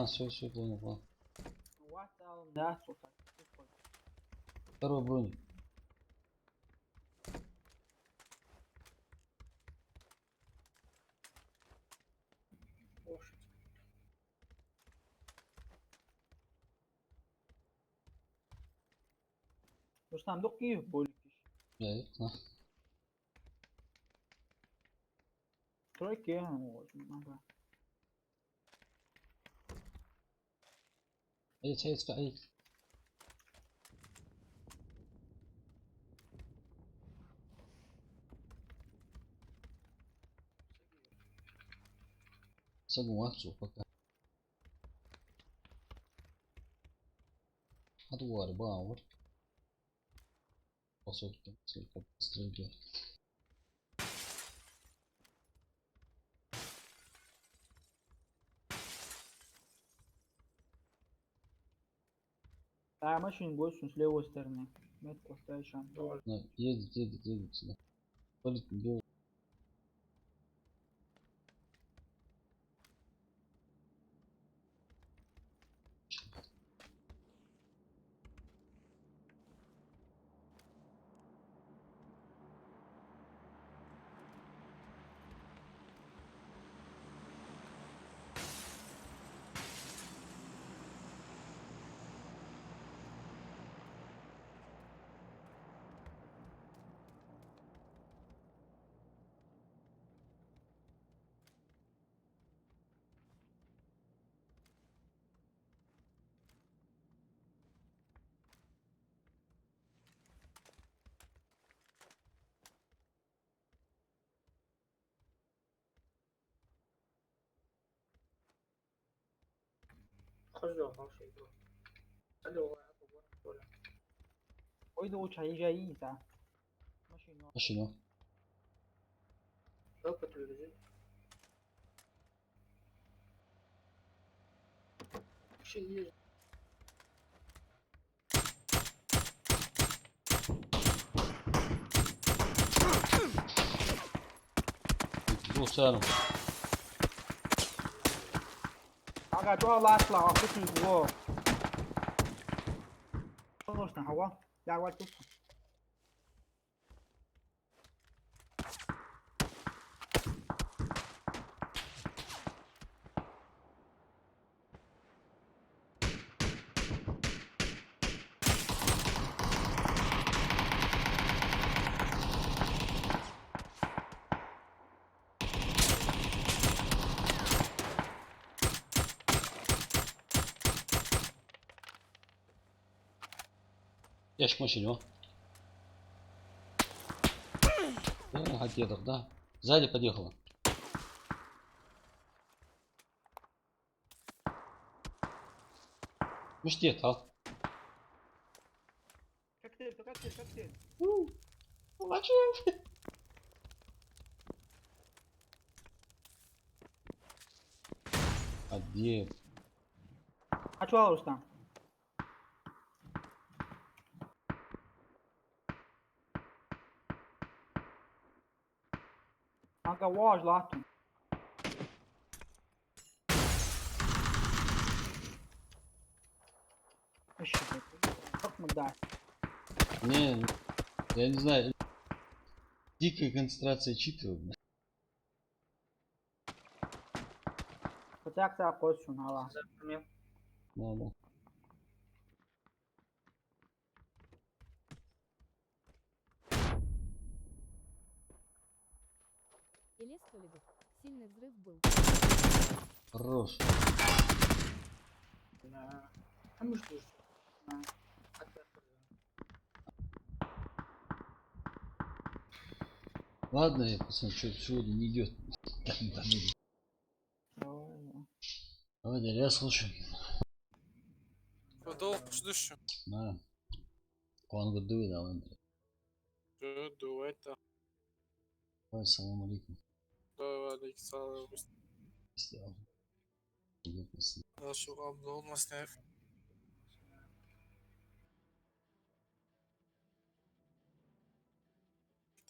Все, понял, понял. واحدة ناس وصل. Второй броник. Rustam dok iyi böyle kiş. Evet. Тройки я могу. Evet, evet. Сагун вацу пока. Hadi var bana var. Посылки. Слегка стрельби. Да, машин больше с левой стороны. Метко стоишь там. Едет сюда. Полит белый. خرجوا خرجوا. الو وإذا وش هيجي ساعة. ماشين. Машина. Yok ötürücü. Şey Uçarım. Aga cho last là cái gì của. Không có hवा. Ra qua chút. Ящик машине. Хакедов, да. Сзади подъехала. Муштет, а? Коктейль. А где? А что Рустам? Aga واج لاتون. ايش حكم الداعي. Не, я не знаю. Дикая концентрация читов. فتاك ساعة قوسون هوا. Да. Или Столибов. Сильный взрыв был. Хорош. مش دوش. حتى Ладно, я пацан, что сегодня не идет. Давай, Дарья, я слушаю. Долго ждешь? На. Куанга дуй, давай. Давай, да. Давай, салам алейкум. Давай, Александр. Сделал. Идет на сын. Şu abla olmasın hep.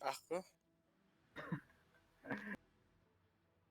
Akı.